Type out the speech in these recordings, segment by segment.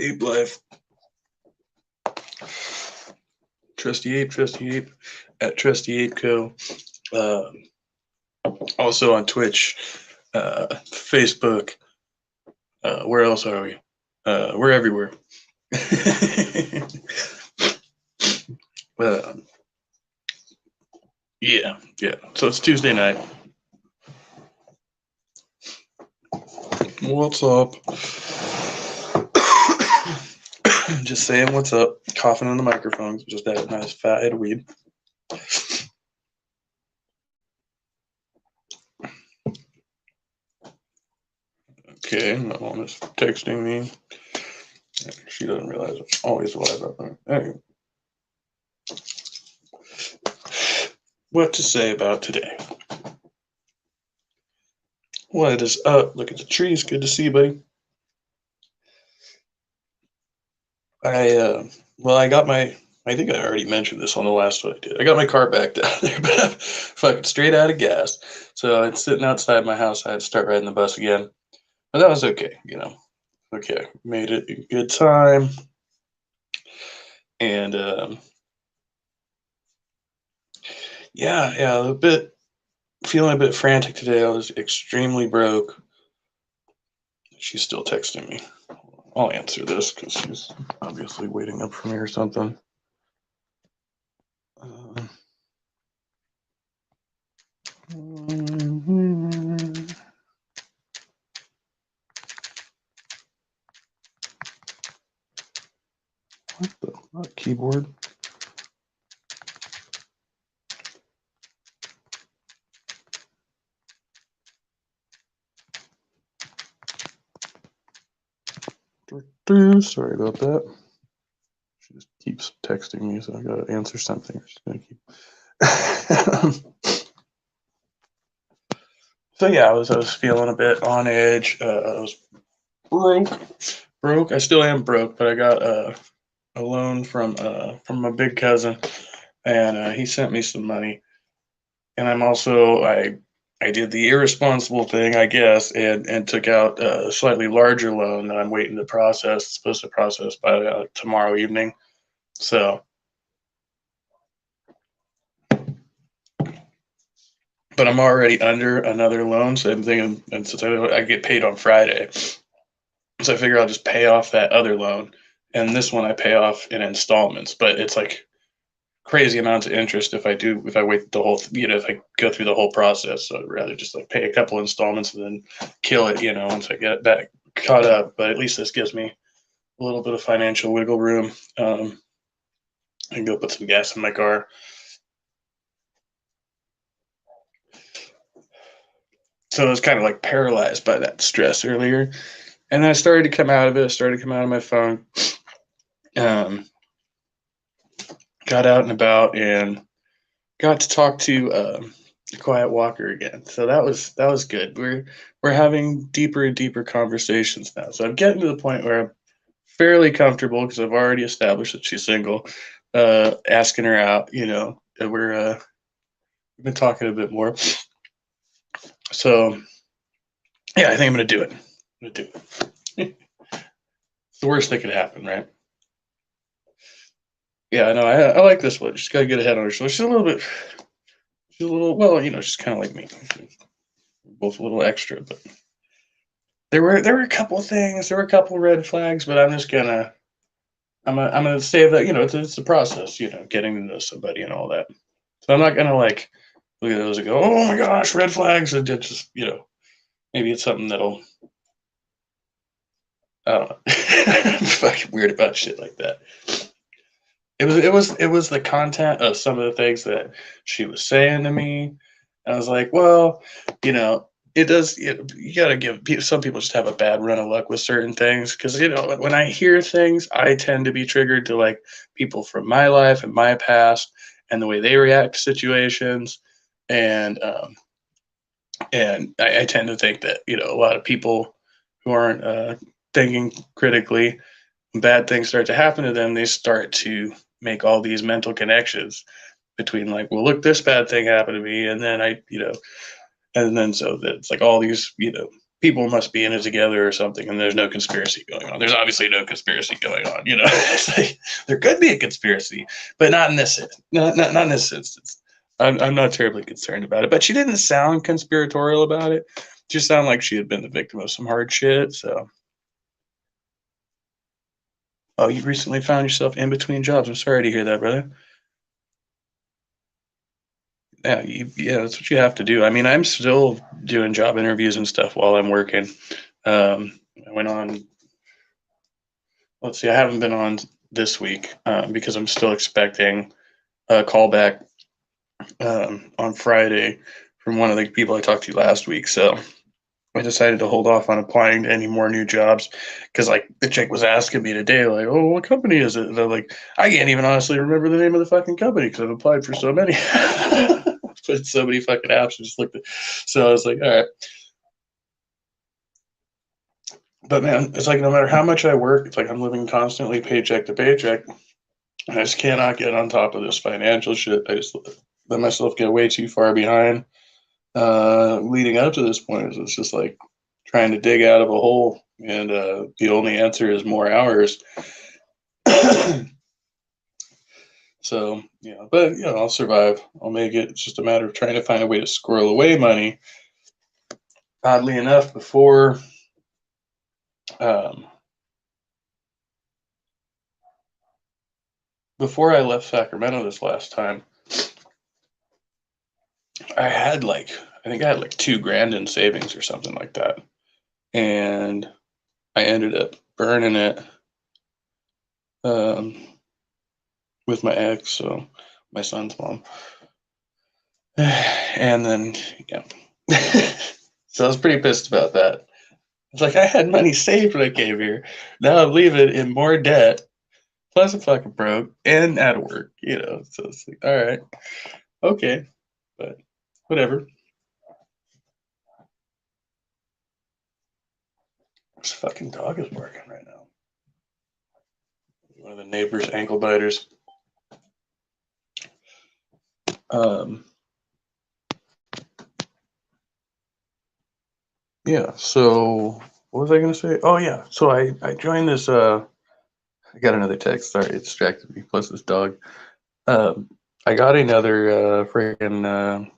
Ape Life. Trusty Ape at Trusty Ape Co. Also on Twitch, Facebook. Where else are we? We're everywhere. Yeah. So it's Tuesday night. What's up? Just saying what's up. Coughing on the microphone. Just that nice fat head of weed. Okay, my mom is texting me. She doesn't realize it's always live up there. Anyway. What to say about today? What is up? Look at the trees. Good to see you, buddy. I got my, I think I already mentioned this on the last one I did. I got my car back down there, but I'm fucking straight out of gas. So it's sitting outside my house. I had to start riding the bus again. But that was okay, Okay, made it in good time. And yeah, feeling a bit frantic today. I was extremely broke. She's still texting me. I'll answer this because she's obviously waiting up for me or something. What the keyboard? Sorry about that. She just keeps texting me, so I gotta answer something. She's gonna keep. So yeah, I was feeling a bit on edge. I was broke. I still am broke, but I got a loan from my big cousin, and he sent me some money. And I'm also I did the irresponsible thing, I guess, and took out a slightly larger loan that I'm waiting to process. It's supposed to process by tomorrow evening. So, but I'm already under another loan, so I'm thinking, and since I get paid on Friday, so I figure I'll just pay off that other loan, and this one I pay off in installments. But it's like crazy amounts of interest if I wait the whole, if I go through the whole process. So I'd rather just like pay a couple installments and then kill it, once I get it back caught up. But at least this gives me a little bit of financial wiggle room. I can go put some gas in my car. So I was kind of like paralyzed by that stress earlier. And then I started to come out of it. I started to come out of my phone. Got out and about and got to talk to Quiet Walker again. So that was good. We're having deeper and deeper conversations now. So I'm getting to the point where I'm fairly comfortable because I've already established that she's single. Asking her out, we've been talking a bit more. So yeah, I think I'm gonna do it. It's the worst that could happen, right? Yeah, no, I like this one. She's got to get a head on her shoulders. She's a little, well, she's kind of like me. We're both a little extra, but there were a couple of things. There were a couple of red flags, but I'm gonna save that. It's a process. Getting to know somebody and all that. So I'm not gonna like look at those and go, oh my gosh, red flags. And just maybe it's something that'll. I don't know. I'm fucking weird about shit like that. It was the content of some of the things that she was saying to me. I was like, well, it does. You got to give some people just have a bad run of luck with certain things because when I hear things, I tend to be triggered to like people from my life and my past and the way they react to situations, and I tend to think that a lot of people who aren't thinking critically, when bad things start to happen to them, they start to make all these mental connections between like, well, look, this bad thing happened to me, and then and then so that it's like all these people must be in it together or something, and there's no conspiracy going on. There's obviously no conspiracy going on. It's like, there could be a conspiracy, but not in this. Not in this instance. I'm not terribly concerned about it. But she didn't sound conspiratorial about it. She just sounded like she had been the victim of some hard shit. So, oh, you recently found yourself in between jobs. I'm sorry to hear that, brother. Yeah, that's what you have to do. I mean, I'm still doing job interviews and stuff while I'm working. I went on. Let's see, I haven't been on this week because I'm still expecting a callback on Friday from one of the people I talked to last week. So I decided to hold off on applying to any more new jobs because, like, the chick was asking me today, like, "Oh, what company is it?" And I'm like, I can't even honestly remember the name of the fucking company because I've applied for so many. Put so many fucking apps and just looked at. So I was like, all right. But man, it's like no matter how much I work, it's like I'm living constantly paycheck to paycheck. I just cannot get on top of this financial shit. I just let myself get way too far behind leading up to this point. It's just like trying to dig out of a hole, and the only answer is more hours. So, but I'll survive. I'll make it. It's just a matter of trying to find a way to squirrel away money. Oddly enough, um, before I left Sacramento this last time, I think I had like $2,000 in savings or something like that. And I ended up burning it um, with my ex, so my son's mom. And then, yeah. So I was pretty pissed about that. It's like I had money saved when I came here. Now I'm leaving in more debt, plus I'm fucking broke and out of work, So it's like, all right, okay, but whatever. This fucking dog is barking right now. One of the neighbor's ankle biters. Yeah, so what was I gonna say? Oh yeah, so I joined this I got another text, sorry, it distracted me, plus this dog. I got another freaking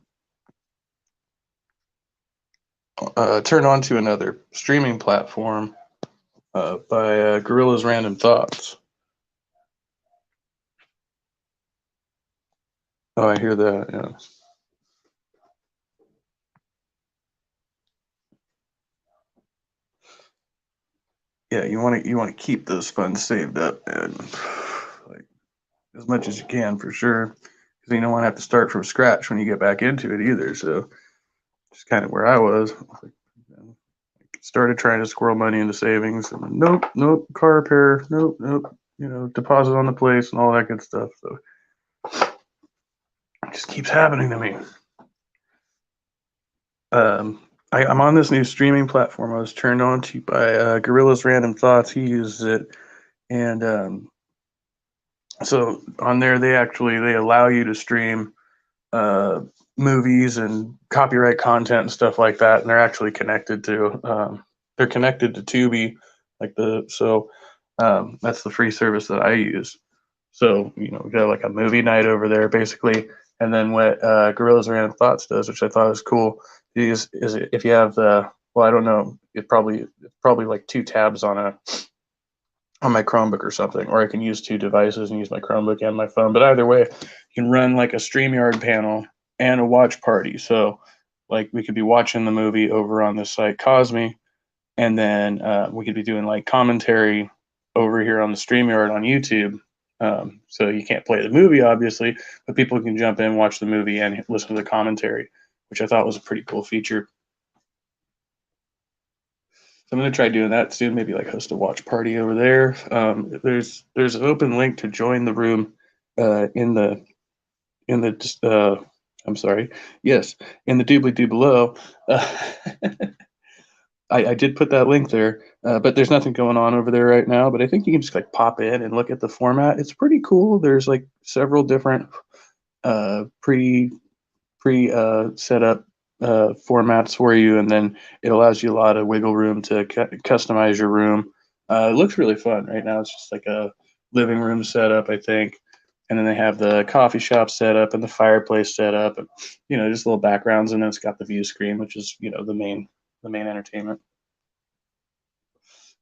turned on to another streaming platform by Gorilla's Random Thoughts. Oh, I hear that, yeah. Yeah, you want to keep those funds saved up and like as much as you can for sure, because you don't want to have to start from scratch when you get back into it either. So, just kind of where I was. Started trying to squirrel money into savings, and nope, car repair, nope, deposit on the place and all that good stuff. So it just keeps happening to me. I'm on this new streaming platform I was turned on to by Gorilla's Random Thoughts. He uses it, and so on there they allow you to stream uh, movies and copyright content and stuff like that, and they're connected to Tubi, that's the free service that I use. So we got like a movie night over there basically, and then what Gorillas Random Thoughts does, which I thought was cool, is if you have I don't know, it's probably like two tabs on my Chromebook or something, or I can use two devices and use my Chromebook and my phone. But either way, you can run like a StreamYard panel and a watch party. So, like, we could be watching the movie over on this site, Cosme, and then we could be doing like commentary over here on the StreamYard on YouTube. So you can't play the movie, obviously, but people can jump in, watch the movie, and listen to the commentary, which I thought was a pretty cool feature. So I'm gonna try doing that soon. Maybe like host a watch party over there. There's an open link to join the room in the I'm sorry. Yes, in the doobly doo below. I did put that link there, but there's nothing going on over there right now. But I think you can just like pop in and look at the format. It's pretty cool. There's like several different pre set up formats for you, and then it allows you a lot of wiggle room to customize your room. It looks really fun. Right now, it's just like a living room setup, I think, and then they have the coffee shop set up and the fireplace set up, and just little backgrounds, and then it's got the view screen, which is the main entertainment.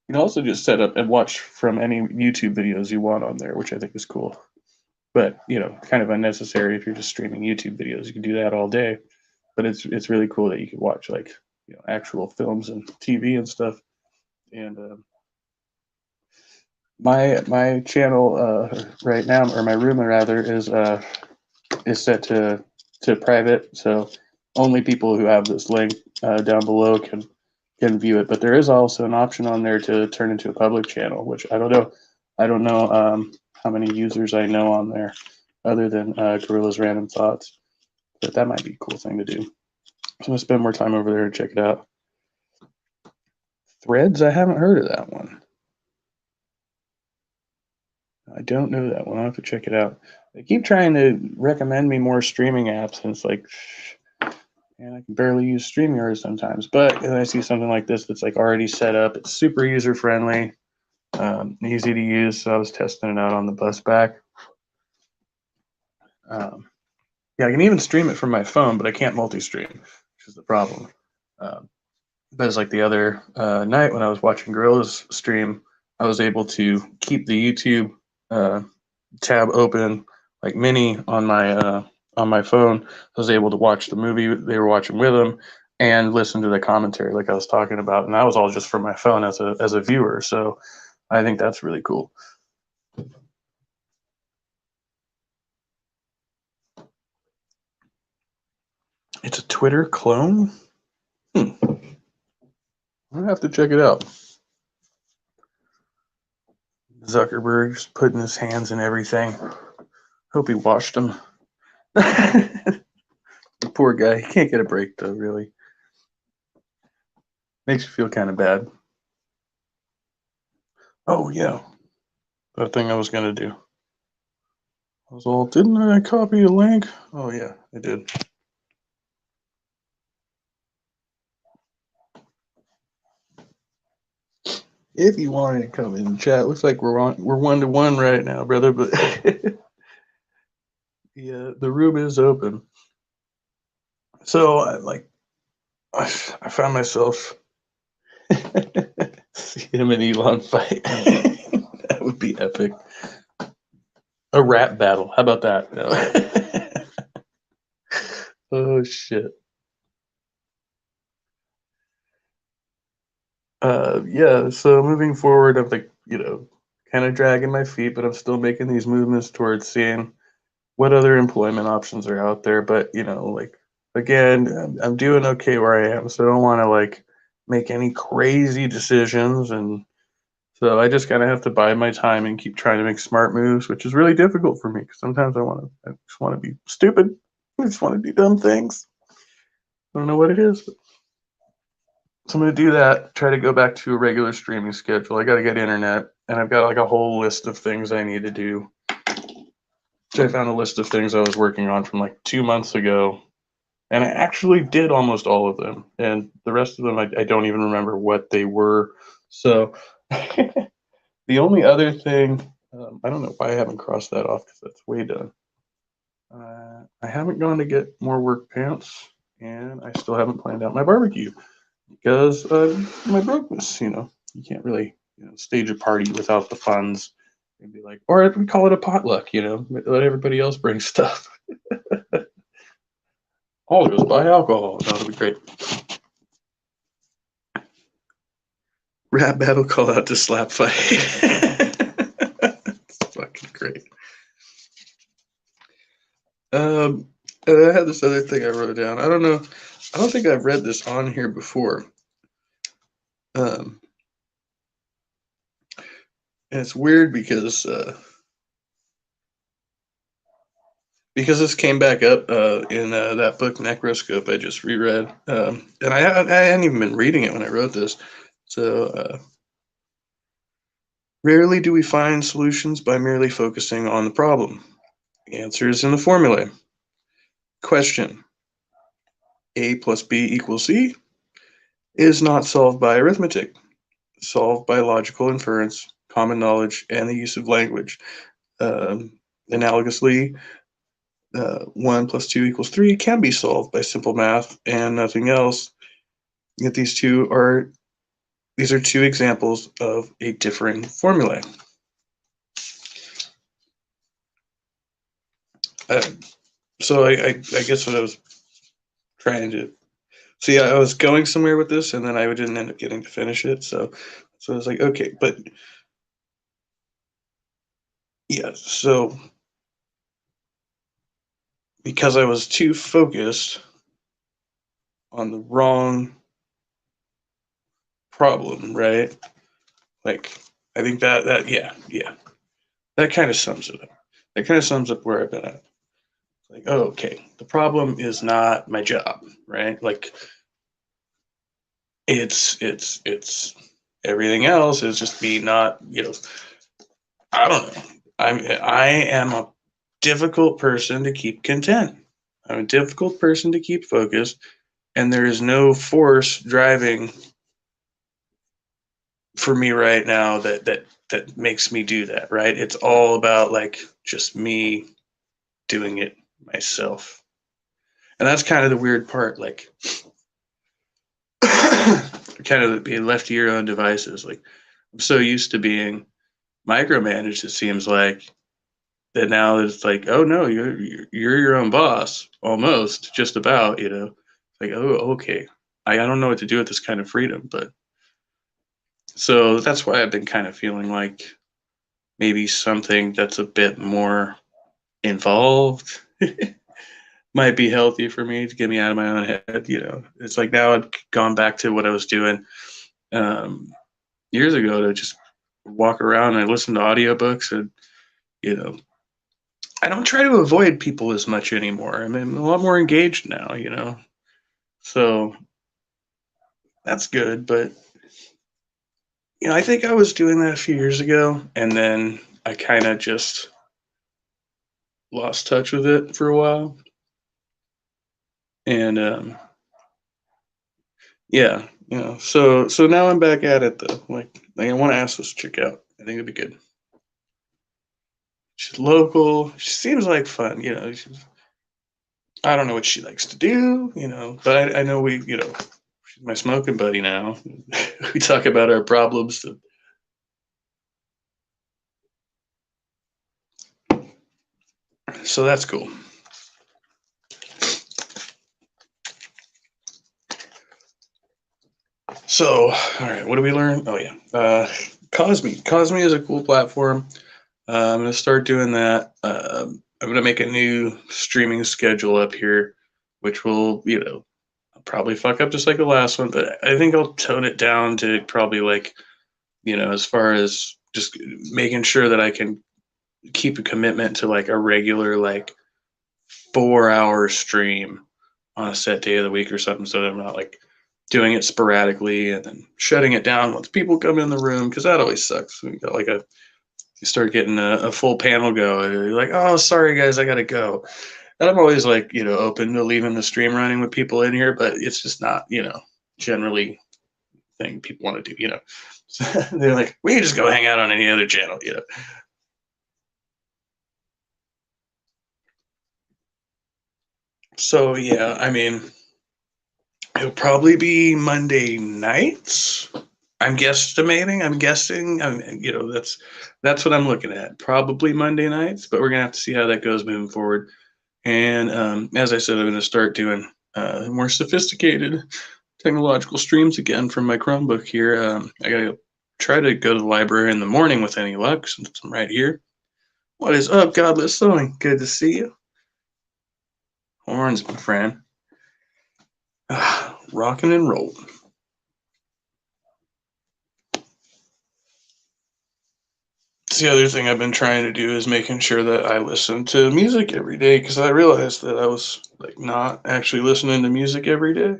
You can also just set up and watch from any YouTube videos you want on there, which I think is cool. But kind of unnecessary if you're just streaming YouTube videos. You can do that all day, but it's really cool that you can watch like actual films and TV and stuff. And my channel right now, or my room rather, is set to private, so only people who have this link down below can view it. But there is also an option on there to turn into a public channel, which I don't know. How many users I know on there other than Gorilla's Random Thoughts, but that might be a cool thing to do. So I'm gonna spend more time over there and check it out. Threads, I haven't heard of that one. I don't know that one. I'll have to check it out. They keep trying to recommend me more streaming apps, and it's like, man, I can barely use StreamYard sometimes. But then I see something like this that's like already set up. It's super user friendly, easy to use. So I was testing it out on the bus back. Yeah, I can even stream it from my phone, but I can't multi-stream, which is the problem. But it's like the other night when I was watching Gorilla's stream, I was able to keep the YouTube tab open, like Mini on my phone. I was able to watch the movie they were watching with them and listen to the commentary, like I was talking about, and that was all just from my phone as a viewer. So I think that's really cool. It's a Twitter clone? I'm gonna have to check it out. Zuckerberg's putting his hands in everything. Hope he washed them. The poor guy. He can't get a break though, really. Makes you feel kind of bad. Oh yeah, that thing I was gonna do. I was all, didn't I copy a link? Oh yeah, I did. If you wanted to come in and chat, looks like we're 1-to-1 right now, brother. But yeah, the room is open. So I found myself see him and Elon fight. That would be epic. A rap battle. How about that? No. Oh shit. Yeah, so moving forward, I'm like, kind of dragging my feet, but I'm still making these movements towards seeing what other employment options are out there. But, like, again, I'm doing okay where I am, so I don't want to, like, make any crazy decisions. And so I just kind of have to bide my time and keep trying to make smart moves, which is really difficult for me because sometimes I just want to be stupid. I just want to do dumb things. I don't know what it is, but so I'm going to do that, try to go back to a regular streaming schedule. I got to get internet, and I've got like a whole list of things I need to do. So I found a list of things I was working on from like 2 months ago, and I actually did almost all of them. And the rest of them, I don't even remember what they were. So the only other thing, I don't know why I haven't crossed that off because that's way done. I haven't gone to get more work pants, and I still haven't planned out my barbecue. Because my brokenness, you can't really stage a party without the funds. And be like, or we call it a potluck, let everybody else bring stuff. I'll just buy alcohol. That'll be great. Rap battle call out to slap fight. It's fucking great. I had this other thing I wrote down. I don't know. I don't think I've read this on here before. And it's weird because this came back up in that book Necroscope I just reread, and I hadn't even been reading it when I wrote this. So rarely do we find solutions by merely focusing on the problem. The answer is in the formula. Question: A plus B equals C is not solved by arithmetic, solved by logical inference, common knowledge, and the use of language. Analogously, 1 plus 2 equals 3 can be solved by simple math and nothing else. Yet these are two examples of a differing formula. So I guess what I was trying to see, I was going somewhere with this, and then I didn't end up getting to finish it. So I was like, okay, but yeah, so because I was too focused on the wrong problem, right? Like, I think that yeah, that kind of sums it up. That kind of sums up where I've been at. Like, oh, okay, the problem is not my job, right? Like, it's everything else is just me not, I don't know. I am a difficult person to keep content. I'm a difficult person to keep focused, and there is no force driving for me right now that makes me do that, right? It's all about like just me doing it myself. And that's kind of the weird part, like kind of being left to your own devices. Like, I'm so used to being micromanaged, it seems like, that now it's like, oh no, you're your own boss, almost, just about, like, oh, okay, I don't know what to do with this kind of freedom. But so that's why I've been kind of feeling like maybe something that's a bit more involved might be healthy for me to get me out of my own head. It's like now I've gone back to what I was doing years ago, to just walk around and listen to audiobooks, and I don't try to avoid people as much anymore. I mean, I'm a lot more engaged now, so that's good. But I think I was doing that a few years ago, and then I kind of just lost touch with it for a while. And yeah, so now I'm back at it though. Like I want to ask this chick out. I think it'd be good. She's local. She seems like fun. I don't know what she likes to do. But I know she's my smoking buddy now. We talk about our problems. So that's cool. So, all right, what do we learn? Oh yeah, Cosme. Cosme is a cool platform. I'm gonna start doing that. I'm gonna make a new streaming schedule up here, which will, I'll probably fuck up just like the last one, but I think I'll tone it down to probably like, as far as just making sure that I can keep a commitment to like a regular like 4-hour stream on a set day of the week or something, so that I'm not like doing it sporadically and then shutting it down once people come in the room, because that always sucks. We got like you start getting a full panel go, and you're like, oh, sorry guys, I gotta go. And I'm always like, open to leaving the stream running with people in here, but it's just not, generally thing people want to do, So they're like, we can just go hang out on any other channel, So yeah, I mean, it'll probably be Monday nights. I'm guesstimating. I'm guessing. That's what I'm looking at. Probably Monday nights, but we're gonna have to see how that goes moving forward. And as I said, I'm gonna start doing more sophisticated technological streams again from my Chromebook here. I gotta try to go to the library in the morning with any luck, since I'm right here. What is up, Godless Sewing? Good to see you. Horns, my friend. Rocking and rolling. The other thing I've been trying to do is making sure that I listen to music every day, because I realized that I was like not actually listening to music every day,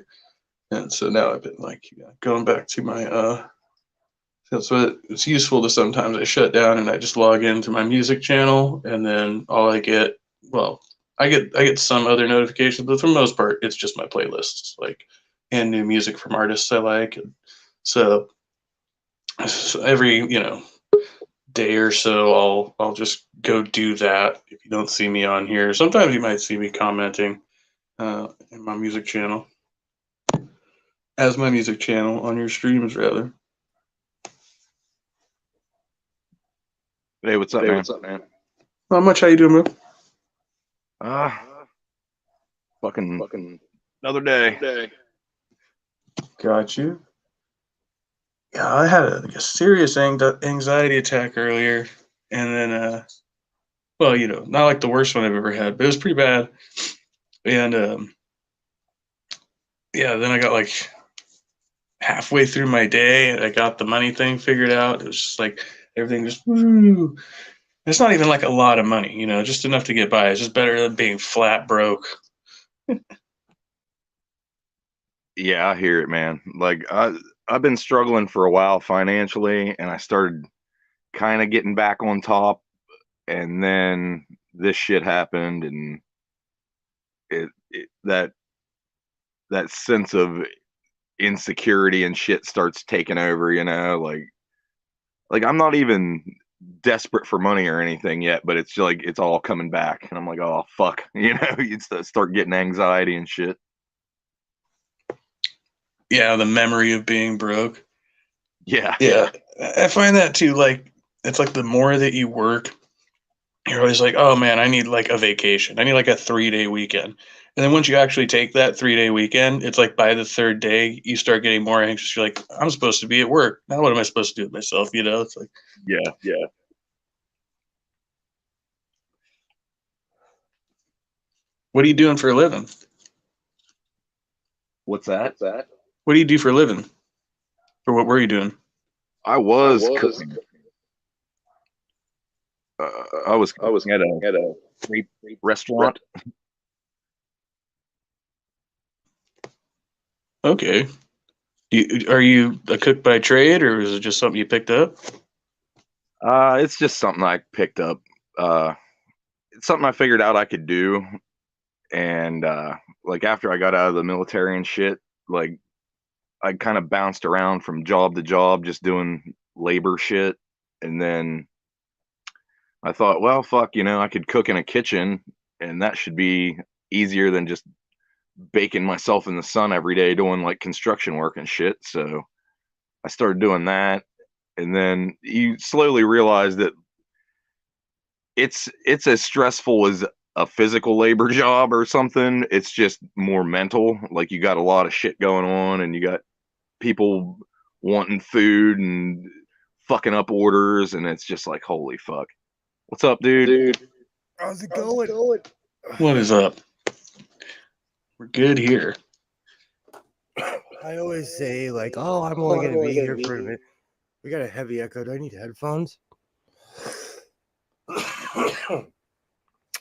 and so now I've been like going back to my so it's useful to sometimes I shut down and I just log into my music channel, and then all I get, well, I get some other notifications, but for the most part, it's just my playlists, like, and new music from artists I like. And so, so every day or so, I'll just go do that. If you don't see me on here, sometimes you might see me commenting in my music channel, as my music channel on your streams, rather. Hey, what's up, Hey, man? what's up, man? Not much. How you doing, man? Fucking Fucking another day. day. Got you. Yeah, I had a serious anxiety attack earlier, and then well, not like the worst one I've ever had, but it was pretty bad. And yeah, then I got like halfway through my day, and I got the money thing figured out. It was just like everything just woo. It's not even like a lot of money, just enough to get by. It's just better than being flat broke. Yeah, I hear it, man. Like I've been struggling for a while financially, and I started kind of getting back on top, and then this shit happened, and that sense of insecurity and shit starts taking over. Like I'm not even desperate for money or anything yet, but it's like it's all coming back, and I'm like, oh fuck, you start getting anxiety and shit. Yeah, the memory of being broke. Yeah. Yeah, I find that too. Like, it's like the more that you work, you're always like, oh man, I need like a vacation. I need like a 3-day weekend. And then once you actually take that 3-day weekend, it's like by the third day, you start getting more anxious. You're like, I'm supposed to be at work. Now what am I supposed to do with myself? It's like, Yeah. Yeah. what are you doing for a living? What's that? What's that? What do you do for a living? Or what were you doing? I I was was cooking. I was I was cooking at a at a great restaurant. Okay. Are you a cook by trade, or is it just something you picked up? It's just something I picked up. It's something I figured out I could do, and like after I got out of the military and shit, like I kind of bounced around from job to job, just doing labor shit, and then I thought, well, fuck, I could cook in a kitchen, and that should be easier than just baking myself in the sun every day doing like construction work and shit. So I started doing that, and then you slowly realize that it's as stressful as a physical labor job or something. It's just more mental. Like you got a lot of shit going on, and you got people wanting food and fucking up orders, and it's just like, holy fuck. What's up, dude? dude. How's it How's it going? going? What is up? We're good here. I always say like, oh, I'm only gonna be here for a minute. We got a heavy echo. Do I need headphones?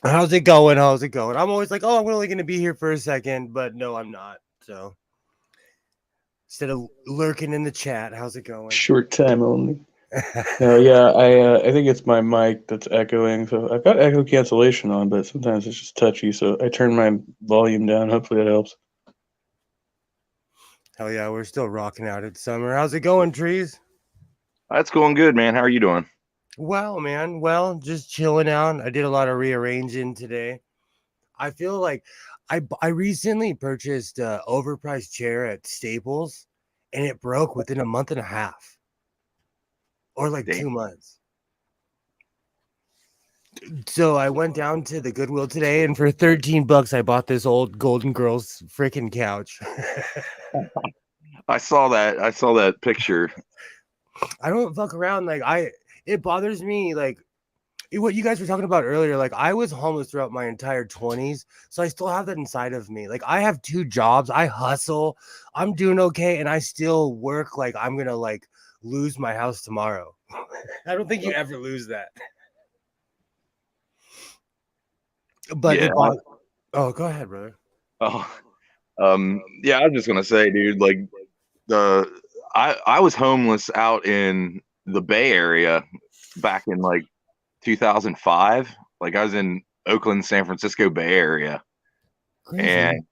How's it going? How's it going? I'm always like, oh, I'm only gonna be here for a second, but no, I'm not. So instead of lurking in the chat, how's it going? Short time only. Yeah, I think it's my mic that's echoing. So I've got echo cancellation on, but sometimes it's just touchy. So I turn my volume down. Hopefully that helps. Hell yeah, we're still rocking out. It's summer. How's it going, Trees? That's going good, man. How are you doing? Well, man, well, just chilling out. I did a lot of rearranging today. I feel like I recently purchased an overpriced chair at Staples, and it broke within a month and a half, or like Damn. 2 months. So I went down to the Goodwill today, and for $13, I bought this old Golden Girls freaking couch. I saw that picture. I don't fuck around. It bothers me. Like what you guys were talking about earlier. Like I was homeless throughout my entire 20s, so I still have that inside of me. Like I have 2 jobs. I hustle. I'm doing okay, and I still work like I'm gonna like lose my house tomorrow. I don't think you ever lose that. But Yeah. oh, go ahead, brother. Oh, yeah. I was just gonna say, dude. Like I was homeless out in the Bay Area back in like 2005. Like I was in Oakland, San Francisco Bay Area. Crazy. And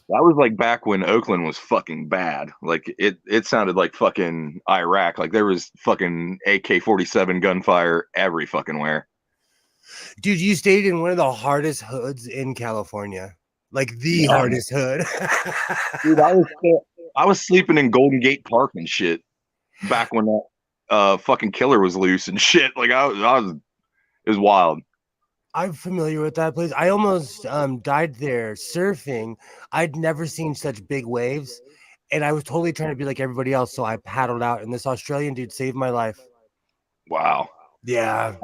that was like back when Oakland was fucking bad. Like it sounded like fucking Iraq. Like there was fucking AK-47 gunfire every fucking where. Dude, you stayed in one of the hardest hoods in California. Like the hardest hood. Dude, I was sleeping in Golden Gate Park and shit back when that fucking killer was loose and shit. Like I was it was wild. I'm familiar with that place. I almost died there surfing. I'd never seen such big waves, and I was totally trying to be like everybody else. So I paddled out, and this Australian dude saved my life. Wow. Yeah,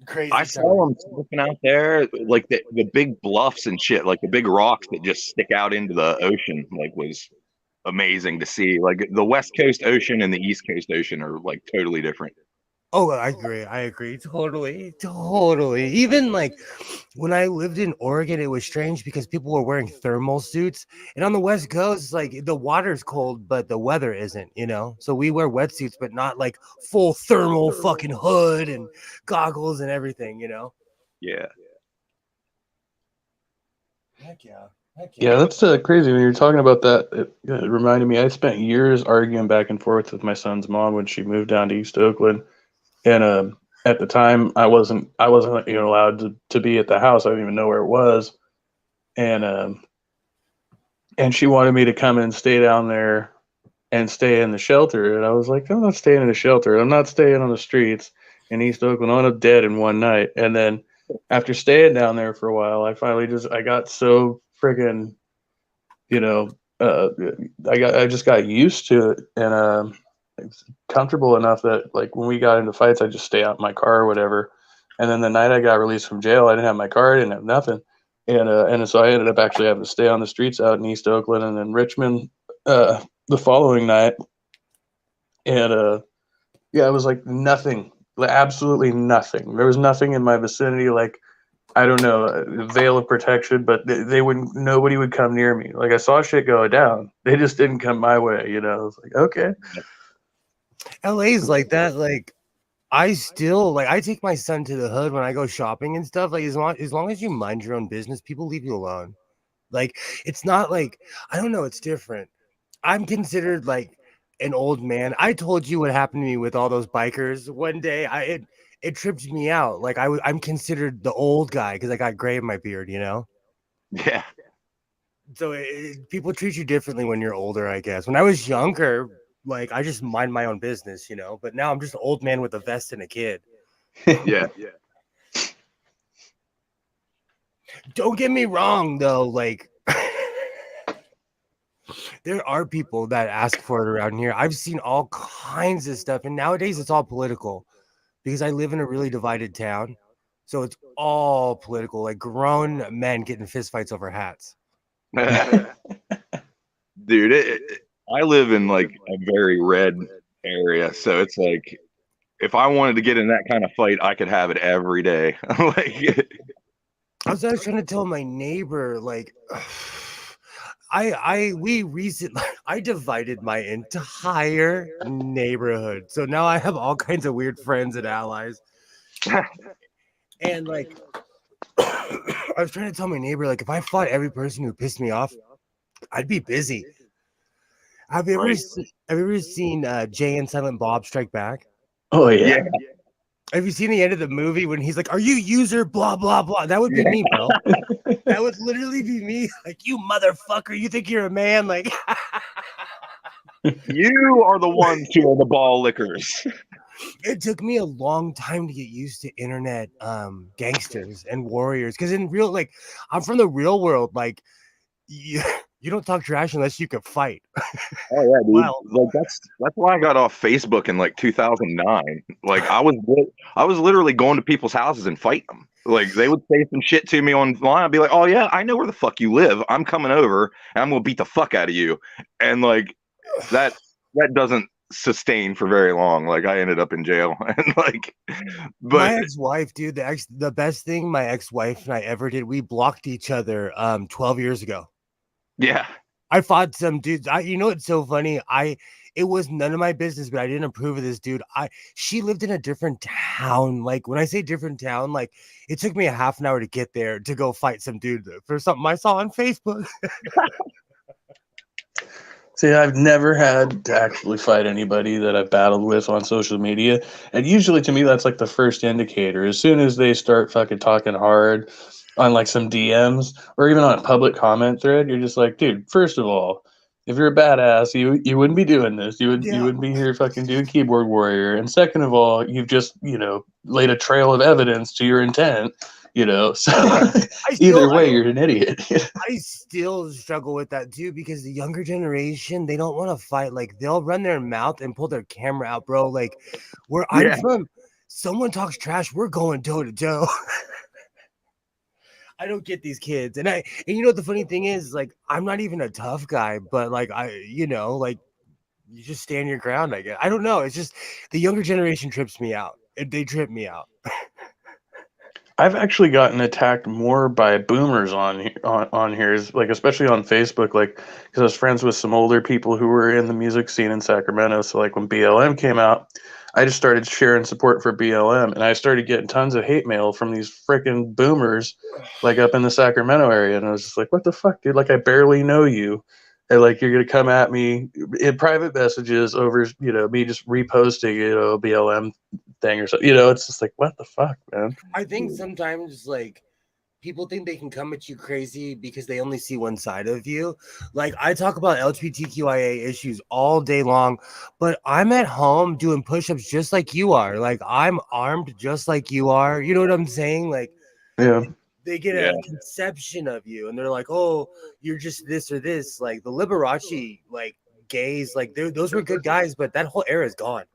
crazy. I saw him surfing out there, like the big bluffs and shit, like the big rocks that just stick out into the ocean, like was amazing to see. Like the West Coast Ocean and the East Coast Ocean are like totally different. Oh, I agree. Totally. Even like when I lived in Oregon, it was strange because people were wearing thermal suits. And on the West Coast, like the water's cold, but the weather isn't, you know? So we wear wetsuits, but not like full thermal fucking hood and goggles and everything, you know? Yeah. Heck yeah. Yeah, that's crazy. When you were talking about that, it reminded me. I spent years arguing back and forth with my son's mom when she moved down to East Oakland, and at the time I wasn't allowed to be at the house. I didn't even know where it was, and she wanted me to come and stay down there and stay in the shelter, and I was like, I'm not staying in the shelter. I'm not staying on the streets in East Oakland. I'm not dead in one night. And then after staying down there for a while, I got so friggin', I just got used to it, and it's comfortable enough that like when we got into fights, I just stay out in my car or whatever. And then the night I got released from jail, I didn't have my car, I didn't have nothing, and so I ended up actually having to stay on the streets out in East Oakland and then Richmond the following night, and yeah, it was like nothing, like absolutely nothing. There was nothing in my vicinity, like I don't know, a veil of protection, but nobody would come near me. Like I saw shit go down, they just didn't come my way. I was like, okay. LA's like that. Like I still like I take my son to the hood when I go shopping and stuff. Like as long as you mind your own business, people leave you alone. Like it's not like I don't know, it's different. I'm considered like an old man. I told you what happened to me with all those bikers one day. It tripped me out. Like I'm considered the old guy because I got gray in my beard, you know? Yeah. So people treat you differently when you're older, I guess. When I was younger, like I just mind my own business, you know. But now I'm just an old man with a vest and a kid. Yeah. Don't get me wrong, though. Like there are people that ask for it around here. I've seen all kinds of stuff, and nowadays it's all political because I live in a really divided town. So it's all political, like grown men getting fistfights over hats. Dude, I live in like a very red area, so it's like if I wanted to get in that kind of fight, I could have it every day. Like, I was trying to tell my neighbor, like, I divided my entire neighborhood, so now I have all kinds of weird friends and allies, and like, I was trying to tell my neighbor, like, if I fought every person who pissed me off, I'd be busy. Have you ever seen Jay and Silent Bob Strike Back? Oh yeah. Have you seen the end of the movie when he's like, "Are you user blah blah blah"? That would be me, bro. That would literally be me. Like, you motherfucker, you think you're a man? Like, you are the ones who are the ball lickers. It took me a long time to get used to internet gangsters and warriors because in real, like, I'm from the real world. Like, you don't talk trash unless you can fight. Oh yeah, dude. Wow. Like that's why I got off Facebook in like 2009. Like I was literally going to people's houses and fighting them. Like they would say some shit to me online. I'd be like, "Oh yeah, I know where the fuck you live. I'm coming over and I'm gonna beat the fuck out of you." And like that doesn't sustain for very long. Like I ended up in jail and like, but my ex-wife, dude, the best thing my ex-wife and I ever did, we blocked each other 12 years ago. Yeah. I fought some dudes. You know what's so funny? It was none of my business, but I didn't approve of this dude. She lived in a different town. Like when I say different town, like it took me a half an hour to get there to go fight some dude for something I saw on Facebook. See, I've never had to actually fight anybody that I've battled with on social media. And usually to me, that's like the first indicator. As soon as they start fucking talking hard on like some DMs or even on a public comment thread, you're just like, dude, first of all, if you're a badass, you wouldn't be doing this. You Yeah. wouldn't be here fucking doing keyboard warrior. And second of all, you've just, laid a trail of evidence to your intent, So either way, you're an idiot. I still struggle with that too because the younger generation, they don't want to fight. Like they'll run their mouth and pull their camera out, bro. Like where I'm from, someone talks trash, we're going toe to toe. I don't get these kids. And you know what the funny thing is, like I'm not even a tough guy, but like like you just stand your ground, I guess. I don't know. It's just the younger generation trips me out. They trip me out. I've actually gotten attacked more by boomers on here, like especially on Facebook, like because I was friends with some older people who were in the music scene in Sacramento. So like when BLM came out, I just started sharing support for BLM, and I started getting tons of hate mail from these freaking boomers, like up in the Sacramento area, and I was just like, "What the fuck, dude? Like I barely know you, and like you're gonna come at me in private messages over, me just reposting, a BLM thing or something. It's just like, what the fuck, man." I think sometimes like people think they can come at you crazy because they only see one side of you. Like I talk about LGBTQIA issues all day long, but I'm at home doing push-ups just like you are. Like I'm armed just like you are. You know what I'm saying? Like Yeah. they get a conception of you and they're like, oh, you're just this or this. Like the Liberace, like gays, like those were good guys, but that whole era is gone.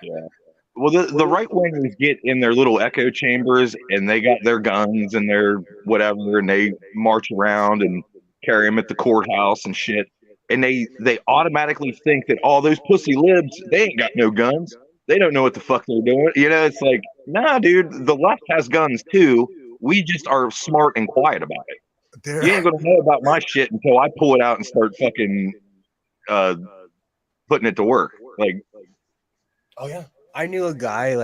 Yeah. Well, the right wingers get in their little echo chambers and they got their guns and their whatever, and they march around and carry them at the courthouse and shit. And they automatically think that all those pussy libs, they ain't got no guns. They don't know what the fuck they're doing. It's like, nah, dude, the left has guns too. We just are smart and quiet about it. You ain't gonna know about my shit until I pull it out and start fucking putting it to work. Like, oh yeah. I knew a guy,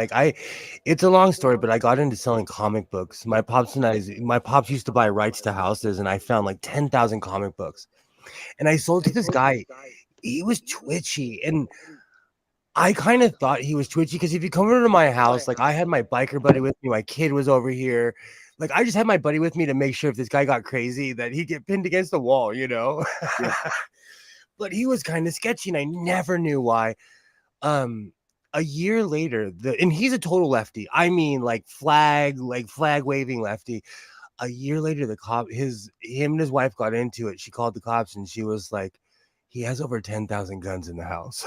it's a long story, but I got into selling comic books. My pops used to buy rights to houses, and I found like 10,000 comic books. And I sold to this guy. He was twitchy, and I kind of thought he was twitchy because if you come over to my house, like I had my biker buddy with me, my kid was over here. Like I just had my buddy with me to make sure if this guy got crazy that he'd get pinned against the wall, Yeah. But he was kind of sketchy, and I never knew why. A year later, and he's a total lefty. I mean, like flag waving lefty. A year later, the cop, him and his wife got into it. She called the cops, and she was like, "He has over 10,000 guns in the house."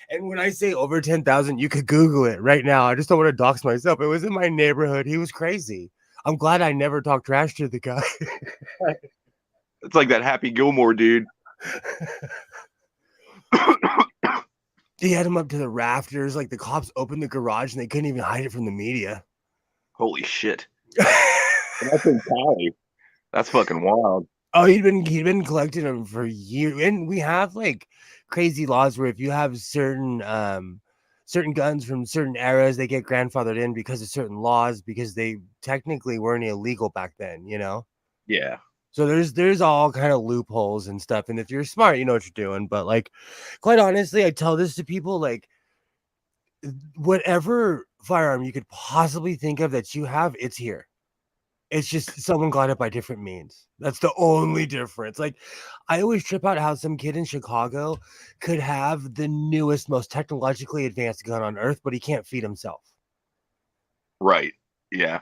And when I say over 10,000, you could Google it right now. I just don't want to dox myself. It was in my neighborhood. He was crazy. I'm glad I never talked trash to the guy. It's like that Happy Gilmore dude. He had him up to the rafters. Like the cops opened the garage and they couldn't even hide it from the media. Holy shit. That's in Cali. That's fucking wild. Oh, he'd been collecting them for years. And we have like crazy laws where if you have certain guns from certain eras, they get grandfathered in because of certain laws, because they technically weren't illegal back then, Yeah. So there's all kind of loopholes and stuff. And if you're smart, you know what you're doing. But like, quite honestly, I tell this to people, like, whatever firearm you could possibly think of that you have, it's here. It's just someone got it by different means. That's the only difference. Like, I always trip out how some kid in Chicago could have the newest, most technologically advanced gun on earth, but he can't feed himself. Right. Yeah.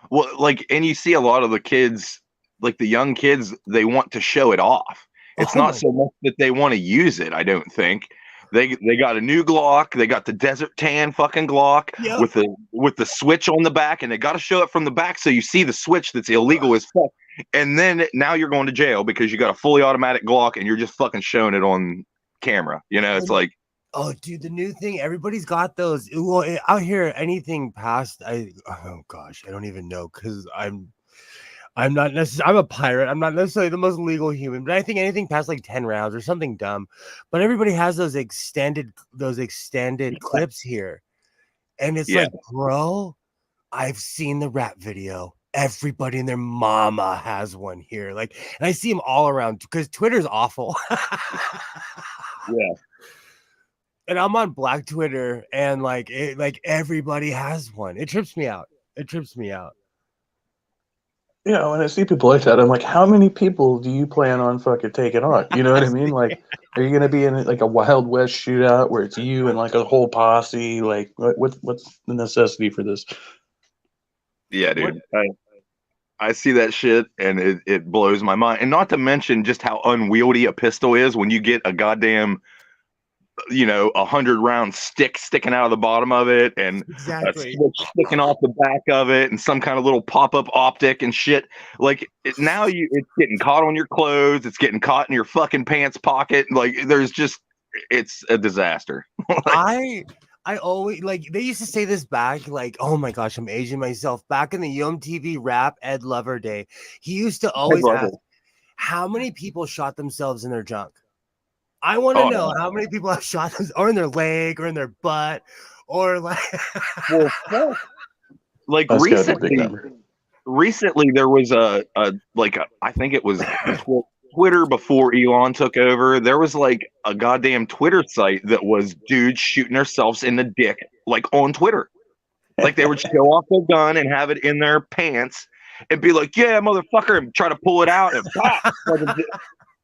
Well, like, and you see a lot of the kids, like the young kids, they want to show it off. It's not so much that they want to use it, I don't think. They got a new Glock. They got the Desert Tan fucking Glock with the switch on the back, and they got to show it from the back so you see the switch that's illegal as fuck. And then now you're going to jail because you got a fully automatic Glock and you're just fucking showing it on camera. It's like, oh, dude, the new thing, everybody's got those. Well, out here, anything past, oh gosh, I don't even know because I'm not necessarily. I'm a pirate. I'm not necessarily the most legal human, but I think anything past like 10 rounds or something dumb. But everybody has those extended clips here, and it's Yeah. like, bro, I've seen the rap video. Everybody and their mama has one here. Like, and I see them all around because Twitter's awful. Yeah. And I'm on Black Twitter, and like everybody has one. It trips me out. It trips me out. You know, when I see people like that, I'm like, how many people do you plan on fucking taking on? You know what I mean? Like, are you gonna be in like a Wild West shootout where it's you and like a whole posse? Like, what's the necessity for this? Yeah, dude. I see that shit and it blows my mind. And not to mention just how unwieldy a pistol is when you get a goddamn, 100-round stick sticking out of the bottom of it and Exactly. a switch sticking off the back of it and some kind of little pop-up optic and shit. Like now it's getting caught on your clothes. It's getting caught in your fucking pants pocket. Like it's a disaster. I always like they used to say this back, like, oh my gosh, I'm aging myself. Back in the UMTV rap Ed Lover day, he used to always love ask, it. how many people shot themselves in their junk? I want to Oh, know how many people have shot them or in their leg or in their butt or like well, fuck. Like That's gotta be a big number. recently there was I think it was Twitter before Elon took over. There was like a goddamn Twitter site that was dudes shooting themselves in the dick, like on Twitter. Like they would show off their gun and have it in their pants and be like, "Yeah, motherfucker," and try to pull it out and pop.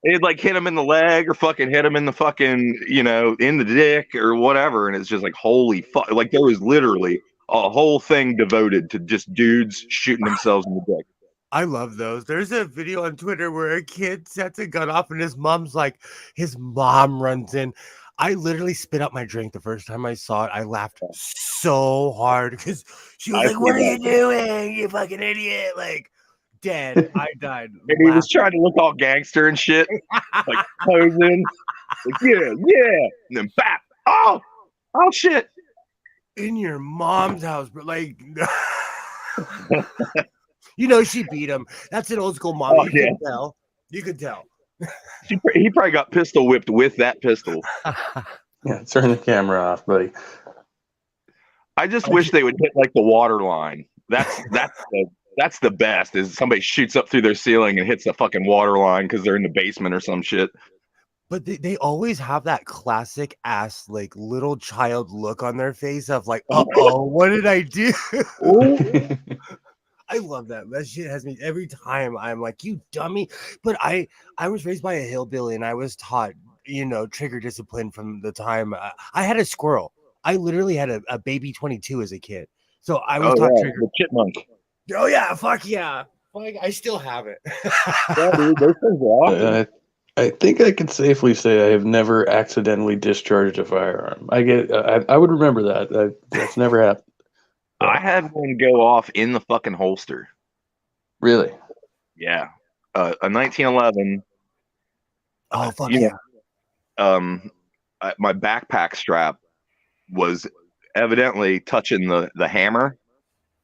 It'd like hit him in the leg or fucking hit him in the fucking, in the dick or whatever. And it's just like, holy fuck. Like there was literally a whole thing devoted to just dudes shooting themselves in the dick. I love those. There's a video on Twitter where a kid sets a gun off and his mom runs in. I literally spit out my drink the first time I saw it. I laughed so hard because she was like, "What are you doing, you fucking idiot?" Like, dead. I died. And he was trying to look all gangster and shit, like posing. Like, yeah. And then bap. Oh shit. In your mom's house, bro. Like, she beat him. That's an old school mom. Oh, You yeah. can tell. You can tell. He probably got pistol whipped with that pistol. Yeah, turn the camera off, buddy. I just wish they would hit like the water line. That's the best. Is somebody shoots up through their ceiling and hits the fucking water line because they're in the basement or some shit. But they always have that classic ass like little child look on their face of like, uh-oh, what did I do? I love that. That shit has me every time. I'm like, you dummy. But I was raised by a hillbilly and I was taught, trigger discipline from the time I had a squirrel. I literally had a baby 22 as a kid. So I was taught trigger. The chipmunk. Oh yeah, fuck yeah. Fuck, I still have it. Yeah, dude, those things are awesome. I think I can safely say I have never accidentally discharged a firearm. I would remember that. That's never happened. I had one go off in the fucking holster. Really? Yeah. A 1911. Oh, fuck yeah. My backpack strap was evidently touching the hammer.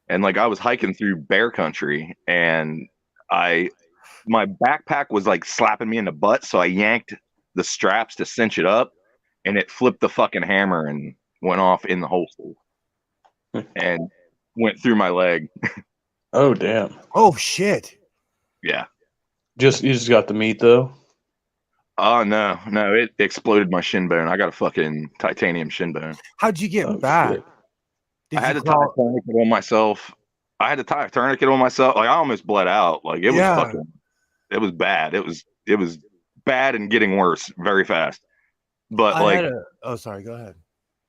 And like I was hiking through bear country and my backpack was like slapping me in the butt. So I yanked the straps to cinch it up and it flipped the fucking hammer and went off in the holster. And went through my leg. Oh damn! Oh shit! Yeah. You just got the meat though. Oh no, it exploded my shin bone. I got a fucking titanium shin bone. How'd you get back? I had to tie a tourniquet on myself. Like I almost bled out. Like it was bad. It was bad and getting worse very fast. But sorry, go ahead.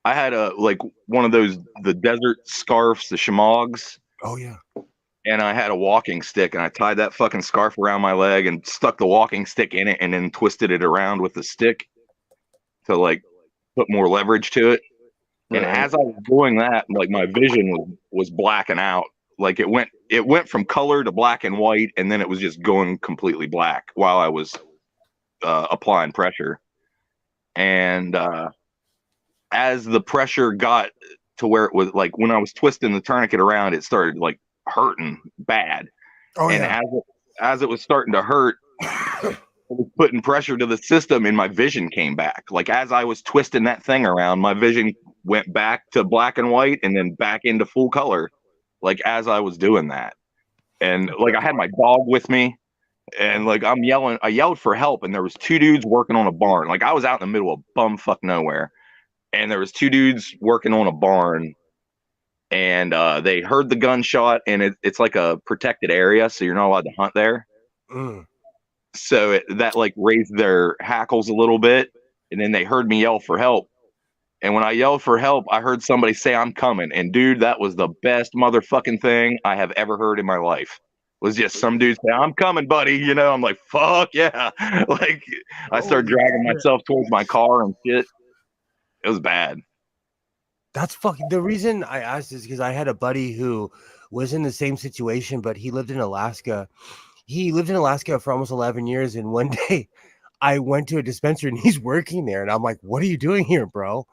I had one of those the desert scarves, the shamogs. Oh yeah. And I had a walking stick and I tied that fucking scarf around my leg and stuck the walking stick in it and then twisted it around with the stick to like put more leverage to it. Right. And as I was doing that, like my vision was blacking out. Like it went from color to black and white, and then it was just going completely black while I was applying pressure. And as the pressure got to where it was like when I was twisting the tourniquet around, it started like hurting bad. Oh And yeah. as it was starting to hurt, it was putting pressure to the system, and my vision came back. Like as I was twisting that thing around, my vision went back to black and white and then back into full color, like as I was doing that. And like I had my dog with me, and like I yelled for help, and there was two dudes working on a barn. Like I was out in the middle of bumfuck nowhere, and there was two dudes working on a barn, and they heard the gunshot, and it's like a protected area, so you're not allowed to hunt there. Mm. So that like raised their hackles a little bit, and then they heard me yell for help. And when I yelled for help, I heard somebody say, "I'm coming." And dude, that was the best motherfucking thing I have ever heard in my life. Was just some dude say, "I'm coming, buddy." You know, I'm like, "Fuck yeah!" Like I started dragging myself towards my car and shit. It was bad. That's fucking the reason I asked is because I had a buddy who was in the same situation, but he lived in Alaska. He lived in Alaska for almost 11 years. And one day I went to a dispensary and he's working there. And I'm like, what are you doing here, bro?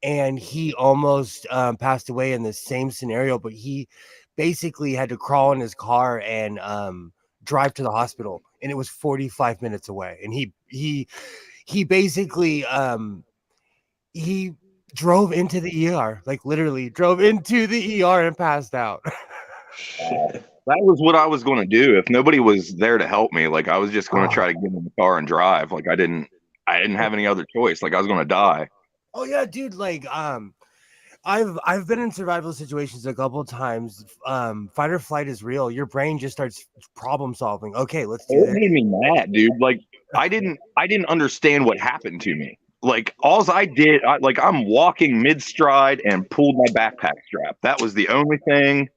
And he almost passed away in the same scenario, but he basically had to crawl in his car and drive to the hospital. And it was 45 minutes away. And he basically he drove into the ER, like literally drove into the ER and passed out. That was what I was going to do if nobody was there to help me. Like I was just going to try to get in the car and drive. Like I didn't have any other choice. Like I was going to die. Oh yeah, dude. Like I've been in survival situations a couple of times. Fight or flight is real. Your brain just starts problem solving. Okay, let's do It this. made me mad, dude. Like I didn't understand what happened to me. Like alls I did, I'm walking mid stride and pulled my backpack strap. That was the only thing.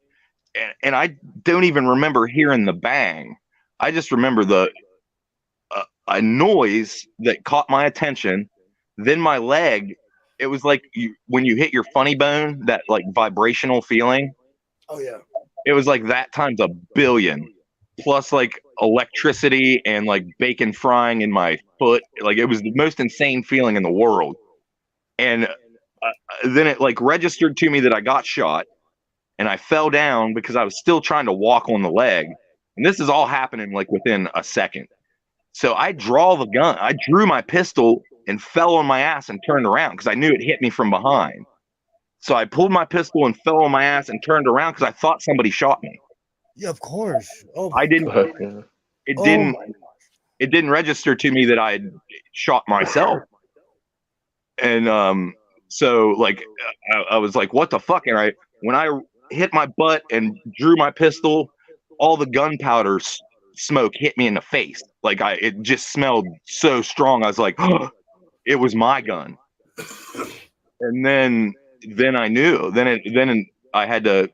And I don't even remember hearing the bang. I just remember the a noise that caught my attention. Then my leg, it was like when you hit your funny bone, that like vibrational feeling. Oh yeah. It was like that times a billion, plus like electricity and like bacon frying in my foot. Like it was the most insane feeling in the world. And then it like registered to me that I got shot, and I fell down because I was still trying to walk on the leg. And this is all happening like within a second. So I drew my pistol and fell on my ass and turned around because I knew it hit me from behind. So I pulled my pistol and fell on my ass and turned around because I thought somebody shot me. Yeah, of course. Oh, I didn't. Yeah. It didn't register to me that I had shot myself. And so like I was like, what the fuck? And when I hit my butt and drew my pistol, all the gunpowder smoke hit me in the face. Like it just smelled so strong. I was like, oh, it was my gun. And then I knew. Then I had to,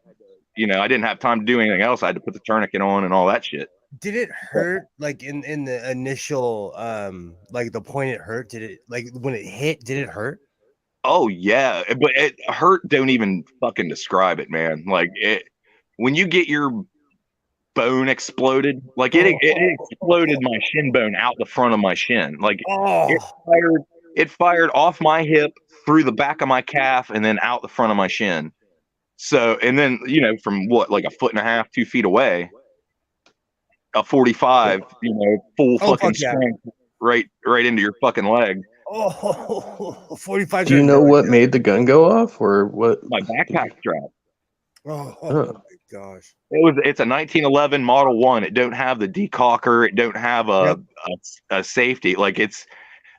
I didn't have time to do anything else. I had to put the tourniquet on and all that shit. Did it hurt like in the initial like the point it hurt? Did it like when it hit, did it hurt? Oh yeah, but it hurt. Don't even fucking describe it, man. Like when you get your bone exploded, like it exploded my shin bone out the front of my shin. Like it fired off my hip through the back of my calf and then out the front of my shin. So and then from what, like a foot and a half, 2 feet away, a 45, full fucking strength right into your fucking leg. Oh, 45. Do you know what made the gun go off, or what? My backpack strap. Oh my gosh. It's a 1911 Model 1. It don't have the decocker. It don't have a safety. Like it's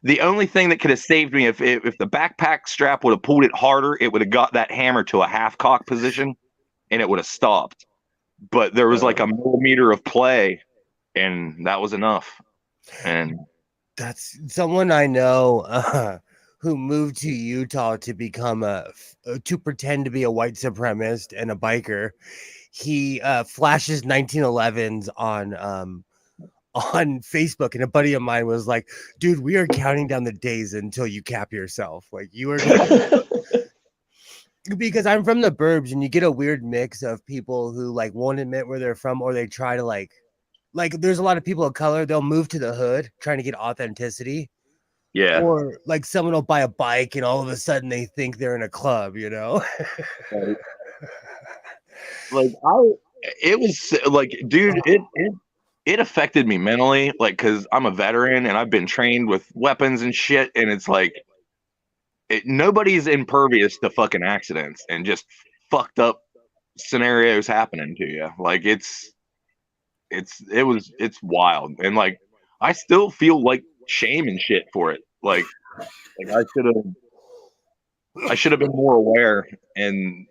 the only thing that could have saved me if the backpack strap would have pulled it harder, it would have got that hammer to a half cock position and it would have stopped. But there was like a millimeter of play, and that was enough. And that's someone I know who moved to Utah to become to pretend to be a white supremacist and a biker. He flashes 1911s on Facebook, and a buddy of mine was like, dude, we are counting down the days until you cap yourself. Like you are because I'm from the burbs, and you get a weird mix of people who like won't admit where they're from, or they try to like there's a lot of people of color, they'll move to the hood trying to get authenticity. Yeah. Or like someone will buy a bike and all of a sudden they think they're in a club, Right. Like it was like, dude, it affected me mentally, like, because I'm a veteran and I've been trained with weapons and shit, and it's like nobody's impervious to fucking accidents and just fucked up scenarios happening to you. Like it's wild, and like I still feel like shame and shit for it. Like I should have been more aware, and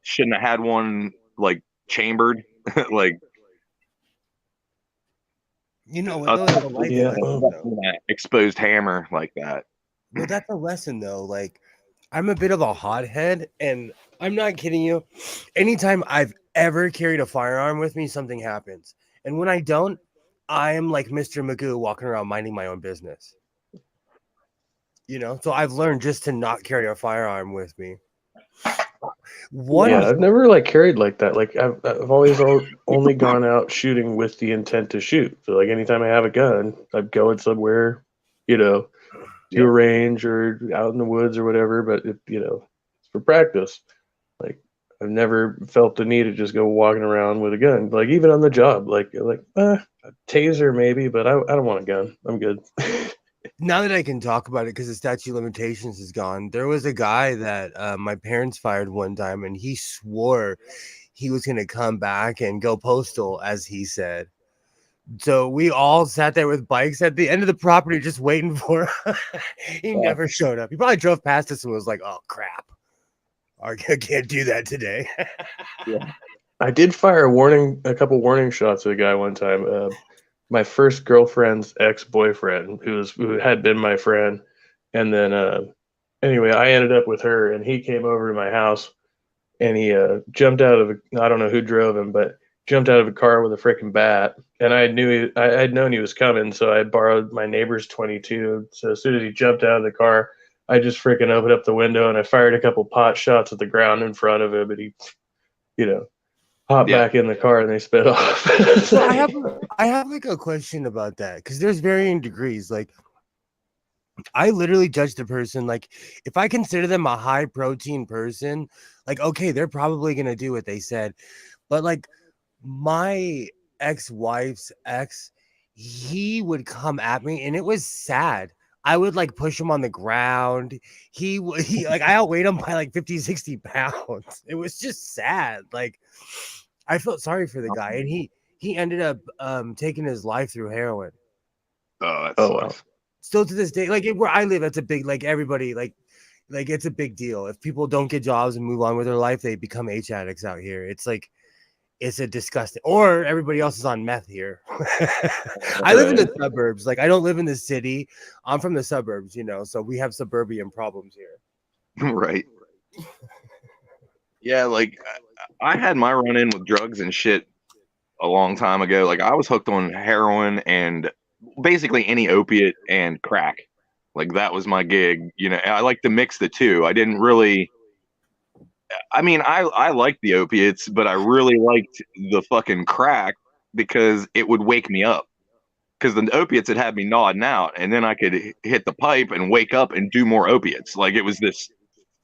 shouldn't have had one like chambered like You know, a that's a life Yeah. lesson, though. exposed hammer like that. Well, that's a lesson though. Like, I'm a bit of a hothead, and I'm not kidding you. Anytime I've ever carried a firearm with me, something happens. And when I don't, I am like Mr. Magoo walking around minding my own business. You know, so I've learned just to not carry a firearm with me. Yeah, I've never like carried like that. Like I've always only gone out shooting with the intent to shoot. So like anytime I have a gun, I'm going somewhere, you know, to a range or out in the woods or whatever. But it's for practice. Like I've never felt the need to just go walking around with a gun. Like even on the job, like a taser maybe, but I don't want a gun. I'm good. Now that I can talk about it because the statute of limitations is gone, there was a guy that my parents fired one time, and he swore he was going to come back and go postal, as he said. So we all sat there with bikes at the end of the property just waiting for him. He never showed up. He probably drove past us and was like, oh, crap. I can't do that today. Yeah. I did fire a couple warning shots at a guy one time. My first girlfriend's ex-boyfriend, who had been my friend, and then anyway, I ended up with her, and he came over to my house, and he jumped out of I don't know who drove him, but jumped out of a car with a freaking bat, and I'd known he was coming, so I borrowed my neighbor's 22. So as soon as he jumped out of the car, I just freaking opened up the window and I fired a couple pot shots at the ground in front of him, and he, hopped back in the car and they sped off. So I have like a question about that, because there's varying degrees. Like, I literally judge the person. Like, if I consider them a high protein person, like, okay, they're probably gonna do what they said. But like my ex-wife's ex, he would come at me and it was sad. I would like push him on the ground. He like, I outweighed him by like 50, 60 pounds. It was just sad. Like, I felt sorry for the guy, and he ended up taking his life through heroin. Oh, wow. Still to this day, like where I live, that's a big, like, everybody like it's a big deal. If people don't get jobs and move on with their life, they become H addicts out here. It's like, it's a disgusting, or everybody else is on meth here. I live in the suburbs. Like, I don't live in the city. I'm from the suburbs, so we have suburban problems here. Right. Yeah, like I had my run in with drugs and shit a long time ago. Like I was hooked on heroin and basically any opiate and crack. Like that was my gig. I like to mix the two. I didn't really. I mean, I liked the opiates, but I really liked the fucking crack because it would wake me up. Because the opiates had had me nodding out, and then I could hit the pipe and wake up and do more opiates. Like it was this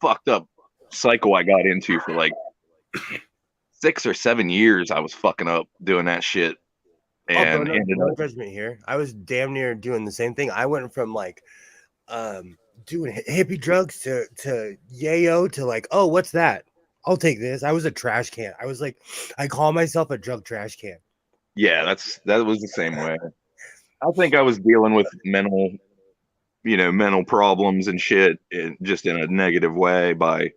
fucked up cycle I got into for like 6 or 7 years. I was fucking up doing that shit, and ended up judgment here. I was damn near doing the same thing. I went from like doing hippie drugs to yayo to like, oh, what's that? I'll take this. I was a trash can. I was like, I call myself a drug trash can. Yeah, that was the same way. I think I was dealing with mental problems and shit, just in a negative way by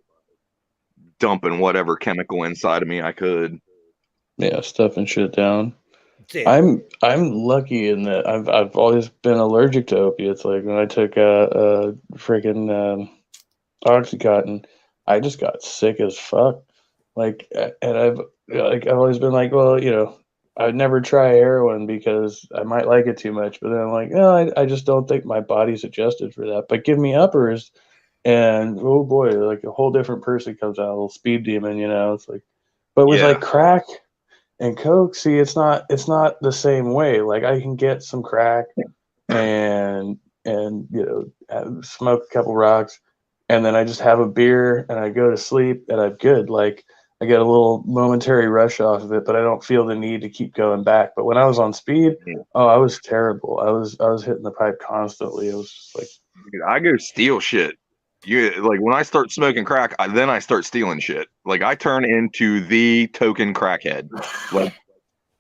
dumping whatever chemical inside of me I could. Yeah, stuffing shit down. I'm lucky in that I've always been allergic to opiates. Like when I took a freaking Oxycontin, I just got sick as fuck. Like, and I've always been like, well, I'd never try heroin because I might like it too much. But then I'm like, no, I just don't think my body's adjusted for that. But give me uppers, and oh boy, like a whole different person comes out, a little speed demon. It's like, but with like crack and coke, see, it's not the same way. Like I can get some crack and smoke a couple rocks, and then I just have a beer and I go to sleep and I'm good. Like I get a little momentary rush off of it, but I don't feel the need to keep going back. But when I was on speed, oh, I was terrible. I was hitting the pipe constantly. It was just like, Dude, I go steal shit. You like when I start smoking crack, then I start stealing shit. Like I turn into the token crackhead. Like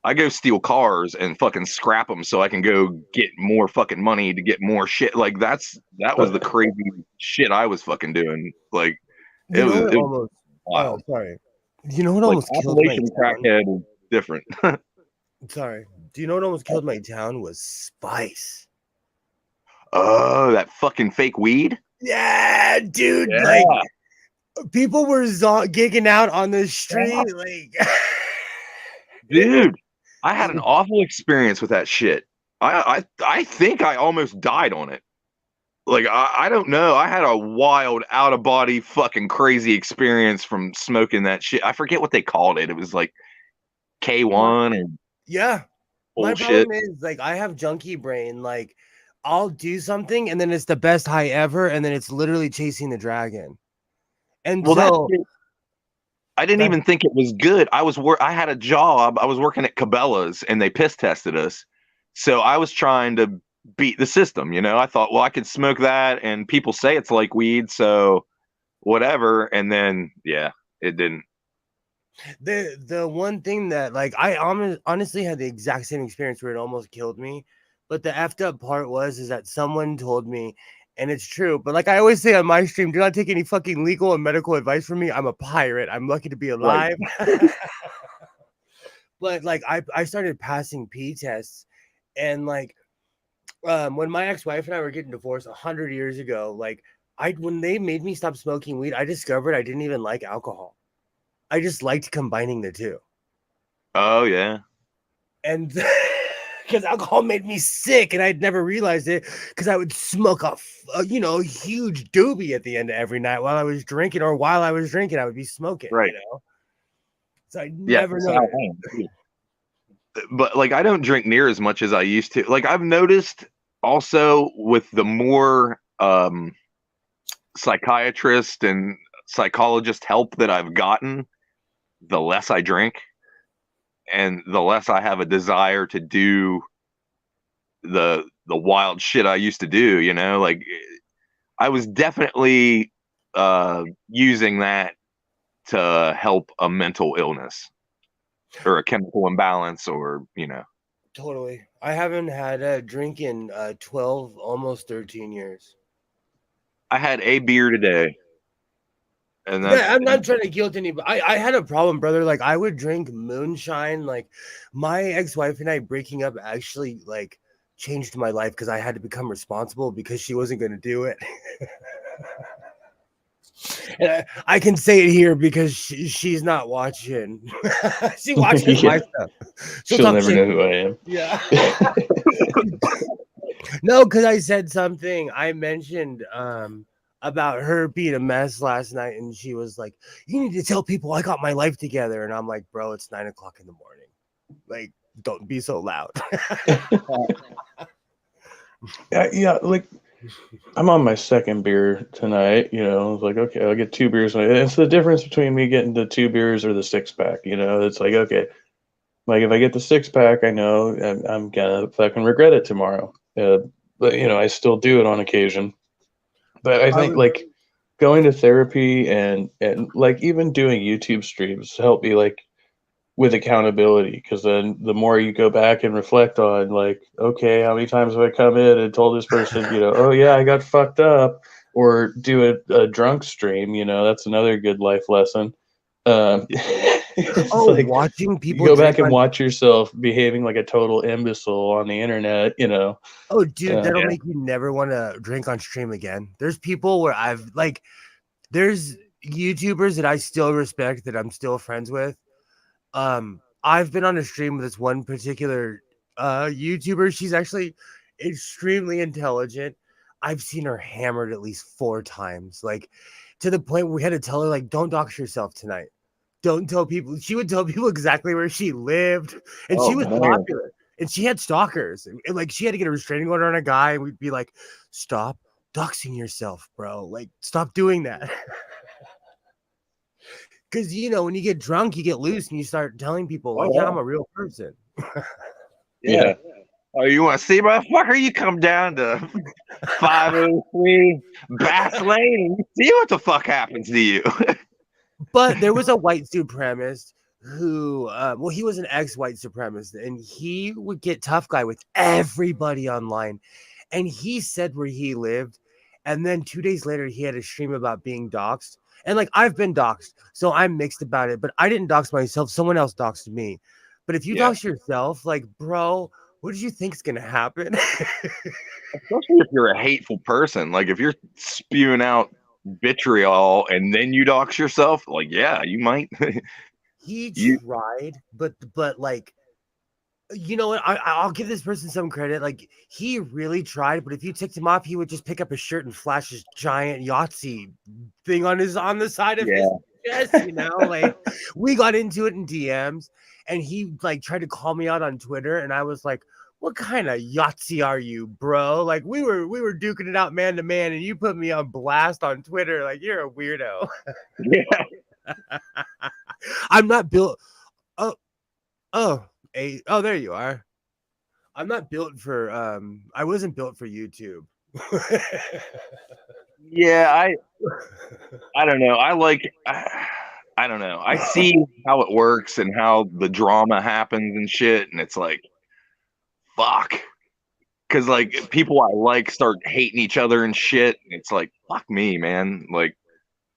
I go steal cars and fucking scrap them so I can go get more fucking money to get more shit. Like that was the crazy shit I was fucking doing. Like You know what it was almost? wild. Oh, sorry. You know what Like almost killed my Appalachian town? crackhead is different. Sorry. Do you know what almost killed my town was Spice. Oh, that fucking fake weed. Yeah, dude. Yeah. Like people were gigging out on the street. Like, dude, I had an awful experience with that shit. I think I almost died on it. Like I don't know. I had a wild out of body fucking crazy experience from smoking that shit. I forget what they called it. It was like K1 and yeah. My bullshit. problem is like I have junkie brain. Like I'll do something and then it's the best high ever, and then it's literally chasing the dragon. And Well, so I didn't even think it was good. I had a job. I was working at Cabela's and they piss tested us. So I was trying to beat the system, you know. I thought, well, I could smoke that and people say it's like weed, so whatever. And then yeah, it didn't. The one thing that like I honestly had the exact same experience where it almost killed me, but the effed up part is that someone told me, and it's true, but like I always say on my stream, do not take any fucking legal and medical advice from me. I'm a pirate. I'm lucky to be alive. Right. But like I started passing P tests, and like when my ex-wife and I were getting divorced 100 years ago, like when they made me stop smoking weed, I discovered I didn't even like alcohol. I just liked combining the two. Oh yeah. And because alcohol made me sick, and I'd never realized it because I would smoke a huge doobie at the end of every night while I was drinking, or while I was drinking, I would be smoking. Right. You know? So I never know. But like I don't drink near as much as I used to. Like I've noticed also with the more psychiatrist and psychologist help that I've gotten, the less I drink and the less I have a desire to do the wild shit I used to do, you know. Like I was definitely using that to help a mental illness or a chemical imbalance, or you know. Totally. I haven't had a drink in 12, almost 13 years. I had a beer today. And yeah, I'm not trying to guilt anybody. I had a problem, brother. Like I would drink moonshine. Like my ex-wife and I breaking up actually like changed my life because I had to become responsible because she wasn't going to do it. And I can say it here because she's not watching. She watches my stuff. She'll never know who I am. Yeah. No, because I said something. I mentioned about her being a mess last night, and she was like, "You need to tell people I got my life together." And I'm like, "Bro, it's 9 o'clock in the morning. Like, don't be so loud." Yeah, like I'm on my second beer tonight. You know, I was like, okay, I'll get 2 beers. It's the difference between me getting the 2 beers or the 6-pack. You know, it's like, okay, like if I get the 6-pack, I know I'm gonna fucking regret it tomorrow. But you know, I still do it on occasion. But I think like going to therapy and like even doing YouTube streams help me like with accountability, because then the more you go back and reflect on like, okay, how many times have I come in and told this person, you know, oh yeah, I got fucked up, or do a drunk stream, you know, that's another good life lesson. like, watching people go back and watch yourself behaving like a total imbecile on the internet, you know. Oh, dude, that'll make you never want to drink on stream again. There's people where there's YouTubers that I still respect, that I'm still friends with. I've been on a stream with this one particular YouTuber. She's actually extremely intelligent. I've seen her hammered at least 4 times, like to the point where we had to tell her, like, don't dox yourself tonight. Don't tell people. She would tell people exactly where she lived, and she was popular, and she had stalkers. And like she had to get a restraining order on a guy, and we'd be like, "Stop doxing yourself, bro! Like, stop doing that." Because when you get drunk, you get loose and you start telling people, like, yeah, I'm a real person. Yeah. Oh, you want to see, motherfucker? You come down to 503 Bass Lane and you see what the fuck happens to you. But there was a white supremacist who, he was an ex-white supremacist, and he would get tough guy with everybody online. And he said where he lived, and then 2 days later, he had a stream about being doxxed. And like, I've been doxxed, so I'm mixed about it. But I didn't dox myself; someone else doxed me. But if you dox yourself, like, bro, what did you think's gonna happen? Especially if you're a hateful person, like if you're spewing out vitriol and then you dox yourself, like yeah, you might. He tried, but like, you know what? I'll give this person some credit. Like, he really tried, but if you ticked him off, he would just pick up his shirt and flash his giant Yahtzee thing on the side of his chest. Like, we got into it in DMs, and he like tried to call me out on Twitter, and I was like, "What kind of Yahtzee are you, bro? Like, we were duking it out man to man, and you put me on blast on Twitter. Like, you're a weirdo." Yeah. I'm not built. Oh, there you are. I'm not built for I wasn't built for YouTube. Yeah, I don't know. I don't know. I see how it works and how the drama happens and shit, and it's like, fuck. Because like people I like start hating each other and shit, and it's like, fuck me, man. Like,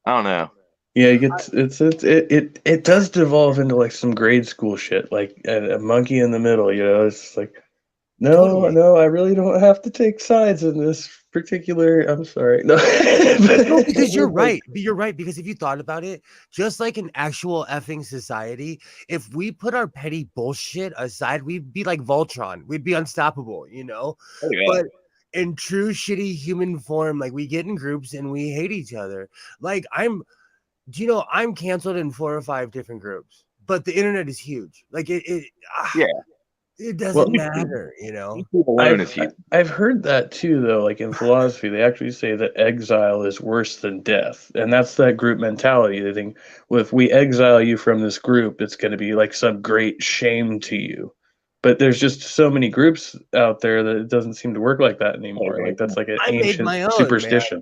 I don't know. Yeah, it does devolve into like some grade school shit, like a monkey in the middle. It's like, no, I really don't have to take sides in this particular. I'm sorry, no, because you're right. You're right, because if you thought about it, just like an actual effing society, if we put our petty bullshit aside, we'd be like Voltron. We'd be unstoppable, Oh, yeah. But in true shitty human form, like, we get in groups and we hate each other. Like, I'm canceled in 4 or 5 different groups, but the internet is huge. Like, it doesn't matter, I've heard that too, though. Like in philosophy, they actually say that exile is worse than death, and that's that group mentality. They think, well, if we exile you from this group, it's going to be like some great shame to you. But there's just so many groups out there that it doesn't seem to work like that anymore. Like, that's like an ancient superstition.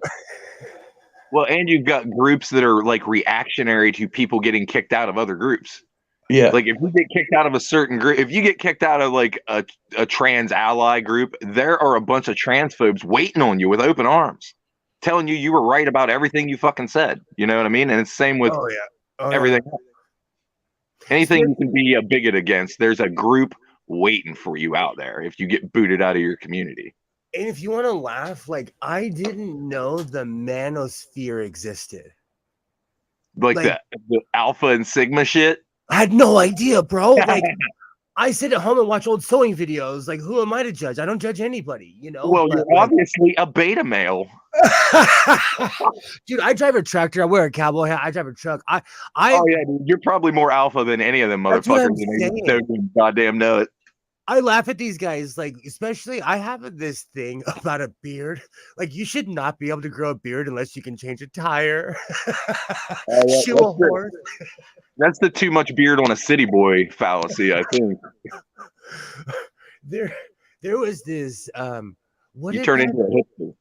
Well, and you've got groups that are like reactionary to people getting kicked out of other groups. Yeah. Like if you get kicked out of a certain group, if you get kicked out of like a trans ally group, there are a bunch of transphobes waiting on you with open arms, telling you were right about everything you fucking said. You know what I mean? And it's the same with everything. Anything you can be a bigot against, there's a group waiting for you out there if you get booted out of your community. And if you want to laugh, like, I didn't know the manosphere existed. Like the alpha and sigma shit? I had no idea, bro. Like, I sit at home and watch old sewing videos. Like, who am I to judge? I don't judge anybody, Well, you're obviously a beta male. Dude, I drive a tractor. I wear a cowboy hat. I drive a truck. Oh yeah, dude. You're probably more alpha than any of them motherfuckers. And they don't goddamn know it. I laugh at these guys, like, especially I have this thing about a beard. Like, you should not be able to grow a beard unless you can change a tire, shoe a horse. That's the too much beard on a city boy fallacy, I think. There was this you turn into a hipster.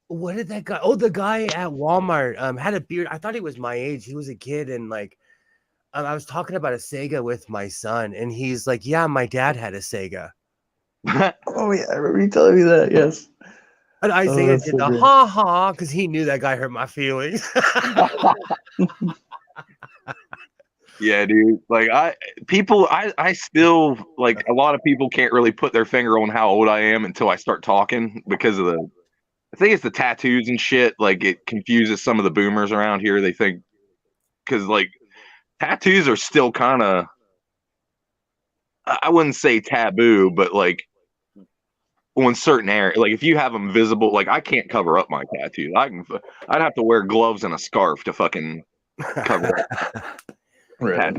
What did that guy? Oh, the guy at Walmart had a beard. I thought he was my age. He was a kid, and like, I was talking about a Sega with my son, and he's like, "Yeah, my dad had a Sega." Oh yeah, I remember you telling me that. Yes. And Isaiah did the ha ha because he knew that guy hurt my feelings. Yeah, dude. Like I still, like, a lot of people can't really put their finger on how old I am until I start talking because of I think it's the tattoos and shit. Like, it confuses some of the boomers around here. They think because like tattoos are still kind of, I wouldn't say taboo, but like on certain areas, like if you have them visible, like I can't cover up my tattoos. I'd have to wear gloves and a scarf to fucking cover up. Right.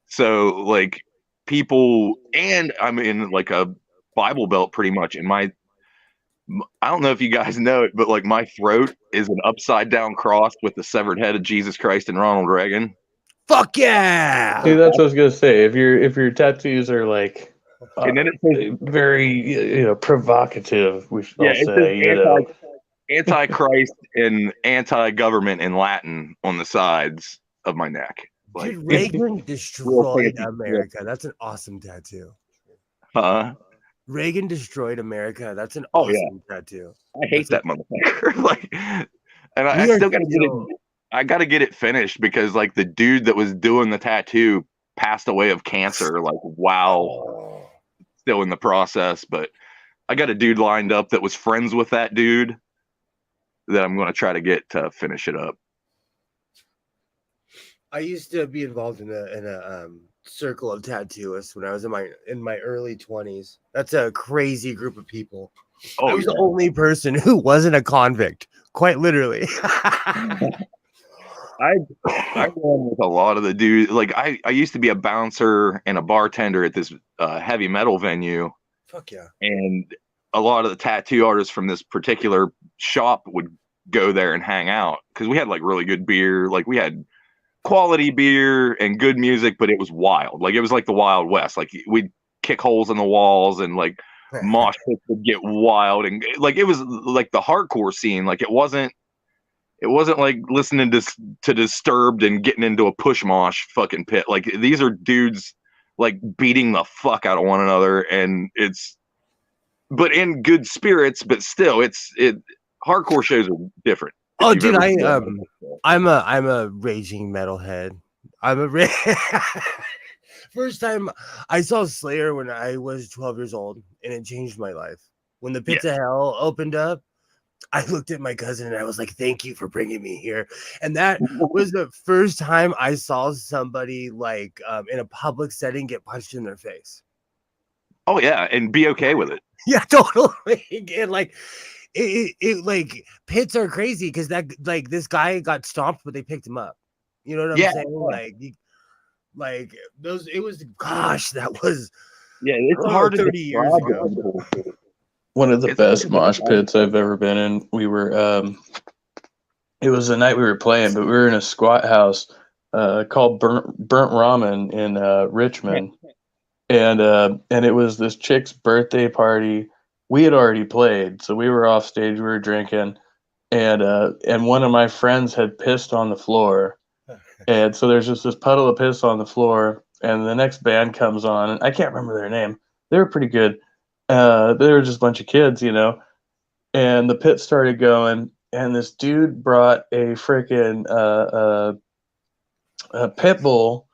So like people, and I'm in like a Bible Belt pretty much, and I don't know if you guys know it, but like my throat is an upside down cross with the severed head of Jesus Christ and Ronald Reagan. Fuck yeah! See, that's what I was gonna say. If your tattoos are like And then it says, very provocative, yeah, I'll it says say, anti-Christ and anti-government in Latin on the sides of my neck. Like, Dude, Reagan real destroyed fancy. America. That's an awesome tattoo. Huh? Reagan destroyed America. That's an Oh, yeah. awesome tattoo. I hate that motherfucker. Like, and I We are still gotta get it. so- I gotta get it finished because like the dude that was doing the tattoo passed away of cancer. Like, wow, Oh. still in the process. But I got a dude lined up that was friends with that dude that I'm gonna try to get to finish it up. I used to be involved in a circle of tattooists when I was in my early 20s. That's a crazy group of people. Oh, I was yeah. the only person who wasn't a convict, quite literally. I ran with a lot of the dudes. Like I used to be a bouncer and a bartender at this heavy metal venue, Fuck yeah. and a lot of the tattoo artists from this particular shop would go there and hang out because we had like really good beer. Like we had quality beer and good music, but it was wild. Like it was like the Wild West. Like we'd kick holes in the walls and like mosh pits would get wild, and like it was like the hardcore scene. Like it wasn't like listening to Disturbed and getting into a push mosh fucking pit. Like these are dudes like beating the fuck out of one another, and but in good spirits, but still hardcore shows are different. Oh, dude, I'm a raging metalhead. First time I saw Slayer when I was 12 years old, and it changed my life. When the Pits of Hell opened up, I looked at my cousin and I was like, "Thank you for bringing me here." And that was the first time I saw somebody like in a public setting get punched in their face. Oh yeah, and be okay with it. Yeah, totally. And like it like pits are crazy because that like this guy got stomped, but they picked him up. You know what I'm saying? Like those. It was that was it's hard to 30 years ago. One of the best mosh pits I've ever been in. We were it was the night we were playing, but we were in a squat house called Burnt Ramen in Richmond. And it was this chick's birthday party. We had already played, so we were off stage, we were drinking, and one of my friends had pissed on the floor. And so there's just this puddle of piss on the floor, and the next band comes on, and I can't remember their name. They were pretty good. They were just a bunch of kids, and the pit started going, and this dude brought a freaking a pit bull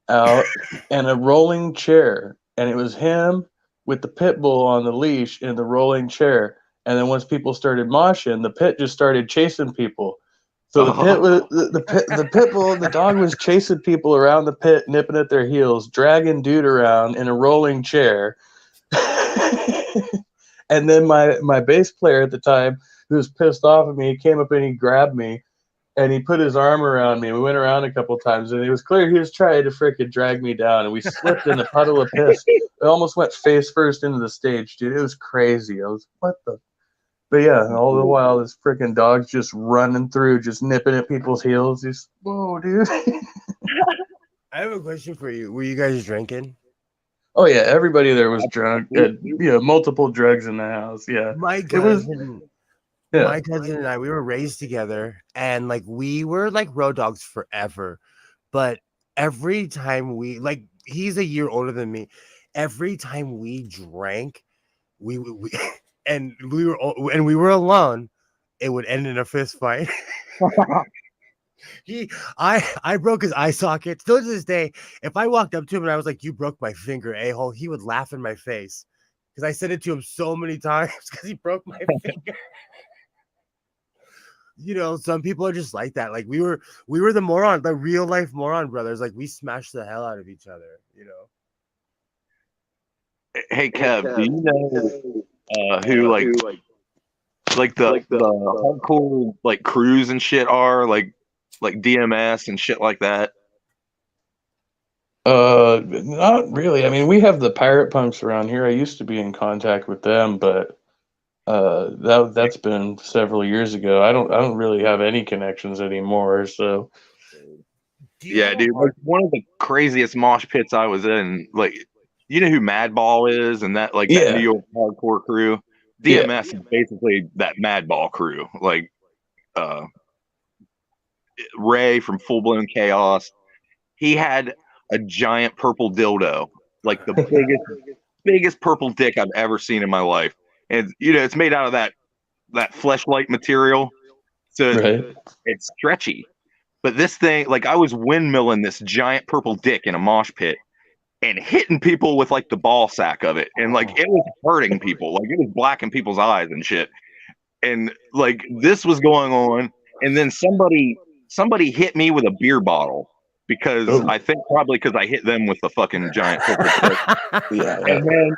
out and a rolling chair, and it was him with the pit bull on the leash in the rolling chair. And then once people started moshing, the pit just started chasing people. So the pit was the pit bull, the dog was chasing people around the pit, nipping at their heels, dragging dude around in a rolling chair. And then my bass player at the time, who was pissed off at me, came up and he grabbed me and he put his arm around me. We went around a couple times, and it was clear he was trying to freaking drag me down, and we slipped in a puddle of piss. It almost went face first into the stage, dude. It was crazy. I was, what the? But yeah, all the while, this freaking dog's just running through, just nipping at people's heels. Just, whoa, dude. I have a question for you. Were you guys drinking? Oh yeah, everybody there was drunk. Multiple drugs in the house. Yeah, my cousin and I, we were raised together, and like we were like road dogs forever. But every time he's a year older than me. Every time we drank, we and we were alone, it would end in a fist fight. I broke his eye socket. Still to this day, if I walked up to him and I was like, "You broke my finger, a-hole," he would laugh in my face because I said it to him so many times because he broke my finger. Some people are just like that. Like we were the real life moron brothers. Like we smashed the hell out of each other. Hey Kev, do you know who the hardcore like crews and shit are like DMS and shit like that? Not really. I mean, we have the pirate punks around here. I used to be in contact with them, but That's been several years ago. I don't really have any connections anymore. So Do you Yeah, have a dude. Like hard? one of the craziest mosh pits I was in, like you know who Madball is and that New yeah, York hardcore crew? yeah, DMS is basically that Madball crew. Like uh Ray from Full Blown Chaos. He had a giant purple dildo, like the biggest purple dick I've ever seen in my life. And you know, it's made out of that fleshlight material. So right. it's stretchy. But this thing, like I was windmilling this giant purple dick in a mosh pit and hitting people with like the ball sack of it. And like it was hurting people. Like it was blacking people's eyes and shit. And like this was going on. And then somebody hit me with a beer bottle because Oh, I think probably because I hit them with the fucking giant purple dick. yeah, yeah. And then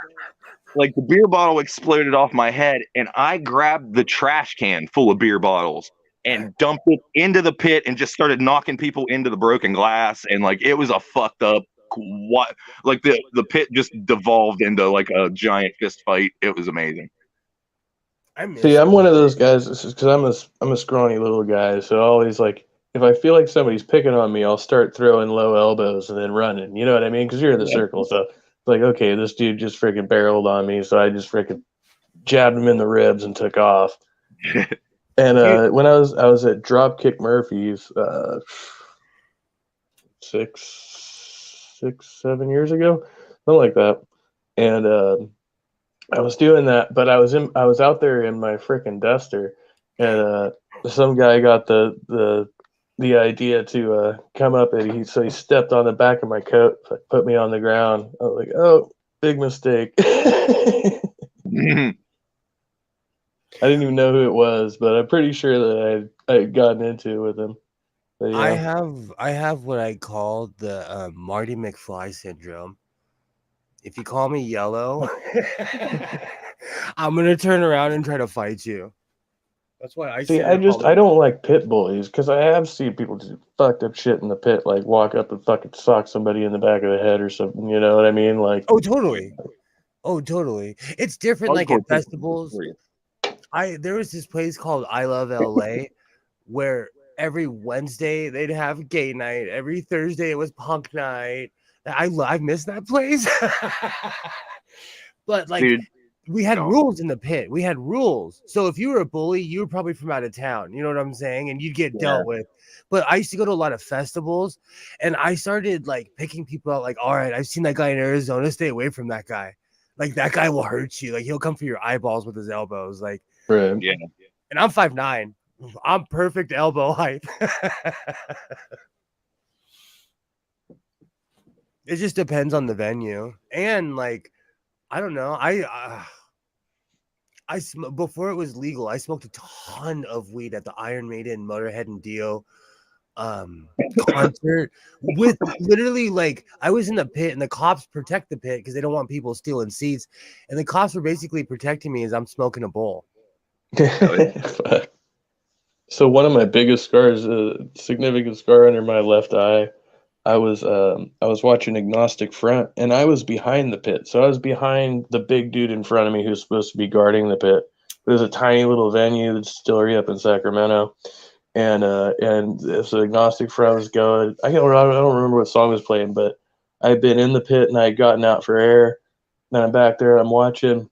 like the beer bottle exploded off my head and I grabbed the trash can full of beer bottles and dumped it into the pit and just started knocking people into the broken glass. And like it was a fucked up what like the pit just devolved into like a giant fist fight. It was amazing. I See, miss I'm it. one of those guys because I'm a scrawny little guy, so I always like if I feel like somebody's picking on me, I'll start throwing low elbows and then running. You know what I mean? Because you're in the Yeah. circle, so it's like okay, this dude just freaking barreled on me, so I just freaking jabbed him in the ribs and took off. And Dude, when I was at Dropkick Murphys, 6, 7 years ago, something like that, and I was doing that, but I was out there in my freaking Duster, and some guy got the idea to come up and he stepped on the back of my coat, put me on the ground. I was like, oh, big mistake. I didn't even know who it was, but I'm pretty sure that I had gotten into it with him. But I yeah, have what I call the Marty McFly syndrome. If you call me yellow, I'm gonna turn around and try to fight you. That's why I see, sit up all I the don't like pit bullies because I have seen people do fucked up shit in the pit, like walk up and fucking sock somebody in the back of the head or something. You know what I mean? Like, Oh, totally. Oh, totally. It's different like Hardcore at pit festivals. for you. There was this place called I Love LA where every Wednesday they'd have gay night. Every Thursday it was punk night. I miss that place. But like Dude, we had no. rules in the pit. We had rules. So if you were a bully, you were probably from out of town. You know what I'm saying? And you'd get Yeah. dealt with. But I used to go to a lot of festivals and I started like picking people out, like, all right, I've seen that guy in Arizona. Stay away from that guy. Like that guy will hurt you. Like he'll come for your eyeballs with his elbows. Like, right. Yeah. and I'm 5'9". I'm perfect elbow height. It just depends on the venue. And like, I don't know. Before it was legal, I smoked a ton of weed at the Iron Maiden, Motorhead, and Dio concert with literally like I was in the pit and the cops protect the pit because they don't want people stealing seats, and the cops were basically protecting me as I'm smoking a bowl. Fuck. So one of my biggest scars, a significant scar under my left eye, I was watching Agnostic Front, and I was behind the pit. So I was behind the big dude in front of me who's supposed to be guarding the pit. It was a tiny little venue, the distillery up in Sacramento, and so Agnostic Front was going. I don't remember what song was playing, but I'd been in the pit and I had gotten out for air. And I'm back there, I'm watching,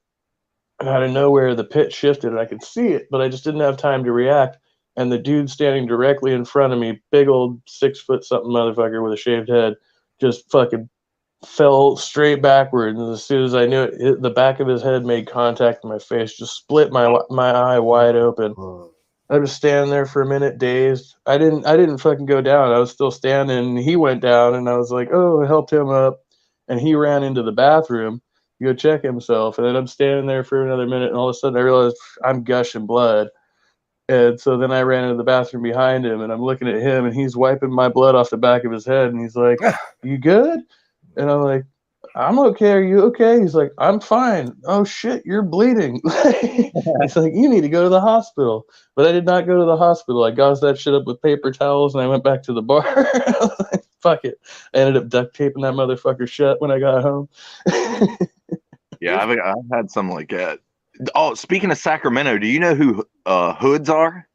and out of nowhere the pit shifted, and I could see it, but I just didn't have time to react. And the dude standing directly in front of me, big old 6 foot something motherfucker with a shaved head, just fucking fell straight backwards. And as soon as I knew it, the back of his head made contact with my face, just split my eye wide open. I was standing there for a minute, dazed. I didn't fucking go down. I was still standing. And he went down, and I was like, oh, I helped him up, and he ran into the bathroom to go check himself. And then I'm standing there for another minute, and all of a sudden I realized I'm gushing blood. And so then I ran into the bathroom behind him, and I'm looking at him, and he's wiping my blood off the back of his head, and he's like, "You good?" And I'm like, "I'm okay. Are you okay?" He's like, "I'm fine." "Oh shit, you're bleeding." He's like, "You need to go to the hospital." But I did not go to the hospital. I gauzed that shit up with paper towels, and I went back to the bar. I was like, fuck it. I ended up duct taping that motherfucker shut when I got home. Yeah, I've had something like that. Oh, speaking of Sacramento, do you know who Hoods are?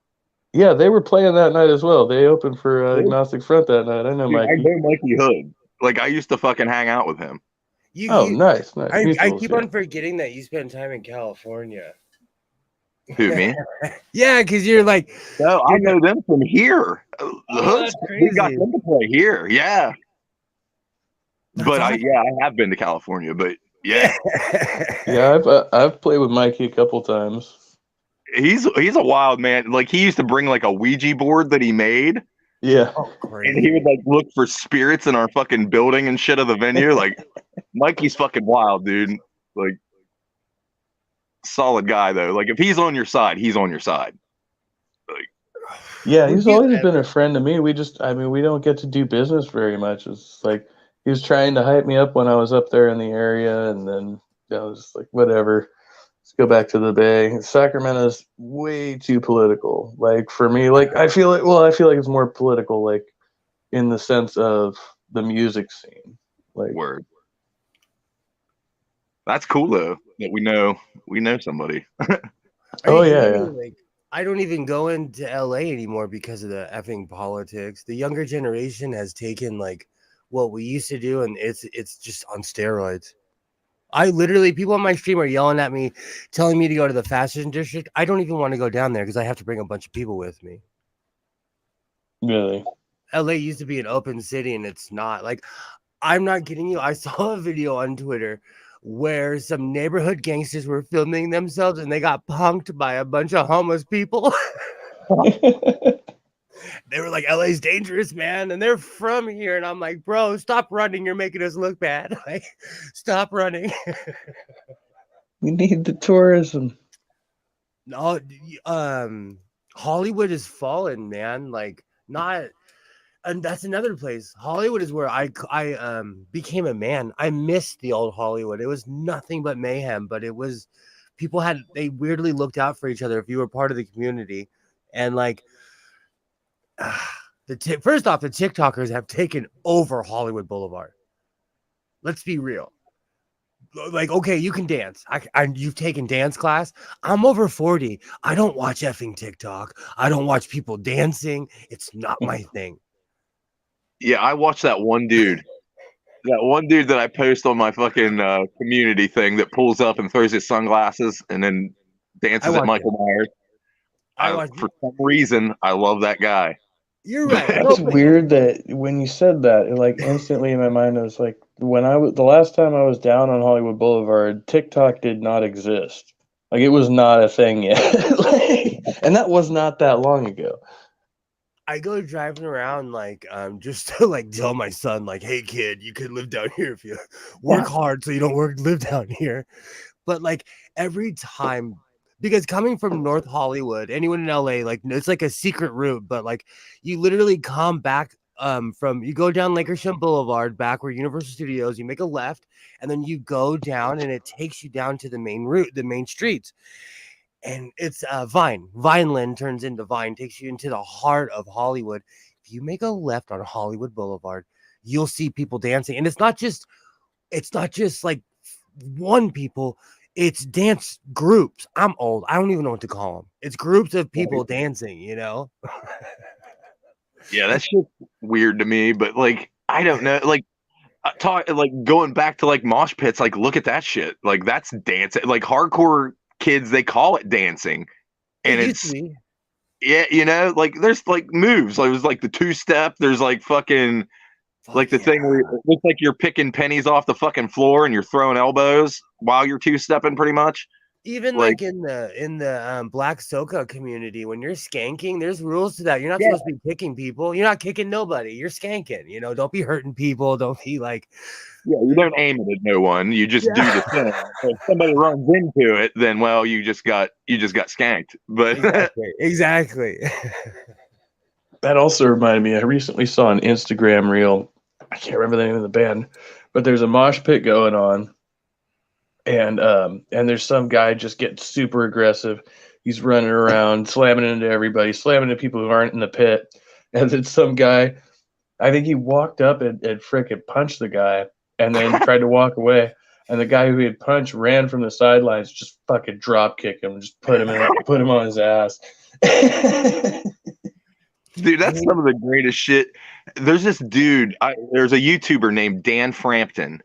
Yeah, they were playing that night as well. They opened for Agnostic Front that night. I know Dude, I Mikey. know Mikey Hood. Like I used to fucking hang out with him. Oh, nice. I Mutuals, keep yeah. on forgetting that you spend time in California. Who, me? Yeah, because you're like, No, I know them from here. The Hoods, that's we got crazy. them to play here. Yeah. But I have been to California, but yeah. Yeah, I've played with Mikey a couple times. He's a wild man. Like he used to bring like a Ouija board that he made, Yeah. Oh, and he would like look for spirits in our fucking building and shit of the venue. Like Mikey's fucking wild, dude. Like solid guy though. Like if he's on your side, he's on your side. Like Yeah, Would he's you always been ever- a friend to me. We don't get to do business very much. It's like he was trying to hype me up when I was up there in the area, and then I was just like, whatever. Let's go back to the Bay. Sacramento's way too political. Like for me, like I feel like it's more political, like in the sense of the music scene. Like word. That's cool though that we know somebody. Oh, you yeah, know, yeah. like I don't even go into LA anymore because of the effing politics. The younger generation has taken like what we used to do, and it's just on steroids. I literally, people on my stream are yelling at me, telling me to go to the fashion district. I don't even want to go down there because I have to bring a bunch of people with me. Really. LA used to be an open city, and it's not. Like, I'm not kidding you. I saw a video on Twitter where some neighborhood gangsters were filming themselves and they got punked by a bunch of homeless people. They were like, LA's dangerous, man. And they're from here. And I'm like, bro, stop running. You're making us look bad. Like, stop running. We need the tourism. No, Hollywood is fallen, man. Like, not. And that's another place. Hollywood is where I became a man. I missed the old Hollywood. It was nothing but mayhem, but it was they weirdly looked out for each other if you were part of the community. And like first off, the TikTokers have taken over Hollywood Boulevard. Let's be real. Like, okay, you can dance. You've taken dance class. I'm over 40. I don't watch effing TikTok. I don't watch people dancing. It's not my thing. Yeah, I watched that one dude that I post on my fucking community thing that pulls up and throws his sunglasses and then dances at Michael Myers. For some reason, I love that guy. You're right. That's weird that when you said that, it like instantly in my mind, I was like, the last time I was down on Hollywood Boulevard, TikTok did not exist. Like it was not a thing yet. And that was not that long ago. I go driving around like just to like tell my son like, hey kid, you could live down here if you work hard so you don't live down here. But like every time, because coming from North Hollywood, anyone in LA, like it's like a secret route, but like you literally come back you go down Lake Ocean Boulevard back where Universal Studios, you make a left and then you go down and it takes you down to the main route, the main streets. And it's Vineland turns into Vine, takes you into the heart of Hollywood. If you make a left on Hollywood Boulevard, you'll see people dancing. And it's not just like one people, it's dance groups. I'm old. I don't even know what to call them. It's groups of people dancing, you know? Yeah, that's just weird to me, but like, I don't know. Like, going back to like mosh pits, like, look at that shit. Like, that's dancing. Like, hardcore kids, they call it dancing, and it's yeah, you know, like there's like moves, like there's like the 2-step, there's like fucking like the thing where it looks like you're picking pennies off the fucking floor and you're throwing elbows while you're 2-stepping pretty much. Even like in the Black Soca community, when you're skanking, there's rules to that. You're not supposed to be kicking people. You're not kicking nobody. You're skanking. You know, don't be hurting people. Don't be like. Yeah, you don't aim it at no one. You just do the thing. If somebody runs into it, then well, you just got skanked. But exactly. That also reminded me. I recently saw an Instagram reel. I can't remember the name of the band, but there's a mosh pit going on. And there's some guy just getting super aggressive. He's running around, slamming into everybody, slamming into people who aren't in the pit. And then some guy, I think he walked up and frickin' punched the guy and then tried to walk away. and the guy who he had punched ran from the sidelines, just fucking drop kick him, just put him on his ass. Dude, that's some of the greatest shit. There's this dude, there's a YouTuber named Dan Frampton,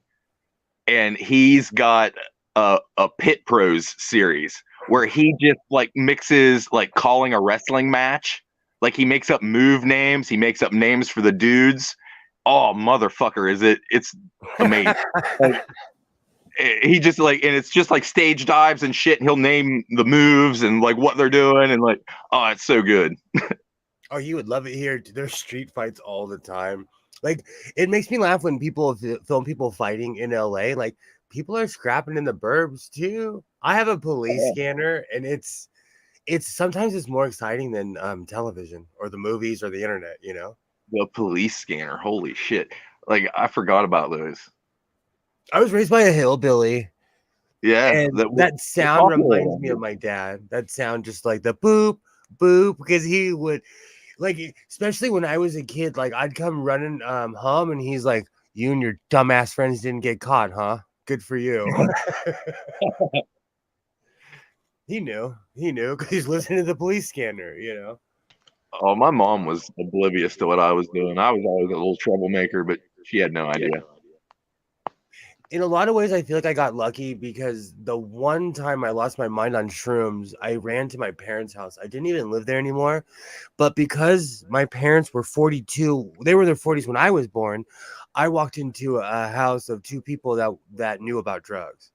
and he's got a Pit Pros series where he just like mixes like calling a wrestling match. Like he makes up move names, he makes up names for the dudes. Oh, motherfucker, it's amazing. Like, he just like, and it's just like stage dives and shit, and he'll name the moves and like what they're doing, and like, oh, it's so good. Oh, you would love it here. There's street fights all the time. Like, it makes me laugh when people film people fighting in LA. Like, people are scrapping in the burbs too. I have a police scanner, and it's sometimes it's more exciting than television or the movies or the internet, you know? The police scanner, holy shit. Like, I forgot about those. I was raised by a hillbilly. Yeah. And that sound reminds me of my dad. That sound, just like the boop, boop, because he would, like, especially when I was a kid, like, I'd come running home, and he's like, "You and your dumbass friends didn't get caught, huh? Good for you." He knew because he's listening to the police scanner, you know. Oh, my mom was oblivious to what I was doing. I was always a little troublemaker, but she had no idea. In a lot of ways, I feel like I got lucky because the one time I lost my mind on shrooms, I ran to my parents' house. I didn't even live there anymore. But because my parents were 42, they were in their 40s when I was born, I walked into a house of two people that knew about drugs.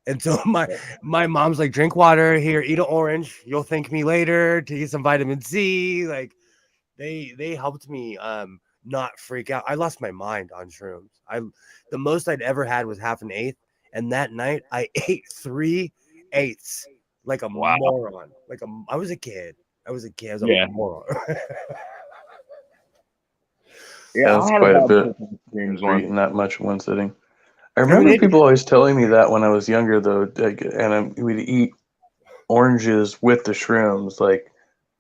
And so my mom's like, "Drink water here, eat an orange. You'll thank me later to get some vitamin C." Like, they helped me not freak out. I lost my mind on shrooms. The most I'd ever had was half an eighth, and that night I ate 3/8 like a moron. I was a kid. I was a moron. Yeah, that's quite a bit. Eating that much in one sitting. I remember people always telling me that when I was younger, though, we'd eat oranges with the shrooms, like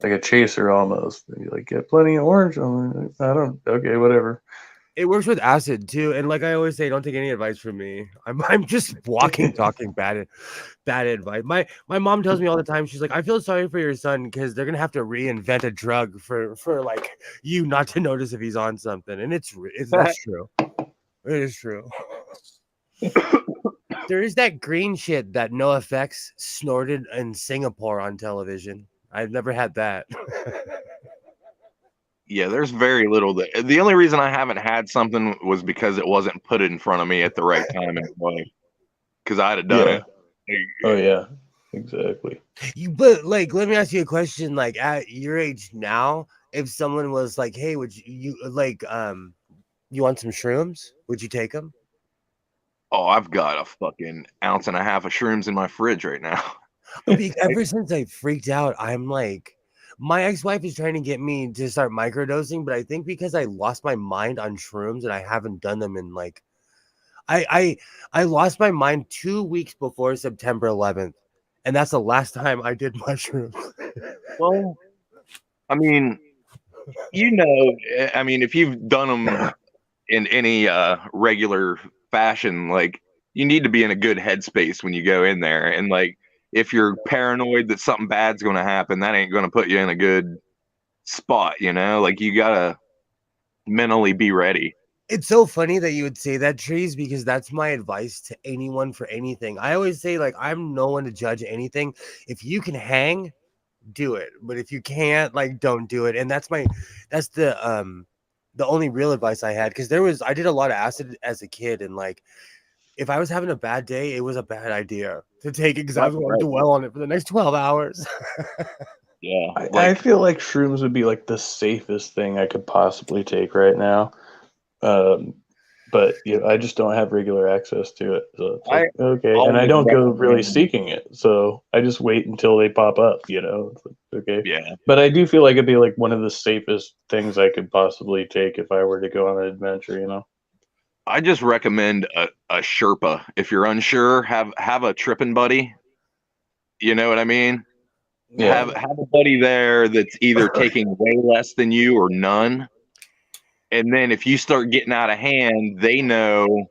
a chaser almost. You'd like, get plenty of orange. Okay, whatever. It works with acid too, and like I always say, don't take any advice from me. I'm just talking bad advice. My mom tells me all the time, she's like, "I feel sorry for your son because they're gonna have to reinvent a drug for like you not to notice if he's on something," and that's true. It is true. There is that green shit that NoFX snorted in Singapore on television. I've never had that. Yeah, there's very little. The only reason I haven't had something was because it wasn't put in front of me at the right time and way. Because I'd have done it. Oh yeah, exactly. But like, let me ask you a question. Like, at your age now, if someone was like, "Hey, would you like you want some shrooms? Would you take them?" Oh, I've got a fucking ounce and a half of shrooms in my fridge right now. Ever since I freaked out, I'm like, my ex-wife is trying to get me to start microdosing, but I think because I lost my mind on shrooms and I haven't done them in like, I lost my mind 2 weeks before September 11th, and that's the last time I did mushrooms. Well, I mean, if you've done them in any regular fashion, like, you need to be in a good headspace when you go in there, and like, if you're paranoid that something bad's going to happen, that ain't going to put you in a good spot, you know? Like, you gotta mentally be ready. It's so funny that you would say that, Trees, because that's my advice to anyone for anything. I always say, like, I'm no one to judge anything. If you can hang, do it, but if you can't, like, don't do it. And that's the only real advice I had, because I did a lot of acid as a kid, and like, if I was having a bad day, it was a bad idea to take it because I was going to dwell on it for the next 12 hours. Yeah. I feel like shrooms would be like the safest thing I could possibly take right now. But I just don't have regular access to it. So it's like, okay. And I don't go really seeking it. So I just wait until they pop up, It's like, okay. Yeah. But I do feel like it'd be like one of the safest things I could possibly take if I were to go on an adventure, I just recommend a Sherpa. If you're unsure, have a tripping buddy. You know what I mean? Yeah. Have a buddy there that's either taking way less than you or none. And then if you start getting out of hand, they know,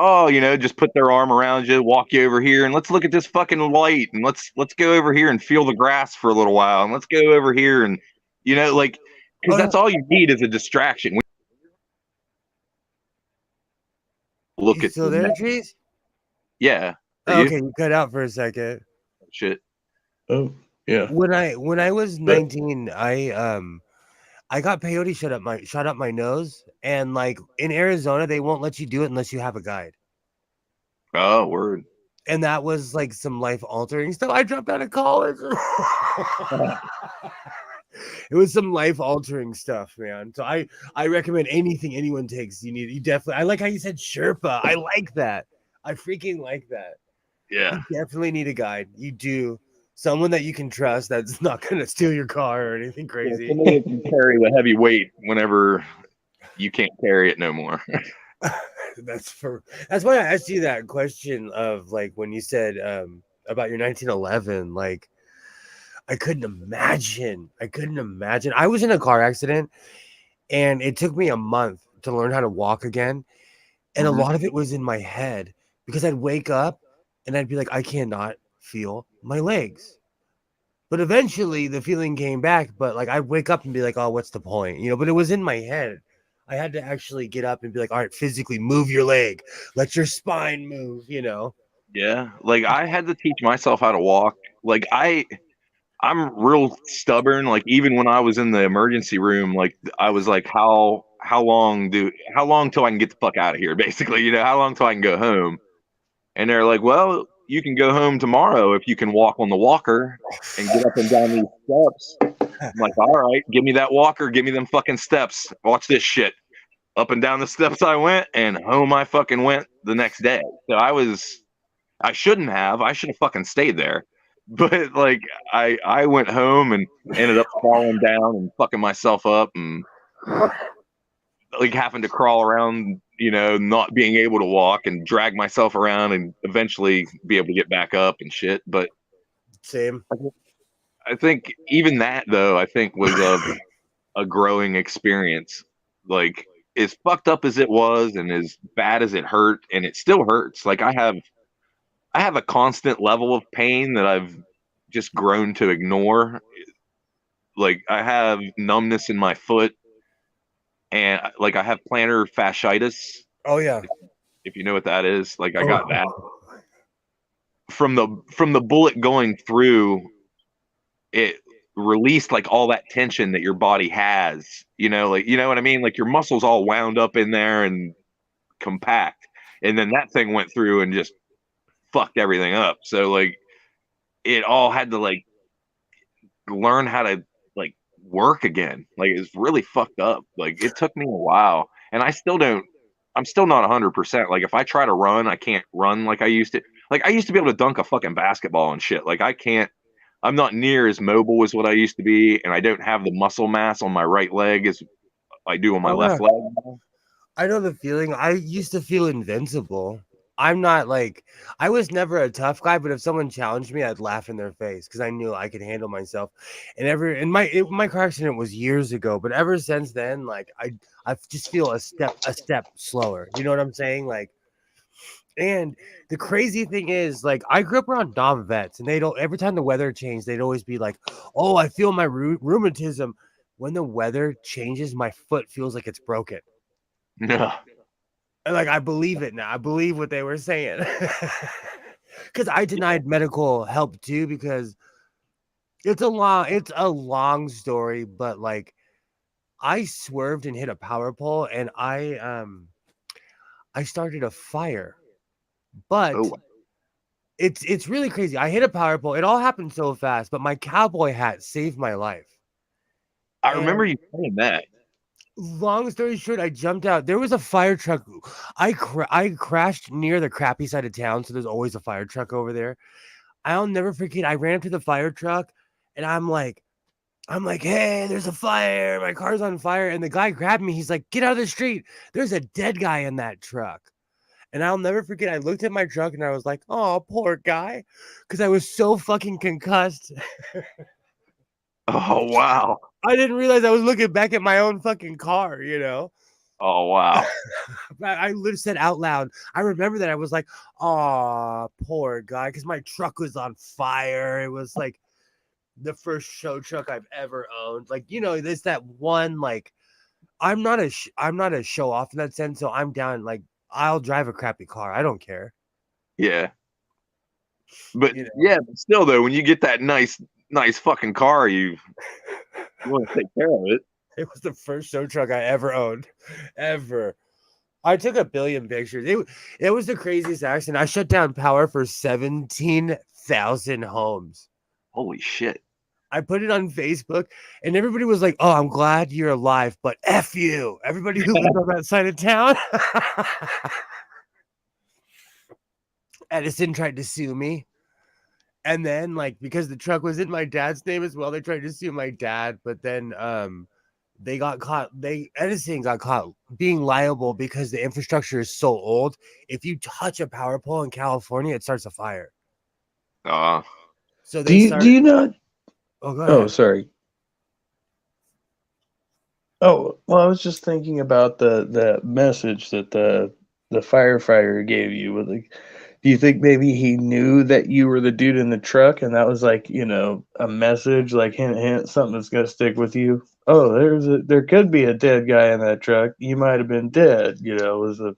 oh, just put their arm around you, walk you over here, and let's look at this fucking light, and let's go over here and feel the grass for a little while, and let's go over here and like, because that's all you need is a distraction. Look You at still there, Trees? yeah. Oh, okay, you cut out for a second. Shit. Oh, yeah. When I was 19, I got peyote shot up my nose, and like in Arizona, they won't let you do it unless you have a guide. Oh, word. And that was like some life altering stuff. I dropped out of college. It was some life altering stuff, man. So I recommend anything anyone takes. You definitely. I like how you said Sherpa. I like that. I freaking like that. Yeah. You definitely need a guide. You do. Someone that you can trust that's not going to steal your car or anything crazy. Somebody that can carry the heavy weight whenever you can't carry it no more. That's why I asked you that question of like when you said about your 1911. Like, I couldn't imagine. I was in a car accident, and it took me a month to learn how to walk again. And a lot of it was in my head because I'd wake up and I'd be like, I cannot feel my legs. But eventually the feeling came back. But like I'd wake up and be like, oh, what's the point? But it was in my head. I had to actually get up and be like, all right, physically move your leg. Let your spine move, Yeah. Like I had to teach myself how to walk. Like I'm real stubborn. Like even when I was in the emergency room, like I was like, how long till I can get the fuck out of here? Basically, how long till I can go home? And they're like, well, you can go home tomorrow if you can walk on the walker and get up and down these steps. I'm like, all right, give me that walker, give me them fucking steps. Watch this shit. Up and down the steps I went, and home I fucking went the next day. So I should have fucking stayed there. But like I went home and ended up falling down and fucking myself up and like having to crawl around, not being able to walk and drag myself around and eventually be able to get back up and shit. But same. I think even that though, I think was a growing experience. Like as fucked up as it was and as bad as it hurt, and it still hurts. Like I have a constant level of pain that I've just grown to ignore. Like I have numbness in my foot, and like I have plantar fasciitis. Oh yeah. If you know what that is, like I got that from the bullet going through. It released like all that tension that your body has, like what I mean? Like your muscles all wound up in there and compact, and then that thing went through and just fucked everything up. So like it all had to like learn how to like work again. Like it's really fucked up. Like it took me a while, and I'm still not 100%. Like if I try to run, I can't run like I used to. Like I used to be able to dunk a fucking basketball and shit. Like I'm not near as mobile as what I used to be, and I don't have the muscle mass on my right leg as I do on my left leg. I know the feeling. I used to feel invincible. I'm not like, I was never a tough guy, but if someone challenged me, I'd laugh in their face because I knew I could handle myself. And my car accident was years ago, but ever since then, like I just feel a step slower. You know what I'm saying? Like, and the crazy thing is, like, I grew up around Dom vets, and every time the weather changed, they'd always be like, "Oh, I feel my rheumatism." When the weather changes, my foot feels like it's broken. Yeah. And like I believe it now. I believe what they were saying. Because I denied medical help too, because it's a long story, but like I swerved and hit a power pole, and I started a fire. But it's really crazy. I hit a power pole. It all happened so fast, but my cowboy hat saved my life. I remember you saying that. Long story short, I jumped out. There was a fire truck. I crashed near the crappy side of town, so there's always a fire truck over there. I'll never forget. I ran up to the fire truck, and I'm like, hey, there's a fire. My car's on fire. And the guy grabbed me. He's like, get out of the street. There's a dead guy in that truck. And I'll never forget. I looked at my truck, and I was like, oh, poor guy, because I was so fucking concussed. Oh, wow. I didn't realize I was looking back at my own fucking car, Oh wow. I literally said out loud. I remember that I was like, "Aw, poor guy," because my truck was on fire. It was like the first show truck I've ever owned. Like, there's that one. Like, I'm not a show off in that sense. So I'm down. Like, I'll drive a crappy car. I don't care. Yeah. But You know, yeah, but still though, when you get that nice fucking car, you want to take care of it. it was the first show truck I ever owned, ever. I took a billion pictures. It was the craziest accident. I shut down power for 17,000 homes. Holy shit. I put it on Facebook, and everybody was like, "Oh, I'm glad you're alive, but F you." Everybody who lives on that side of town. Edison tried to sue me. And then, like, because the truck was in my dad's name as well, they tried to sue my dad, but then they got caught. Edison got caught being liable because the infrastructure is so old. If you touch a power pole in California, it starts a fire. So Do you not? Oh, go Oh, ahead. sorry. Oh, well, I was just thinking about the message that the firefighter gave you. Like, do you think maybe he knew that you were the dude in the truck, and that was like, a message, like hint, hint, something that's gonna stick with you? Oh, there could be a dead guy in that truck. You might have been dead. Was a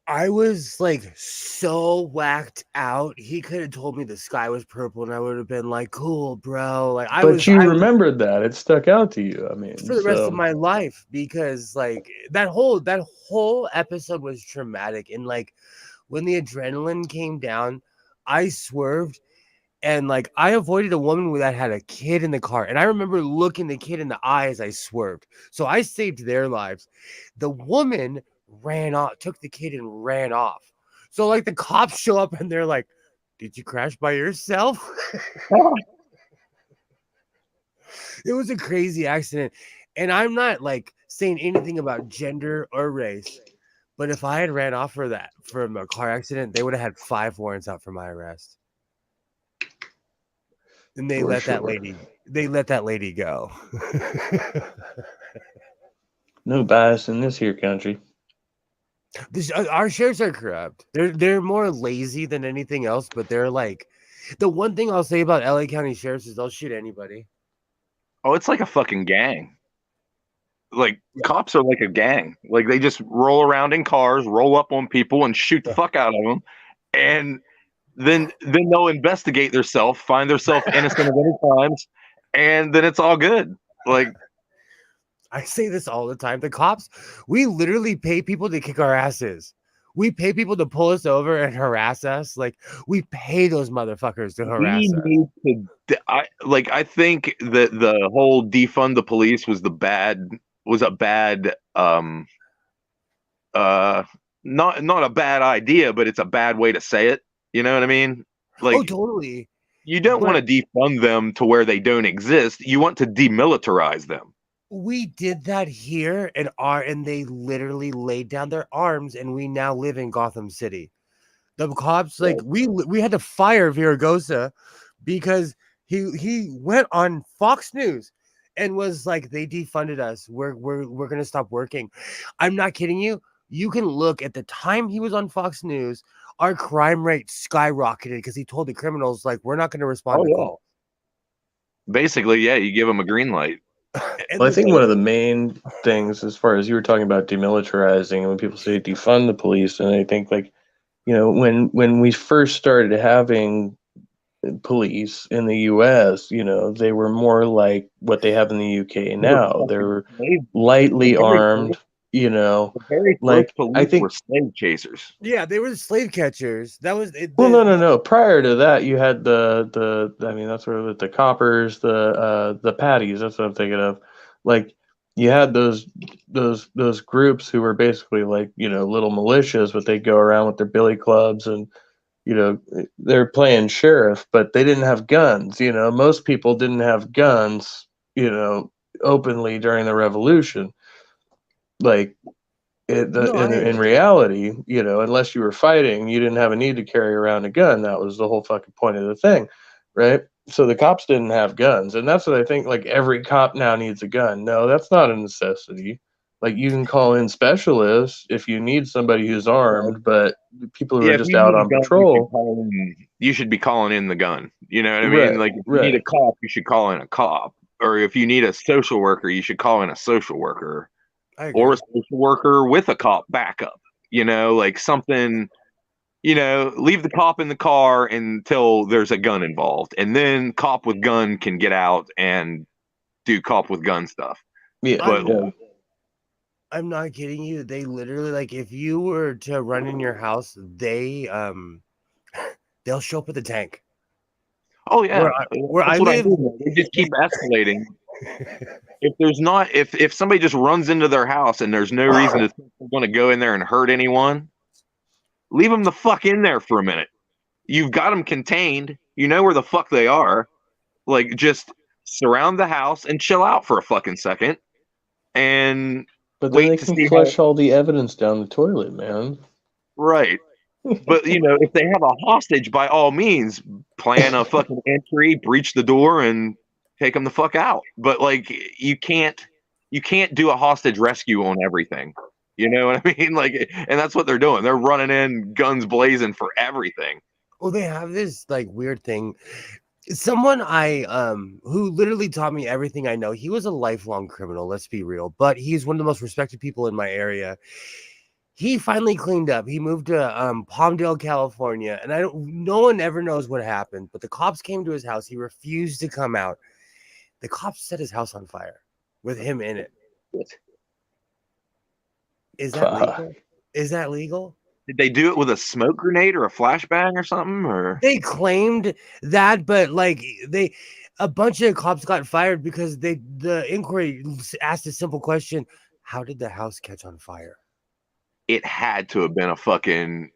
I was like so whacked out. He could have told me the sky was purple, and I would have been like, "Cool, bro." Like But you remembered that it stuck out to you. I mean, for the rest of so my life, because like that whole episode was traumatic. And like when the adrenaline came down, I swerved, and like I avoided a woman that had a kid in the car, and I remember looking the kid in the eye as I swerved. So I saved their lives. The woman ran off, took the kid and ran off. So like the cops show up and they're like, "Did you crash by yourself?" It was a crazy accident. And I'm not like saying anything about gender or race, but if I had ran off from a car accident, they would have had 5 warrants out for my arrest. And they For let that sure. lady go. No bias in this here country. Our sheriffs are corrupt. They're more lazy than anything else, but they're like, the one thing I'll say about LA County sheriffs is they'll shoot anybody. Oh, it's like a fucking gang. Like cops are like a gang. Like they just roll around in cars, roll up on people, and shoot the fuck out of them, and then they'll investigate themselves, find themselves innocent of any crimes, and then it's all good. Like I say this all the time. The cops, we literally pay people to kick our asses. We pay people to pull us over and harass us. Like we pay those motherfuckers to harass we us. need to. I think that the whole defund the police was a bad not a bad idea, but it's a bad way to say it. You know what I mean? Like, Oh, totally. you don't want to defund them to where they don't exist. You want to demilitarize them. We did that here and they literally laid down their arms, and we now live in Gotham City. The cops, like, we had to fire Viragosa because he went on Fox News and was like, they defunded us. We're gonna stop working. I'm not kidding you. You can look at the time he was on Fox News. Our crime rate skyrocketed because he told the criminals, like, we're not going to respond to calls. Basically, yeah, you give them a green light. Well, I think one of the main things, as far as you were talking about demilitarizing, and when people say defund the police, and I think like, when we first started having police in the U.S., they were more like what they have in the UK now. They're lightly armed. The very first police were slave chasers. Yeah, they were slave catchers. That was it. Well, no. Prior to that, you had the I mean, that's where the coppers, the patties. That's what I'm thinking of. Like, you had those groups who were basically like, little militias, but they go around with their billy clubs and they're playing sheriff, but they didn't have guns. Most people didn't have guns, openly during the revolution. Like, in reality, unless you were fighting, you didn't have a need to carry around a gun. That was the whole fucking point of the thing, right? So the cops didn't have guns, and that's what I think. Like, every cop now needs a gun. No, that's not a necessity. Like you can call in specialists if you need somebody who's armed, but people who are if just you out need a on gun, patrol. you should be calling in the gun. You know what I Right, mean? Like if you need a right. cop, you should call in a cop. Or if you need a social worker, you should call in a social worker. I agree. Or a social worker with a cop backup. You know, like something, leave the cop in the car until there's a gun involved. And then cop with gun can get out and do cop with gun stuff. Yeah, But yeah. I'm not kidding you. They literally, like, if you were to run in your house, they'll show up with a tank. oh yeah, Where that's I what live, I do. They just keep escalating. If somebody just runs into their house and there's no reason to think they're going to go in there and hurt anyone, leave them the fuck in there for a minute. You've got them contained. You know where the fuck they are. Like, just surround the house and chill out for a fucking second, and But then they wait to can see flush all the evidence down the toilet, man. right. But if they have a hostage, by all means, plan a fucking entry, breach the door, and take them the fuck out. But like, you can't do a hostage rescue on everything. You know what I mean? Like, and that's what they're doing. They're running in, guns blazing for everything. well, they have this like weird thing. Someone who literally taught me everything I know. He was a lifelong criminal, let's be real, but he's one of the most respected people in my area. He finally cleaned up. He moved to Palmdale, California, and no one ever knows what happened, but the cops came to his house. He refused to come out. The cops set his house on fire with him in it. Is that legal? Is that legal? Did they do it with a smoke grenade or a flashbang or something? Or They claimed that, but like a bunch of cops got fired because the inquiry asked a simple question: how did the house catch on fire? it had to have been a fucking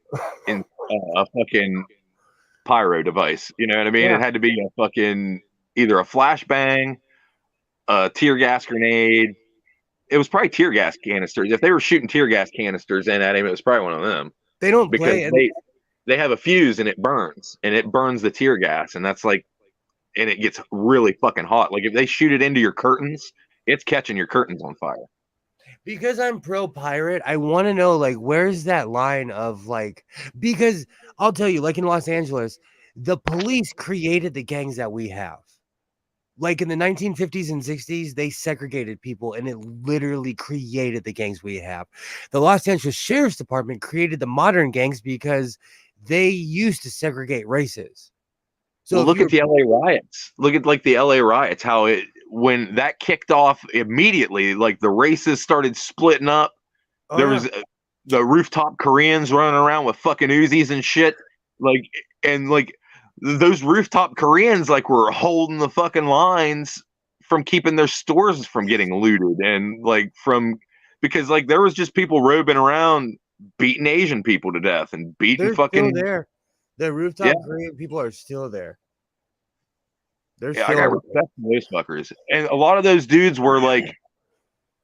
pyro device. You know what I mean? Yeah. It had to be a fucking either a flashbang, a tear gas grenade. It was probably tear gas canisters. If they were shooting tear gas canisters in at him, it was probably one of them. They don't Because play. they have a fuse and it burns the tear gas, and that's like, and it gets really fucking hot. Like if they shoot it into your curtains, it's catching your curtains on fire. Because I'm pro pirate, I want to know like where's that line of like, because I'll tell you, like in Los Angeles, the police created the gangs that we have. Like in the 1950s and 60s, they segregated people and it literally created the gangs we have. The Los Angeles Sheriff's Department created the modern gangs because they used to segregate races. So look at the LA riots. Look at like the LA riots, how when that kicked off immediately, like the races started splitting up. There was the rooftop Koreans running around with fucking Uzis and shit. Like, and like those rooftop Koreans like were holding the fucking lines from keeping their stores from getting looted, and like because like there was just people roving around beating Asian people to death and beating fucking still there. The rooftop Korean people are still there. I got respect for those fuckers. And a lot of those dudes were like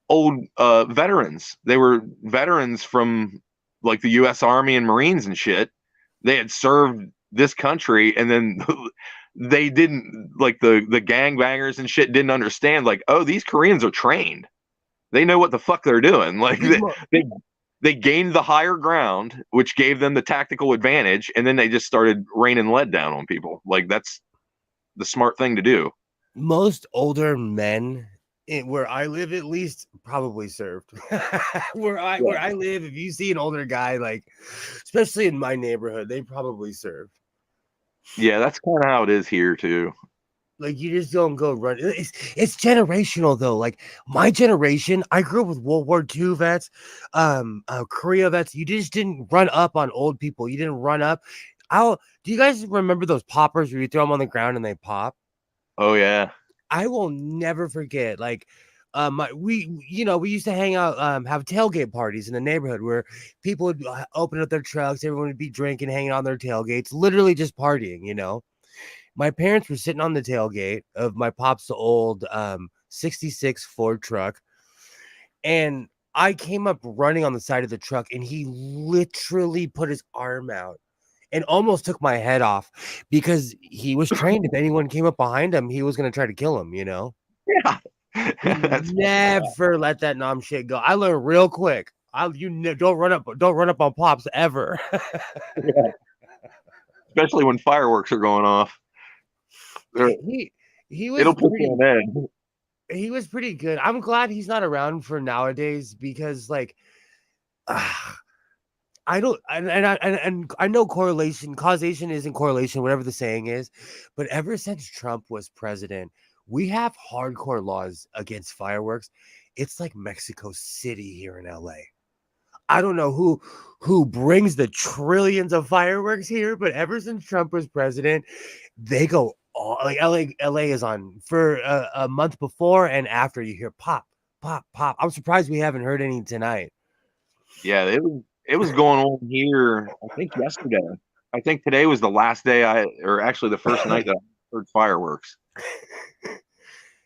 old veterans. They were veterans from like the US Army and Marines and shit. They had served this country, and then they didn't, like the gangbangers and shit didn't understand, like, oh, these Koreans are trained. They know what the fuck they're doing. Like they gained the higher ground, which gave them the tactical advantage, and then they just started raining lead down on people. Like that's the smart thing to do. Most older men where I live, at least, probably served. where I live, if you see an older guy, like especially in my neighborhood, they probably served. Yeah, that's kind of how it is here too. Like you just don't go run. It's generational though. Like my generation, I grew up with World War II vets, Korea vets. You just didn't run up on old people. You didn't run up. Do you guys remember those poppers where you throw them on the ground and they pop? Oh yeah. I will never forget. Like, we used to hang out, have tailgate parties in the neighborhood where people would open up their trucks. Everyone would be drinking, hanging on their tailgates, literally just partying. My parents were sitting on the tailgate of my pop's old 66 Ford truck, and I came up running on the side of the truck, and he literally put his arm out and almost took my head off because he was trained. If anyone came up behind him, he was going to try to kill him, Yeah. Never let that nom shit go. I learned real quick. Don't run up on pops ever. Yeah. Especially when fireworks are going off. he was It'll put pretty, you on edge. he was pretty good. I'm glad he's not around for nowadays because like I don't and I know causation isn't correlation, whatever the saying is, but ever since Trump was president, we have hardcore laws against fireworks. It's like Mexico City here in LA. I don't know who brings the trillions of fireworks here, but ever since Trump was president, they go all like LA is on for a month before and after. You hear pop, pop, pop. I'm surprised we haven't heard any tonight. Yeah, it was going on here. I think yesterday. I think today was the last day or actually the first night that I heard fireworks.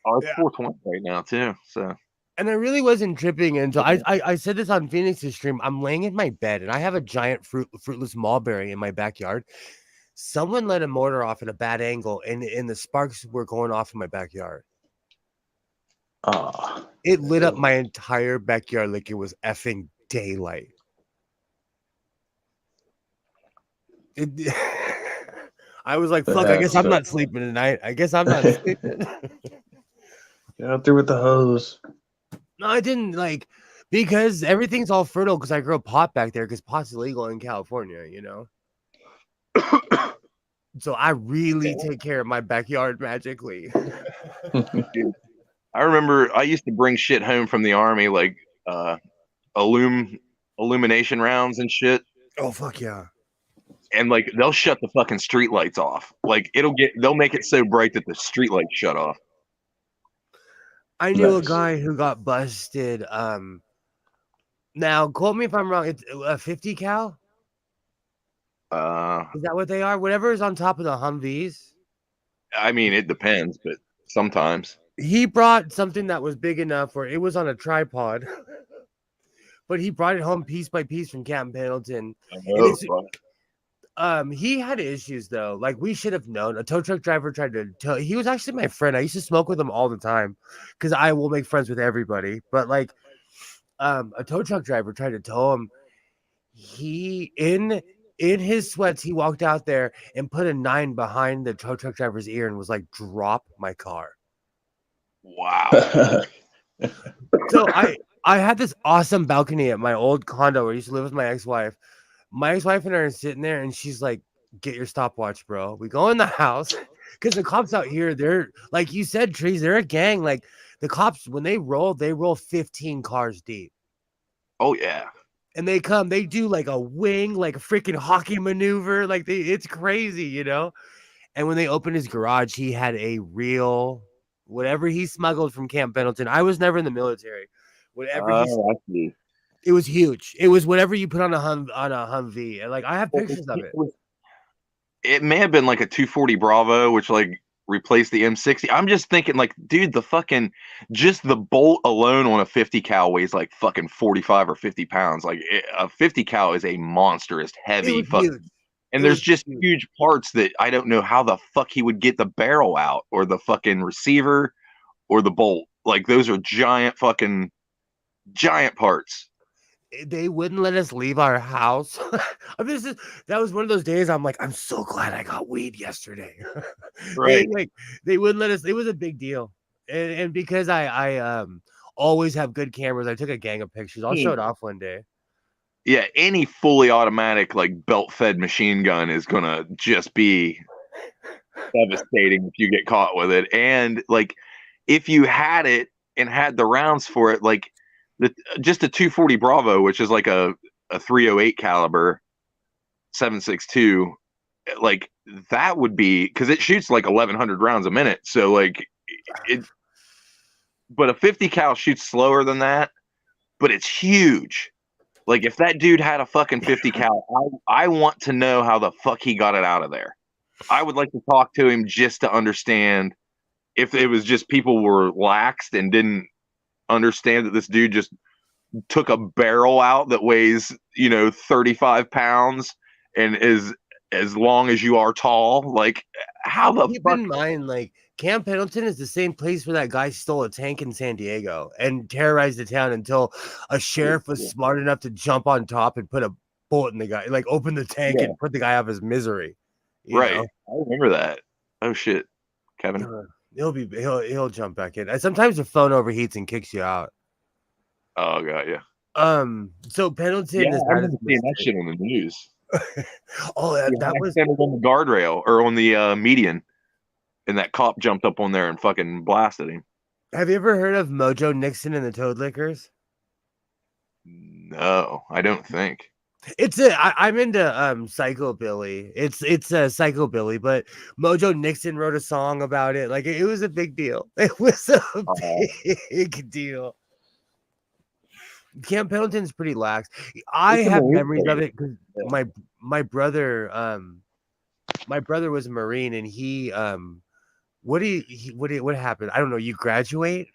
Oh, it's 420 right now too. So. And I really wasn't tripping until I said this on Phoenix's stream. I'm laying in my bed and I have a giant fruitless mulberry in my backyard. Someone let a mortar off at a bad angle, and the sparks were going off in my backyard. It lit up my entire backyard like it was effing daylight. I was like, fuck, I guess I'm not sleeping tonight. I guess I'm not sleeping. Get out there with the hose. No, I didn't because everything's all fertile because I grow pot back there because pot's illegal in California, you know? So I really take care of my backyard magically. Dude, I remember I used to bring shit home from the army, like illumination rounds and shit. Oh, fuck yeah. And like they'll shut the fucking street lights off. Like they'll make it so bright that the street lights shut off. I knew a guy who got busted. Now quote me if I'm wrong. It's a 50 cal. Is that what they are? Whatever is on top of the Humvees. I mean, it depends, but sometimes he brought something that was big enough where it was on a tripod, but he brought it home piece by piece from Camp Pendleton. He had issues though. Like we should have known. A tow truck driver tried to tow. He was actually my friend. I used to smoke with him all the time because I will make friends with everybody. But like, a tow truck driver tried to tow him. He in his sweats, he walked out there and put a 9 behind the tow truck driver's ear and was like, "Drop my car." Wow. So I had this awesome balcony at my old condo where I used to live with my ex-wife. My ex-wife and I are sitting there and she's like, "Get your stopwatch, bro." We go in the house because the cops out here, they're like you said, Trees, they're a gang. Like the cops, when they roll 15 cars deep. Oh yeah. And they do like a wing, like a freaking hockey maneuver. Like it's crazy, you know? And when they opened his garage, he had a real, whatever he smuggled from Camp Pendleton. I was never in the military. Whatever it was huge. It was whatever you put on a Humvee. And like I have pictures of it. It may have been like a 240 Bravo, which like replaced the M60. I'm just thinking, like, dude, just the bolt alone on a 50 cal weighs like fucking 45 or 50 pounds. Like a 50 cal is a monstrous heavy fucking. And there's just huge parts that I don't know how the fuck he would get the barrel out or the fucking receiver or the bolt. Like those are giant parts. They wouldn't let us leave our house. I mean, that was one of those days I'm like, I'm so glad I got weed yesterday. Right. They wouldn't let us. It was a big deal. And because I always have good cameras, I took a gang of pictures. I'll show it off one day. Yeah, any fully automatic like belt-fed machine gun is gonna just be devastating if you get caught with it. And like if you had it and had the rounds for it, like just a 240 Bravo, which is like a 308 caliber 7.62, like that would be because it shoots like 1,100 rounds a minute. So like but a 50 cal shoots slower than that, but it's huge. Like if that dude had a fucking 50 cal, I want to know how the fuck he got it out of there. I would like to talk to him just to understand if it was just people were laxed and didn't understand that this dude just took a barrel out that weighs 35 pounds and is as long as you are tall. Like How the Keep fuck? in mind, like Camp Pendleton is the same place where that guy stole a tank in San Diego and terrorized the town until a sheriff was smart enough to jump on top and put a bullet in the guy, like open the tank Yeah. and put the guy out of his misery. You Right. know? I remember that. Oh shit, Kevin. He'll jump back in. And sometimes the phone overheats and kicks you out. Oh god, yeah. So Pendleton Yeah, I decided remember to seeing that mistake. shit on the news. Oh, Yeah, that was. accident on the guardrail or on the median, and that cop jumped up on there and fucking blasted him. Have you ever heard of Mojo Nixon and the Toad Lickers? No, I don't think. I'm into psychobilly. It's a psychobilly, but Mojo Nixon wrote a song about it. Like it was a big deal. It was a big deal. Camp Pendleton's pretty lax. I It's a have Marine memories of base. it because Yeah. my brother was a Marine and he what happened? I don't know. You graduate?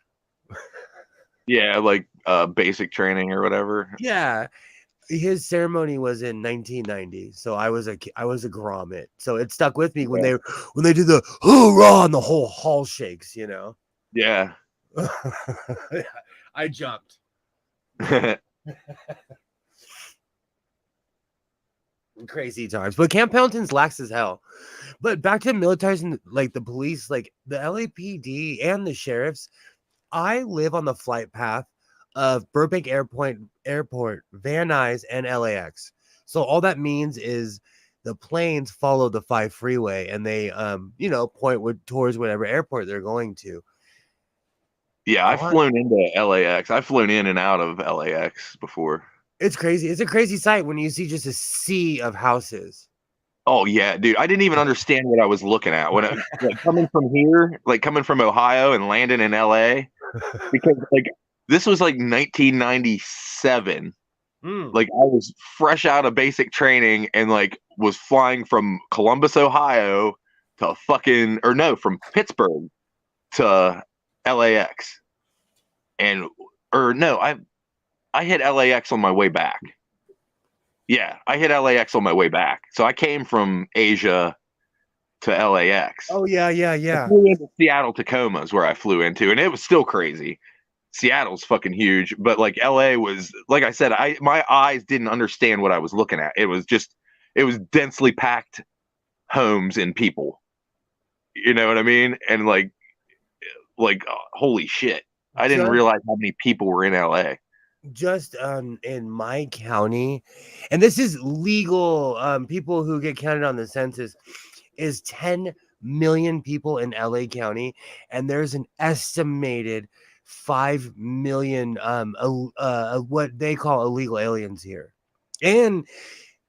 Yeah, like basic training or whatever. Yeah. His ceremony was in 1990, so I was a grommet. So it stuck with me when they did the hoorah and the whole hall shakes, you know. Yeah. I jumped. Crazy times, but Camp Pendleton's lax as hell. But back to militarizing, like the police, like the LAPD and the sheriffs. I live on the flight path of Burbank Airport, Van Nuys, and LAX. So all that means is the planes follow the 5 freeway and they point towards whatever airport they're going to. Yeah, I've flown into LAX. I've flown in and out of LAX before. It's crazy. It's a crazy sight when you see just a sea of houses. Oh yeah, dude. I didn't even understand what I was looking at when coming from here, like coming from Ohio and landing in LA, because like this was like 1997. Like I was fresh out of basic training and like was flying from Columbus, Ohio to from Pittsburgh to LAX. I hit LAX on my way back. Yeah, I hit LAX on my way back. So I came from Asia to LAX. Oh yeah. I flew into Seattle Tacoma is where I flew into, and it was still crazy. Seattle's fucking huge, but like LA was, like I said, my eyes didn't understand what I was looking at. It was densely packed homes and people. You know what I mean? And like holy shit. I didn't realize how many people were in LA. Just in my county, and this is legal, people who get counted on the census is 10 million people in LA County, and there's an estimated 5 million what they call illegal aliens here. And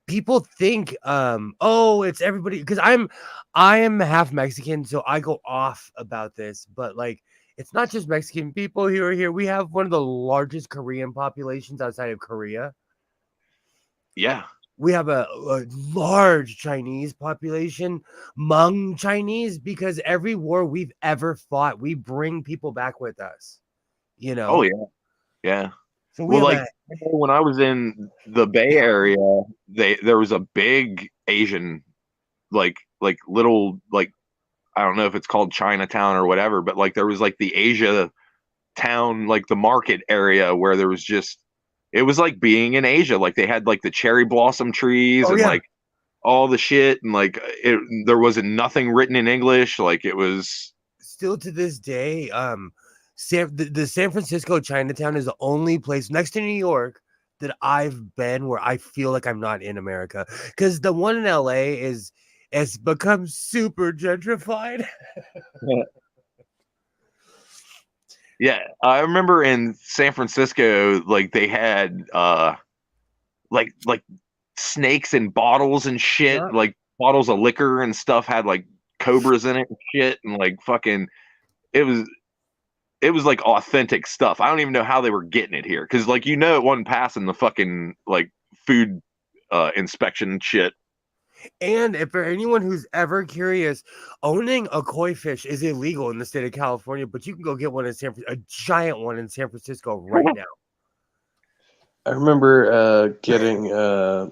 people think it's everybody, because I am half Mexican, so I go off about this, but like it's not just Mexican people who are here. We have one of the largest Korean populations outside of Korea. Yeah. We have a large Chinese population, Hmong Chinese, because every war we've ever fought, we bring people back with us. You know? Oh yeah. Yeah. So when I was in the Bay Area, there was a big Asian, like little, like, I don't know if it's called Chinatown or whatever, but like there was like the Asia town, like the market area where there was it was like being in Asia. Like they had like the cherry blossom trees like all the shit, and like there wasn't nothing written in English. Like it was still to this day. The San Francisco Chinatown is the only place next to New York that I've been where I feel like I'm not in America, because the one in LA has become super gentrified. Yeah, I remember in San Francisco, like they had like snakes in bottles and shit, like bottles of liquor and stuff had like cobras in it and shit, and like fucking it was like authentic stuff. I don't even know how they were getting it here, because like it wasn't passing the fucking like food inspection shit. And if for anyone who's ever curious, owning a koi fish is illegal in the state of California, but you can go get one in a giant one in San Francisco right now. I remember getting a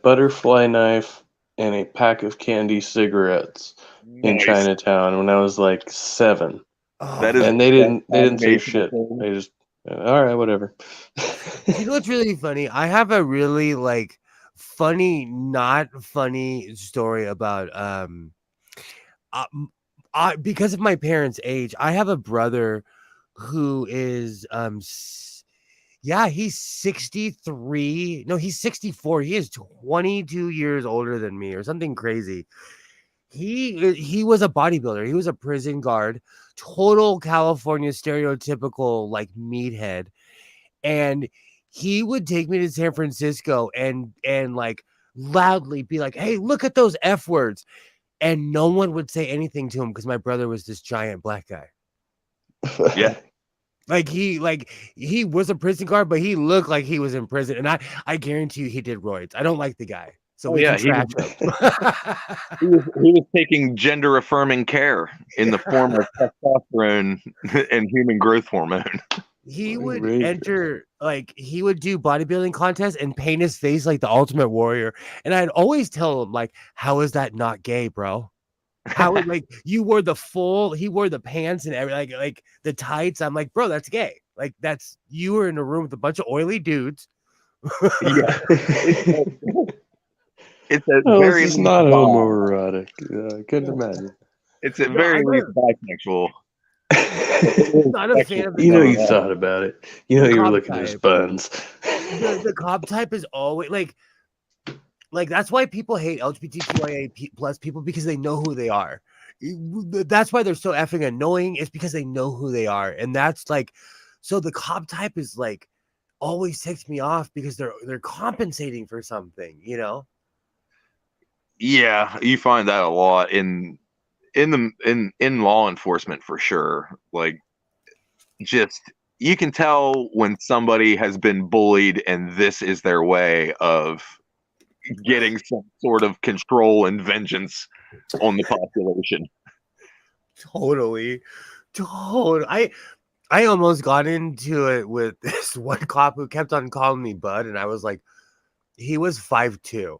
butterfly knife and a pack of candy cigarettes in Nice. Chinatown when I was like 7. Oh, That is- And they didn't say combination shit. of things. They just all right, whatever. you know what's really funny? I have a really like funny, not funny story about because of my parents' age. I have a brother who is yeah, he's 63. No, he's 64. He is 22 years older than me or something crazy. He was a bodybuilder. He was a prison guard, total California stereotypical like meathead. And he would take me to San Francisco and like loudly be like, "Hey, look at those F words." And no one would say anything to him because my brother was this giant black guy. Yeah. Like he was a prison guard, but he looked like he was in prison. And I guarantee you he did roids. I don't like the guy. So we can trash him. He was taking gender affirming care in the form of testosterone and human growth hormone. He would Outrageous. enter, like, he would do bodybuilding contests and paint his face like the Ultimate Warrior. And I'd always tell him, like, how is that not gay, bro? How would, like, he wore the pants and everything, like the tights. I'm like, bro, that's gay. Like, you were in a room with a bunch of oily dudes. Yeah. It's a Oh, very this is not nice vibe. homoerotic. I couldn't imagine. It's a No, very I nice know. bisexual. Not a fan of the You know, cob you type. thought about it. You know, The you were cob looking at his type. buns. The cob type is always like that's why people hate LGBTQIA plus people, because they know who they are. That's why they're so effing annoying. It's because they know who they are. And that's like, so the cob type is like always ticks me off because they're compensating for something, you know? Yeah, you find that a lot in law enforcement for sure. Like, just you can tell when somebody has been bullied and this is their way of getting some sort of control and vengeance on the population. Totally. I almost got into it with this one cop who kept on calling me bud, and I was like, he was 5'2".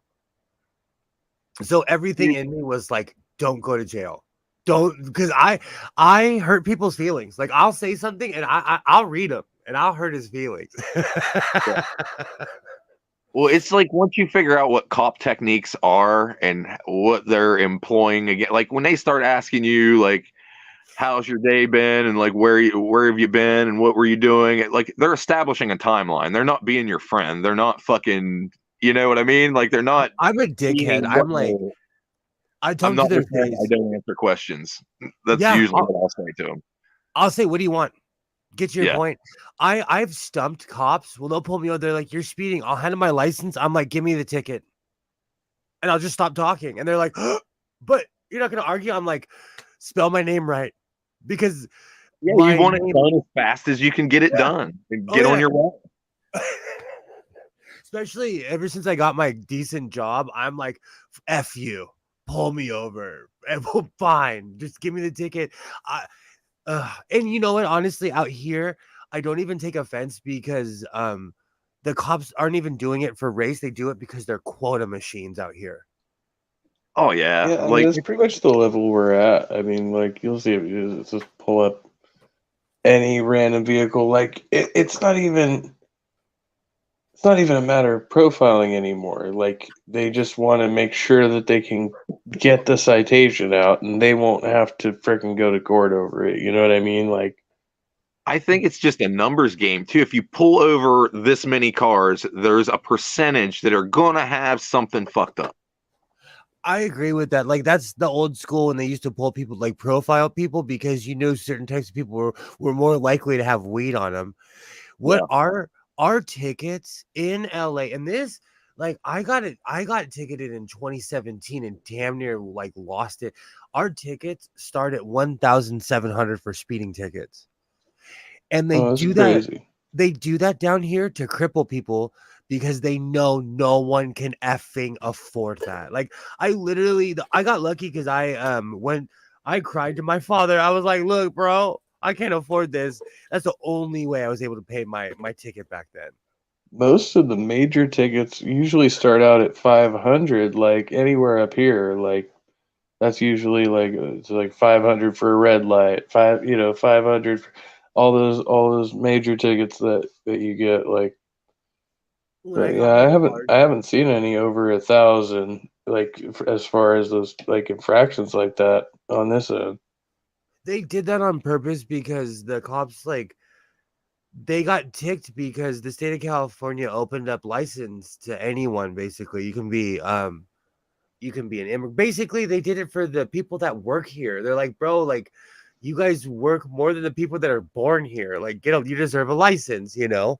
So everything in me was like, don't go to jail. Don't, because I hurt people's feelings. Like, I'll say something and I'll read them and I'll hurt his feelings. Yeah. Well, it's like once you figure out what cop techniques are and what they're employing again, like when they start asking you like, how's your day been, and like where have you been and what were you doing, like they're establishing a timeline. They're not being your friend. They're not fucking, you know what I mean? Like they're not. I'm a dickhead. I'm like, I talk to their face. I don't answer questions. That's usually what I'll say to them. I'll say, what do you want? Get to your Yeah. point. I've stumped cops. Well, they'll pull me over. They're like, you're speeding. I'll hand them my license. I'm like, give me the ticket. And I'll just stop talking. And they're like, but you're not going to argue. I'm like, spell my name right. Because you want it done as fast as you can get it done and get on your way. Especially ever since I got my decent job, I'm like, F you, pull me over. Fine, just give me the ticket. And you know what? Honestly, out here, I don't even take offense because the cops aren't even doing it for race. They do it because they're quota machines out here. Oh yeah, Yeah, I mean, that's pretty much the level we're at. I mean, like you'll see, just pull up any random vehicle. Like it's not even a matter of profiling anymore. Like they just want to make sure that they can get the citation out, and they won't have to freaking go to court over it. You know what I mean? Like, I think it's just a numbers game too. If you pull over this many cars, there's a percentage that are gonna have something fucked up. I agree with that. Like that's the old school when they used to pull people, like profile people, because you know certain types of people were more likely to have weed on them. What are our tickets in LA? And this, like, I got ticketed in 2017 and damn near like lost it. Our tickets start at 1,700 for speeding tickets. And they do that. Crazy. They do that down here to cripple people because they know no one can effing afford that. Like I got lucky because when I cried to my father, I was like, look, bro, I can't afford this. That's the only way I was able to pay my ticket back then. most of the major tickets usually start out at 500, like anywhere up here. Like that's usually like it's like 500 for a red light, 500 for all those major tickets that you get. Like, When I but yeah, got my I haven't card, I haven't seen any over 1,000. Like as far as those like infractions like that on this end. they did that on purpose because the cops like they got ticked because the state of California opened up license to anyone. Basically, you can be an immigrant. Basically, they did it for the people that work here. They're like, bro, like you guys work more than the people that are born here. Like, you deserve a license, you know.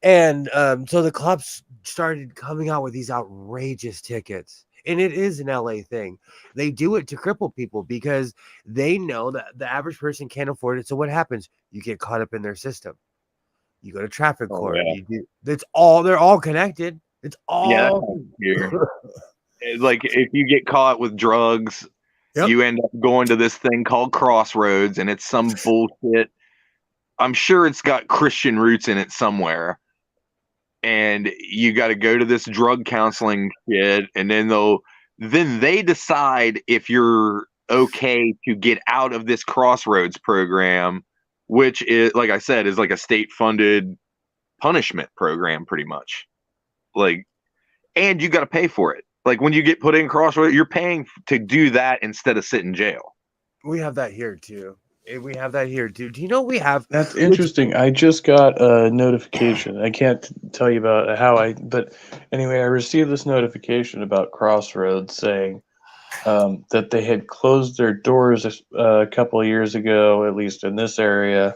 And so the cops started coming out with these outrageous tickets. And it is an LA thing. They do it to cripple people because they know that the average person can't afford it. So what happens? You get caught up in their system. You go to traffic Oh court. yeah, You do. It's all. They're all connected. It's yeah. That's all. how it's here. Like if you get caught with drugs, Yep. you end up going to this thing called Crossroads, and it's some bullshit. I'm sure it's got Christian roots in it somewhere. And you got to go to this drug counseling shit, and then they decide if you're okay to get out of this Crossroads program, which is, like I said, is like a state funded punishment program, pretty much. Like, and you got to pay for it. Like when you get put in Crossroads, you're paying to do that instead of sit in jail. We have that here too. We have that here too. Do you know we have? That's Which interesting. I just got a notification. I can't tell you about but anyway, I received this notification about Crossroads saying that they had closed their doors a couple of years ago, at least in this area,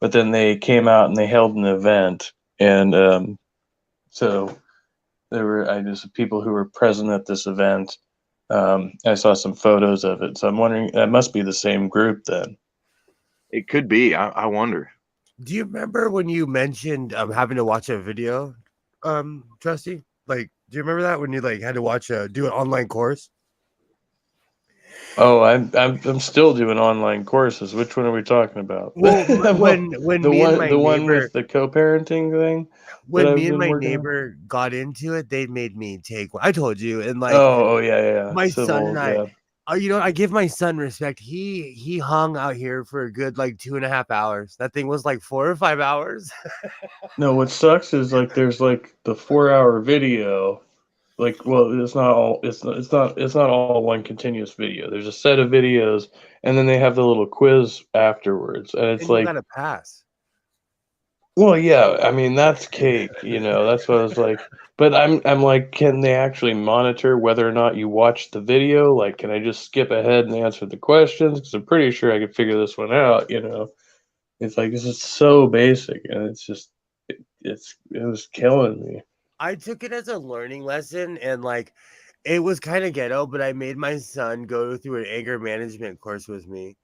but then they came out and they held an event, and so there were I just people who were present at this event. I saw some photos of it, so I'm wondering that must be the same group then. It could be. I wonder. do you remember when you mentioned having to watch a video, Trusty? Like, do you remember that when you like had to do an online course? Oh, I'm still doing online courses. Which one are we talking about? Well, when the me and one my the one neighbor with the co-parenting thing that when I've me and been my working on. neighbor got into it, they made me take one. I told you, and like Oh, yeah. my son and Civil, I, yeah. I give my son respect. He hung out here for a good like 2.5 hours. That thing was like 4 or 5 hours. No, what sucks is like there's like the 4 hour video. Like, well, it's not all one continuous video. There's a set of videos, and then they have the little quiz afterwards, and it's And you like, gotta pass. well, yeah, I mean that's cake, That's what I was like. But I'm like, can they actually monitor whether or not you watch the video? Like, can I just skip ahead and answer the questions? Because I'm pretty sure I could figure this one out. It's like this is so basic, and it's just it was killing me. I took it as a learning lesson, and like it was kind of ghetto, but I made my son go through an anger management course with me.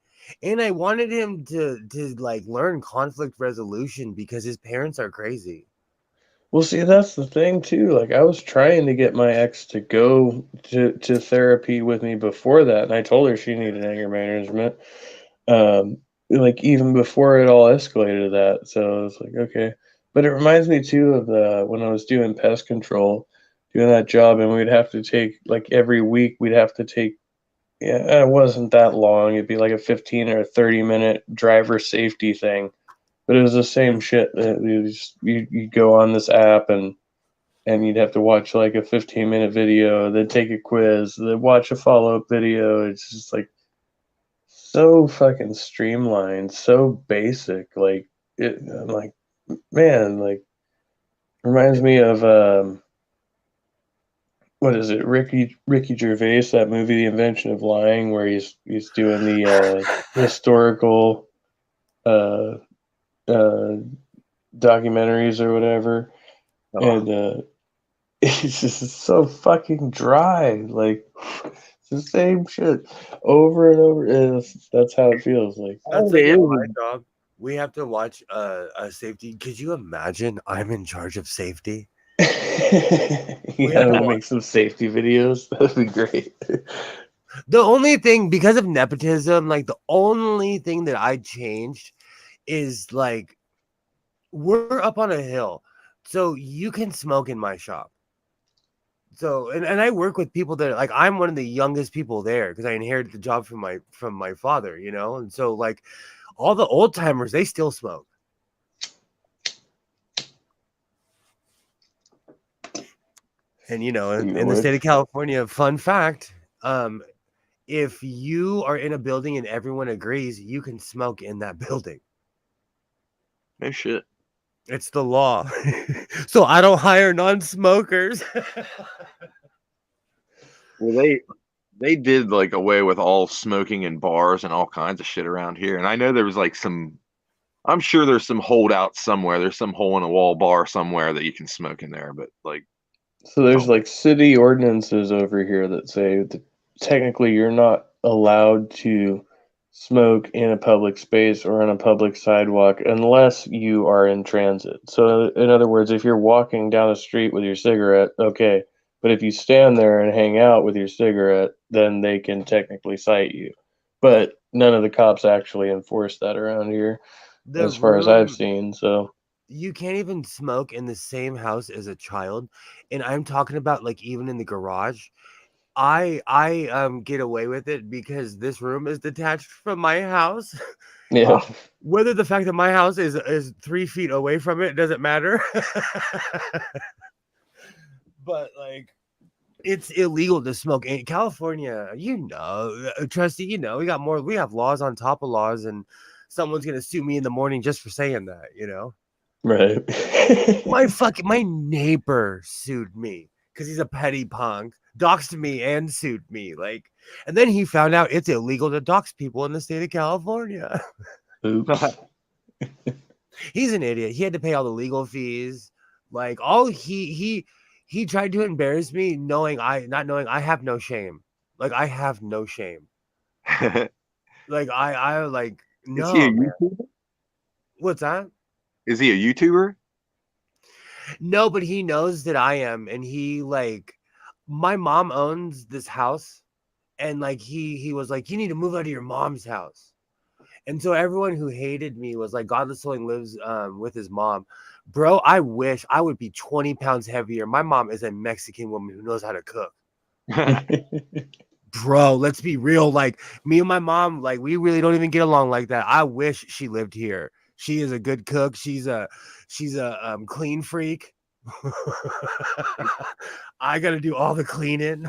And I wanted him to like learn conflict resolution because his parents are crazy. Well, see, that's the thing too. Like, I was trying to get my ex to go to therapy with me before that, and I told her she needed anger management. Like even before it all escalated to that. So I was like, okay. But it reminds me too of when I was doing pest control, doing that job, and we'd have to take like every week we'd have to take. Yeah, it wasn't that long. It'd be like a 15 or a 30-minute driver safety thing, but it was the same shit. You go on this app and you'd have to watch like a 15-minute video, then take a quiz, then watch a follow-up video. It's just like so fucking streamlined, so basic. Like I'm like, man, like reminds me of what is it, Ricky Gervais, that movie, The Invention of Lying, where he's doing the historical uh, uh, documentaries or whatever, and it's just so fucking dry. Like it's the same shit over and over. And that's how it feels. Like That's like at my job. We have to watch a safety. Could you imagine I'm in charge of safety? you have to gotta watch. make some safety videos. That'd be great. The only thing, because of nepotism, like the only thing that I changed is like we're up on a hill. So you can smoke in my shop. So and I work with people that like I'm one of the youngest people there because I inherited the job from my father, you know, and so like all the old timers they still smoke. And you know, in the state of California, fun fact, if you are in a building and everyone agrees, you can smoke in that building. No shit. It's the law. So I don't hire non-smokers. Well, they did like away with all smoking in bars and all kinds of shit around here. And I know there was like some. I'm sure there's some holdout somewhere. There's some hole in the wall bar somewhere that you can smoke in there. But like, So there's like city ordinances over here that say that technically you're not allowed to smoke in a public space or on a public sidewalk unless you are in transit. So in other words, if you're walking down the street with your cigarette, okay. But if you stand there and hang out with your cigarette, then they can technically cite you. But none of the cops actually enforce that around here, as far as I've seen. So you can't even smoke in the same house as a child, and I'm talking about like even in the garage. I get away with it because this room is detached from my house. yeah. Whether the fact that my house is 3 feet away from it doesn't matter. But like it's illegal to smoke in California, you know, Trusty, you know, we have laws on top of laws, and someone's gonna sue me in the morning just for saying that, you know. Right. My neighbor sued me because he's a petty punk, doxed me and sued me. Like, and then he found out it's illegal to dox people in the state of California. Oops. He's an idiot. He had to pay all the legal fees. Like, all he tried to embarrass me, not knowing I have no shame. Like, I have no shame. Like, I like no. Is he a YouTuber? What's that? Is he a YouTuber? No, but he knows that I am, and he like my mom owns this house, and like he was like, you need to move out of your mom's house. And so everyone who hated me was like, Godless Souling lives with his mom. Bro, I wish I would be 20 pounds heavier. My mom is a Mexican woman who knows how to cook. Bro, let's be real. Like me and my mom, like we really don't even get along like that. I wish she lived here. She is a good cook. She's a clean freak. I got to do all the cleaning.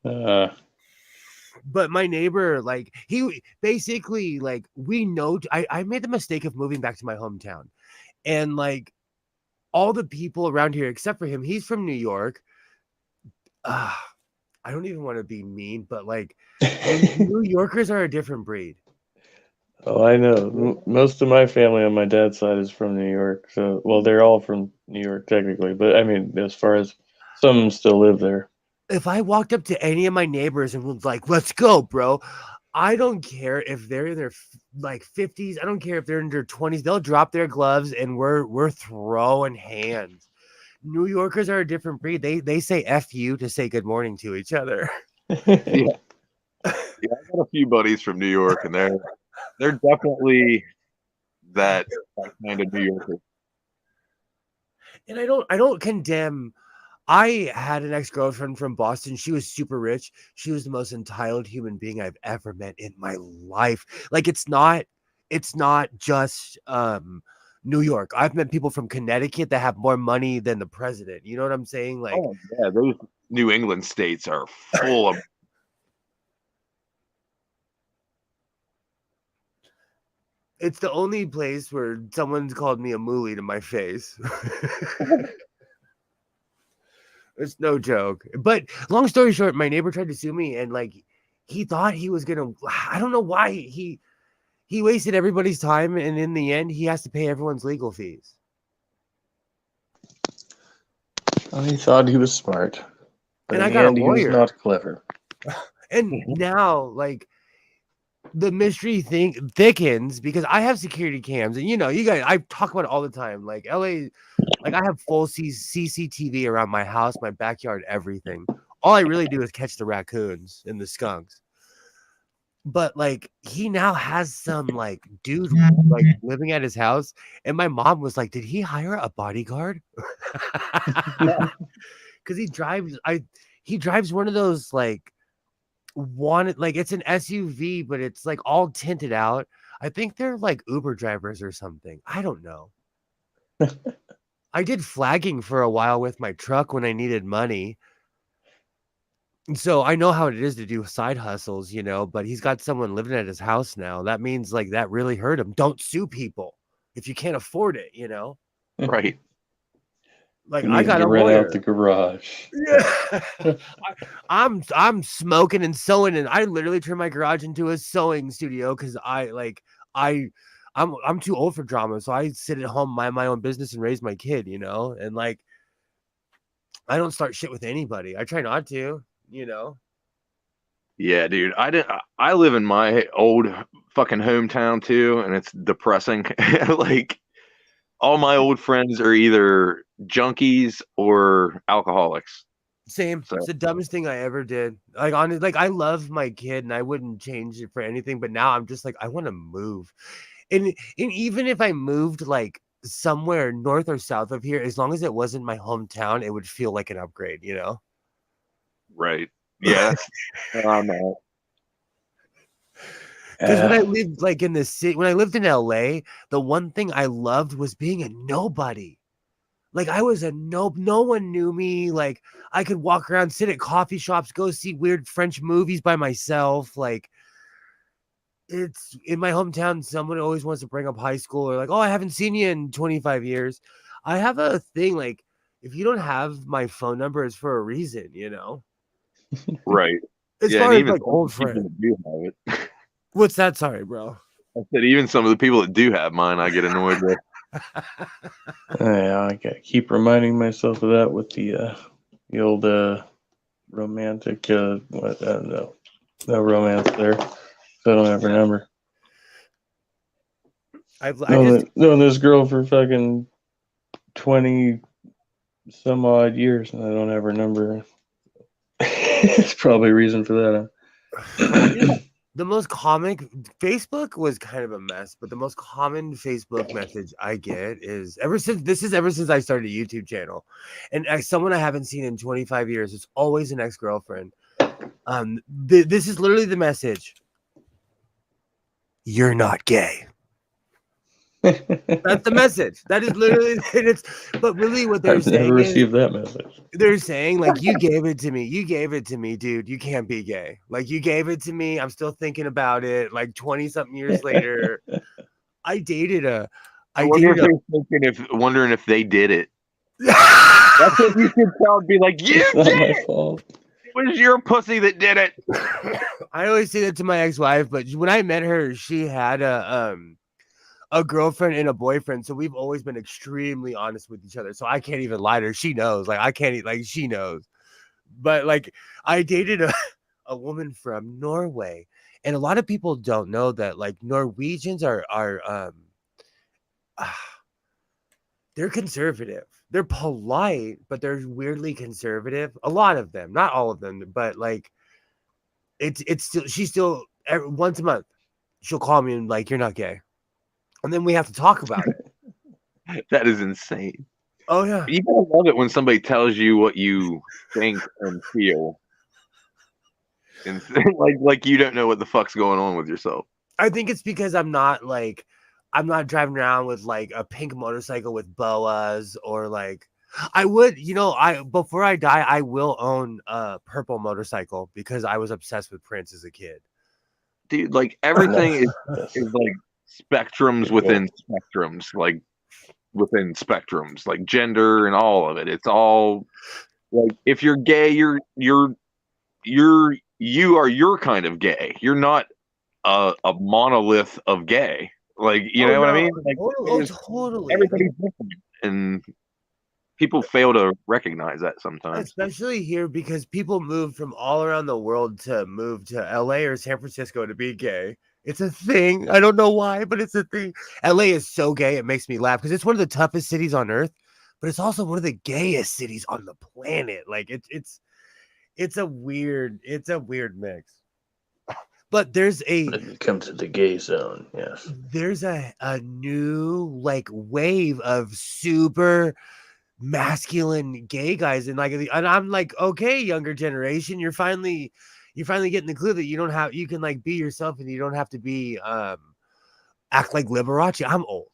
But my neighbor, like he basically like we know I made the mistake of moving back to my hometown, and like all the people around here except for him, he's from New York. I don't even want to be mean, but like New Yorkers are a different breed. Oh, I know. Most of my family on my dad's side is from New York. So, well, they're all from New York technically, but I mean, as far as some of them still live there. If I walked up to any of my neighbors and was like, "Let's go, bro," I don't care if they're in their like 50s. I don't care if they're in their 20s. They'll drop their gloves and we're throwing hands. New Yorkers are a different breed. They say "F you" to say good morning to each other. Yeah, I got a few buddies from New York, and they're definitely that kind of New Yorker. And I don't condemn. I had an ex-girlfriend from Boston. She was super rich. She was the most entitled human being I've ever met in my life. Like it's not just New York. I've met people from Connecticut that have more money than the president. You know what I'm saying? Like, oh yeah, those New England states are full of. It's the only place where someone's called me a moolie to my face. It's no joke. But long story short, my neighbor tried to sue me, and like he thought he was gonna. I don't know why he wasted everybody's time, and in the end, he has to pay everyone's legal fees. He thought he was smart, but And in I the got a end, he was lawyer. not clever. And now, like the mystery thing thickens because I have security cams, and you know, you guys, I talk about it all the time. Like LA, like I have full CCTV around my house, my backyard, everything. All I really do is catch the raccoons and the skunks. but like he now has some like dude like living at his house, and my mom was like, "Did he hire a bodyguard?" Because he drives one of those like wanted, it's an SUV, but it's like all tinted out. I think they're like Uber drivers or something. I don't know. I did flagging for a while with my truck when I needed money. So I know how it is to do side hustles, but he's got someone living at his house now. That means like that really hurt him. Don't sue people if you can't afford it. Right. Like You I need got to a rent lawyer. out the garage. Yeah. I'm smoking and sewing, and I literally turned my garage into a sewing studio because I'm too old for drama, so I sit at home, mind my own business, and raise my kid, and like I don't start shit with anybody. I try not to. Yeah, dude. I live in my old fucking hometown too, and it's depressing. Like all my old friends are either junkies or alcoholics. Same. So It's the dumbest thing I ever did. Like on like I love my kid and I wouldn't change it for anything, but now I'm just like I want to move. And even if I moved like somewhere north or south of here, as long as it wasn't my hometown, it would feel like an upgrade. right. Yeah, that's Because when I lived like in the city, when I lived in LA, the one thing I loved was being a nobody. Like I was no one knew me. Like I could walk around, sit at coffee shops, go see weird French movies by myself. Like it's in my hometown. Someone always wants to bring up high school or like, oh, I haven't seen you in 25 years. I have a thing like if you don't have my phone number, it's for a reason. right. As Yeah, far and as even like some of old the people friends. that do have it. What's that? Sorry, bro. I said even some of the people that do have mine, I get annoyed with. Yeah, I gotta keep reminding myself of that with the old romantic what no romance there. So I don't have her number. Known this girl for fucking 20 some odd years, and I don't have her number. It's probably a reason for that. Huh? The most common Facebook was kind of a mess, but the most common Facebook message I get is ever since I started a YouTube channel, and as someone I haven't seen in 25 years, it's always an ex-girlfriend. This is literally the message. You're not gay. That's the message. That is literally but really what they're saying. I've never received that message. They're saying like you gave it to me. You gave it to me, dude. You can't be gay. Like you gave it to me. I'm still thinking about it. Like 20 something years later. I wondering if they did it. That's what you should tell. Be like, you did it. It was your pussy that did it. I always say that to my ex-wife, but when I met her, she had a girlfriend and a boyfriend, so we've always been extremely honest with each other. So I can't even lie to her. She knows. Like I can't. Like she knows. But like I dated a woman from Norway, and a lot of people don't know that like Norwegians are they're conservative. They're polite, but they're weirdly conservative. A lot of them, not all of them, but like it's still she's still once a month she'll call me and like you're not gay. And then we have to talk about it. That is insane. Oh yeah. You gotta love it when somebody tells you what you think and feel. And like you don't know what the fuck's going on with yourself. I think it's because I'm not driving around with like a pink motorcycle with boas or like I would, before I die, I will own a purple motorcycle because I was obsessed with Prince as a kid. Dude, like everything is like spectrums within spectrums, like within spectrums, like gender and all of it. It's all like if you're gay, you are your kind of gay. You're not a monolith of gay. Like you know what I mean? Like, totally. Everybody's different, and people fail to recognize that sometimes. Especially here because people move from all around the world to move to LA or San Francisco to be gay. It's a thing. I don't know why, but it's a thing. LA is so gay, it makes me laugh because it's one of the toughest cities on earth, but it's also one of the gayest cities on the planet. Like it's a weird mix. But there's When it comes to the gay zone, yes. a new like wave of super masculine gay guys, and I'm like, okay, younger generation, you're finally getting the clue that you can like be yourself, and you don't have to be act like Liberace. I'm old.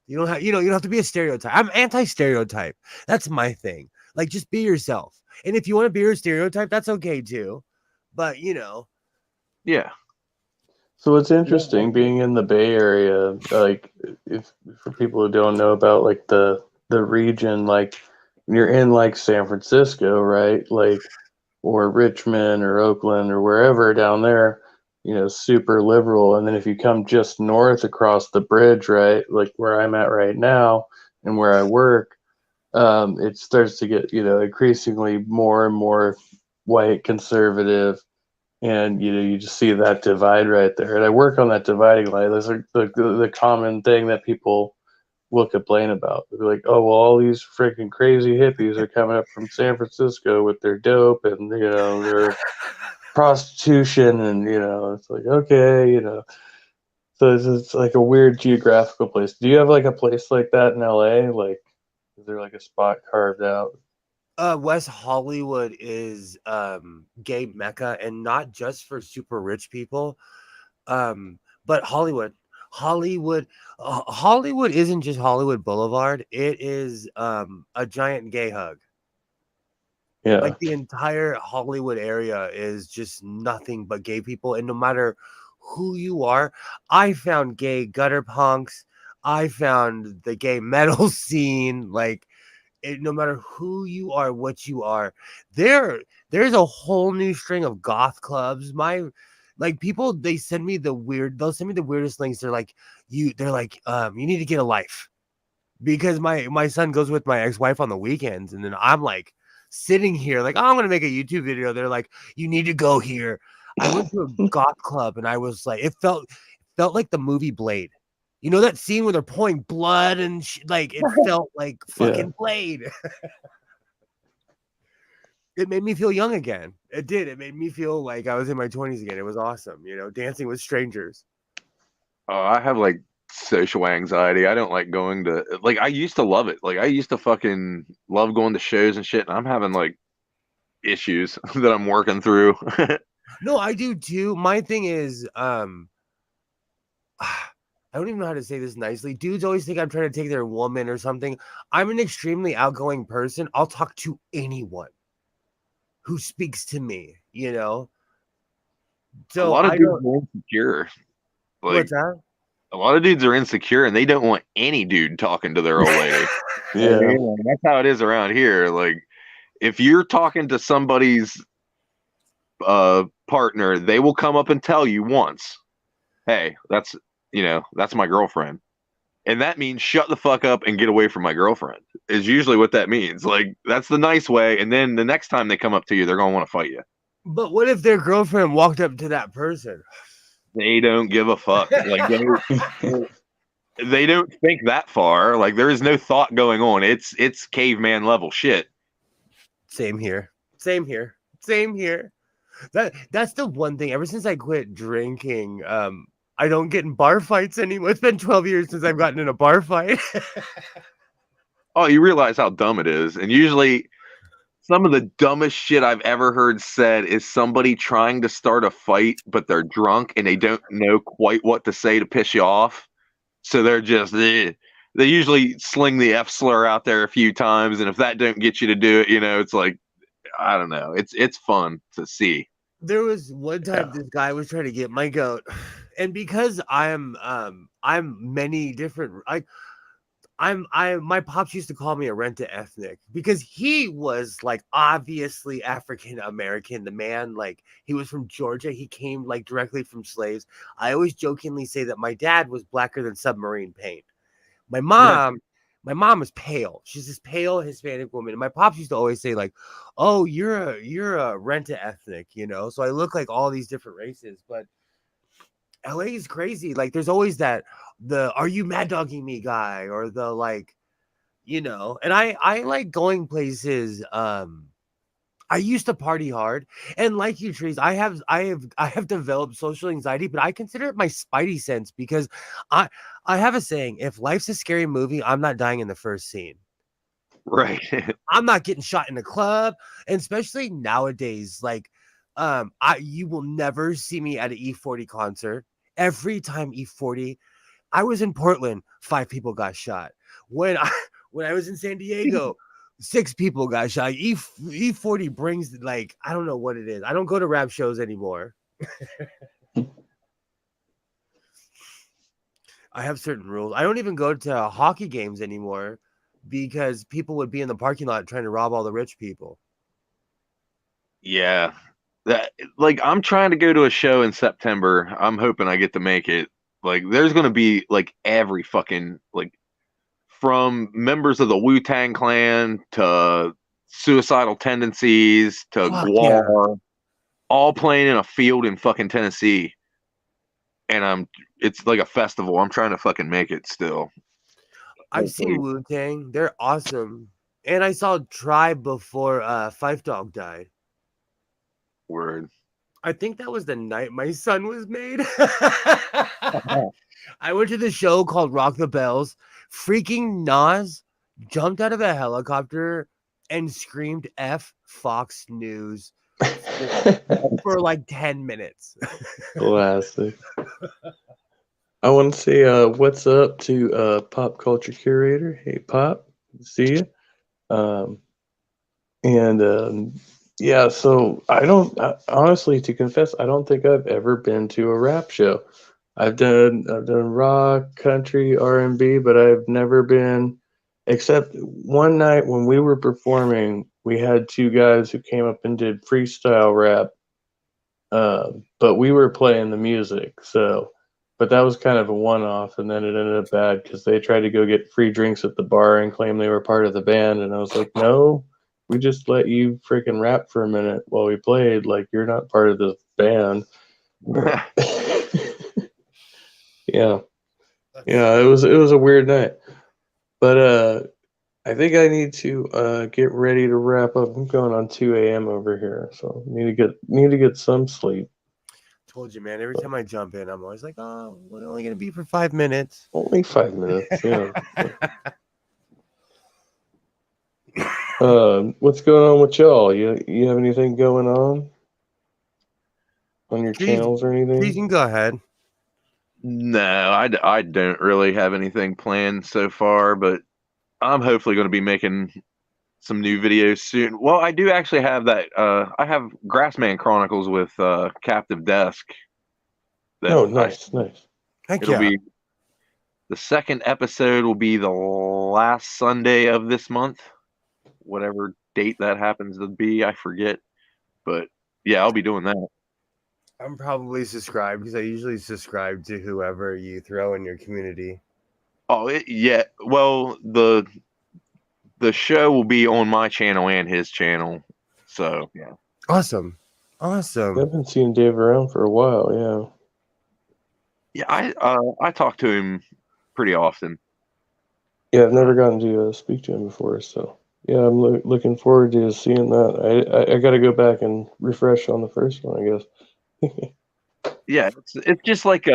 You don't have you don't have to be a stereotype. I'm anti-stereotype. That's my thing. Like, just be yourself. And if you want to be a stereotype, that's okay too. But Yeah. So it's interesting being in the Bay Area, like if for people who don't know about like the region, like you're in like San Francisco, right? Like or Richmond or Oakland or wherever down there, super liberal. And then if you come just north across the bridge, right, like where I'm at right now and where I work, it starts to get, increasingly more and more white conservative. And you just see that divide right there. And I work on that dividing line. That's like the common thing that people will complain about. They'll be like, oh, well, all these freaking crazy hippies are coming up from San Francisco with their dope and their prostitution, and it's like, okay, so it's like a weird geographical place. Do you have like a place like that in LA? Like, is there like a spot carved out? West Hollywood is gay mecca, and not just for super rich people, but Hollywood isn't just Hollywood Boulevard. It is a giant gay hug. Yeah. Like, the entire Hollywood area is just nothing but gay people, and no matter who you are, I found gay gutter punks, I found the gay metal scene, like no matter who you are, what you are, there's a whole new string of goth clubs. People, they'll send me the weirdest links. They're like, you need to get a life, because my son goes with my ex-wife on the weekends, and then I'm like sitting here like, oh, I'm gonna make a YouTube video. They're like, you need to go here. I went to a goth club, and I was like, it felt like the movie Blade. You know that scene where they're pouring blood and like, it felt like fucking Blade. It made me feel young again. It did. It made me feel like I was in my 20s again. It was awesome, dancing with strangers. Oh, I have like social anxiety. I don't like going to, like, I used to love it. Like, I used to fucking love going to shows and shit. And I'm having like issues that I'm working through. No, I do too. My thing is, I don't even know how to say this nicely. Dudes always think I'm trying to take their woman or something. I'm an extremely outgoing person. I'll talk to anyone who speaks to me, So a lot of dudes are insecure. Like, what's that? a lot of dudes are insecure and they don't want any dude talking to their old lady. Yeah. Like, that's how it is around here. Like, if you're talking to somebody's partner, they will come up and tell you once, hey, that's my girlfriend. And that means shut the fuck up and get away from my girlfriend, is usually what that means. Like, that's the nice way. And then the next time they come up to you, they're going to want to fight you. But what if their girlfriend walked up to that person? They don't give a fuck. Like, they don't think that far. Like, there is no thought going on. It's caveman level shit. Same here. That's the one thing. Ever since I quit drinking, I don't get in bar fights anymore. It's been 12 years since I've gotten in a bar fight. Oh, you realize how dumb it is. And usually some of the dumbest shit I've ever heard said is somebody trying to start a fight, but they're drunk and they don't know quite what to say to piss you off. So they're just, they usually sling the F slur out there a few times. And if that don't get you to do it, it's like, I don't know. It's fun to see. There was one time this guy was trying to get my goat, and because I'm many different, my pops used to call me a rent-a-ethnic, because he was like obviously African American. The man, like, he was from Georgia. He came like directly from slaves. I always jokingly say that my dad was blacker than submarine paint. My mom is pale. She's this pale Hispanic woman. And my pops used to always say, like, oh, you're a rent-a-ethnic, So I look like all these different races. But LA is crazy. Like, there's always that, are you mad dogging me guy, or the, like, and I like going places. I used to party hard, and like you, Trees, I have developed social anxiety, but I consider it my spidey sense because I I have a saying: if life's a scary movie, I'm not dying in the first scene. Right. I'm not getting shot in a club, and especially nowadays, like, you will never see me at an E40 concert. Every time E40, I was in Portland, 5 people got shot. When I when I was in San Diego, 6 people got shot. E40 brings, like, I don't know what it is. I don't go to rap shows anymore. I have certain rules. I don't even go to hockey games anymore because people would be in the parking lot trying to rob all the rich people. Yeah. That like I'm trying to go to a show in September. I'm hoping I get to make it. Like there's gonna be like every fucking like from members of the Wu-Tang Clan to Suicidal Tendencies to Fuck yeah. Guar, all playing in a field in fucking Tennessee. And it's like a festival. I'm trying to fucking make it still. I've seen Wu-Tang. They're awesome. And I saw Tribe before Fife Dog died. Word. I think that was the night my son was made. I went to the show called Rock the Bells. Freaking Nas jumped out of a helicopter and screamed F Fox News for like 10 minutes. Classic. I want to say what's up to Pop Culture Curator. Hey, Pop. Good to see you. Yeah, so honestly, to confess, I don't think I've ever been to a rap show. I've done rock, country, R&B, but I've never been, except one night when we were performing, we had 2 guys who came up and did freestyle rap, but we were playing the music, so, but that was kind of a one-off, and then it ended up bad because they tried to go get free drinks at the bar and claim they were part of the band, and I was like, no, we just let you freaking rap for a minute while we played, like you're not part of the band. Yeah, it was a weird night, but I think I need to get ready to wrap up. I'm going on 2 a.m. over here, so need to get some sleep. Told you, man. Every time I jump in, I'm always like, oh, we're only gonna be for 5 minutes. Only 5 minutes, yeah. What's going on with y'all? You have anything going on your channels or anything? You can go ahead. No, I don't really have anything planned so far, but I'm hopefully going to be making some new videos soon. Well, I do actually have that. I have Grassman Chronicles with Captive Desk. Oh, nice. Heck yeah. Be the second episode will be the last Sunday of this month, whatever date that happens to be. I forget, but yeah, I'll be doing that. I'm probably subscribed because I usually subscribe to whoever you throw in your community. Oh, yeah. Well, the show will be on my channel and his channel. So, yeah. Awesome. I've been seeing Dave around for a while, yeah. Yeah, I talk to him pretty often. Yeah, I've never gotten to speak to him before, so yeah, I'm looking forward to seeing that. I got to go back and refresh on the first one, I guess. Yeah, it's just like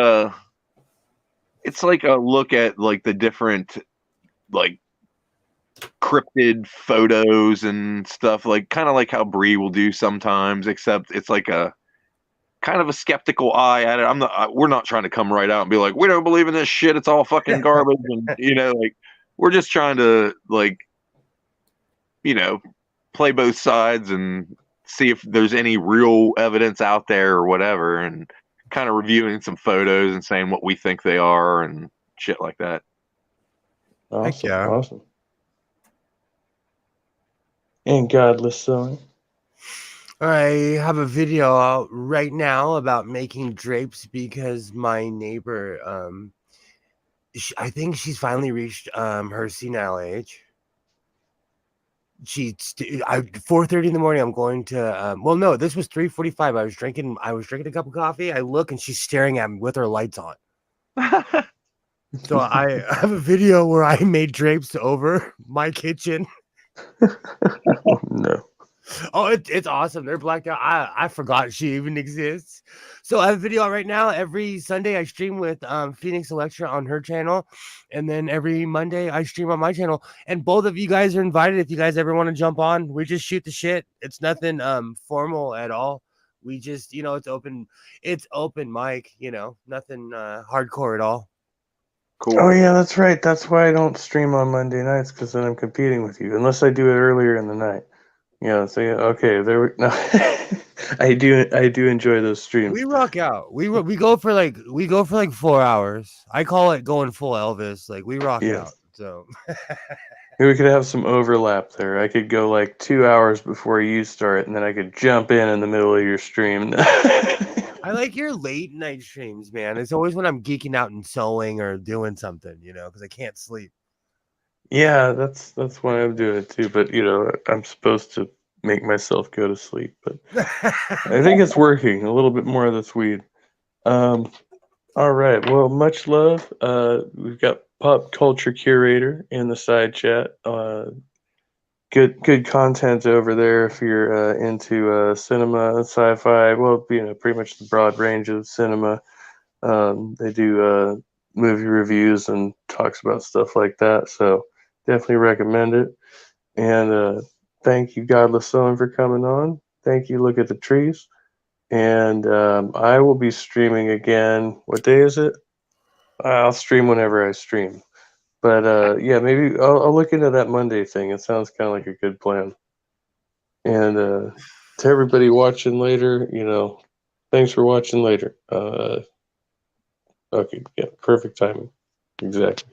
it's like a look at like the different like cryptid photos and stuff, like kind of like how Bree will do sometimes, except it's like a kind of a skeptical eye at it. We're not trying to come right out and be like, we don't believe in this shit, it's all fucking garbage. And like we're just trying to like play both sides and see if there's any real evidence out there or whatever, and kind of reviewing some photos and saying what we think they are and shit like that. Awesome. Awesome. And Godless Sewing. I have a video out right now about making drapes because my neighbor, I think she's finally reached her senile age. 4:30 in the morning. I'm going to. Well, no, this was 3:45. I was drinking a cup of coffee. I look and she's staring at me with her lights on. So I have a video where I made drapes over my kitchen. No. Oh, it's awesome. They're blacked out. I forgot she even exists. So I have a video out right now. Every Sunday I stream with Phoenix Electra on her channel, and then every Monday I stream on my channel. And both of you guys are invited if you guys ever want to jump on. We just shoot the shit. It's nothing formal at all. We just, it's open mic, nothing hardcore at all. Cool. Oh yeah, that's right. That's why I don't stream on Monday nights, because then I'm competing with you. Unless I do it earlier in the night. Yeah. So yeah, okay. There we no. I do enjoy those streams. We rock out. We go for like 4 hours. I call it going full Elvis. Like we rock Yes. out. So Maybe we could have some overlap there. I could go like 2 hours before you start, and then I could jump in the middle of your stream. I like your late night streams, man. It's always when I'm geeking out and sewing or doing something, because I can't sleep. Yeah, that's why I'm doing it too. But I'm supposed to make myself go to sleep. But I think it's working a little bit more of this weed. All right. Well, much love. We've got Pop Culture Curator in the side chat. Good content over there if you're into cinema, sci-fi. Well, pretty much the broad range of cinema. They do movie reviews and talks about stuff like that. So definitely recommend it. And thank you, Godless Sewing, for coming on. Thank you, Look at the Trees. And I will be streaming again. What day is it? I'll stream whenever I stream. But yeah, maybe I'll look into that Monday thing. It sounds kind of like a good plan. And to everybody watching later, thanks for watching later. Okay, yeah, perfect timing. Exactly.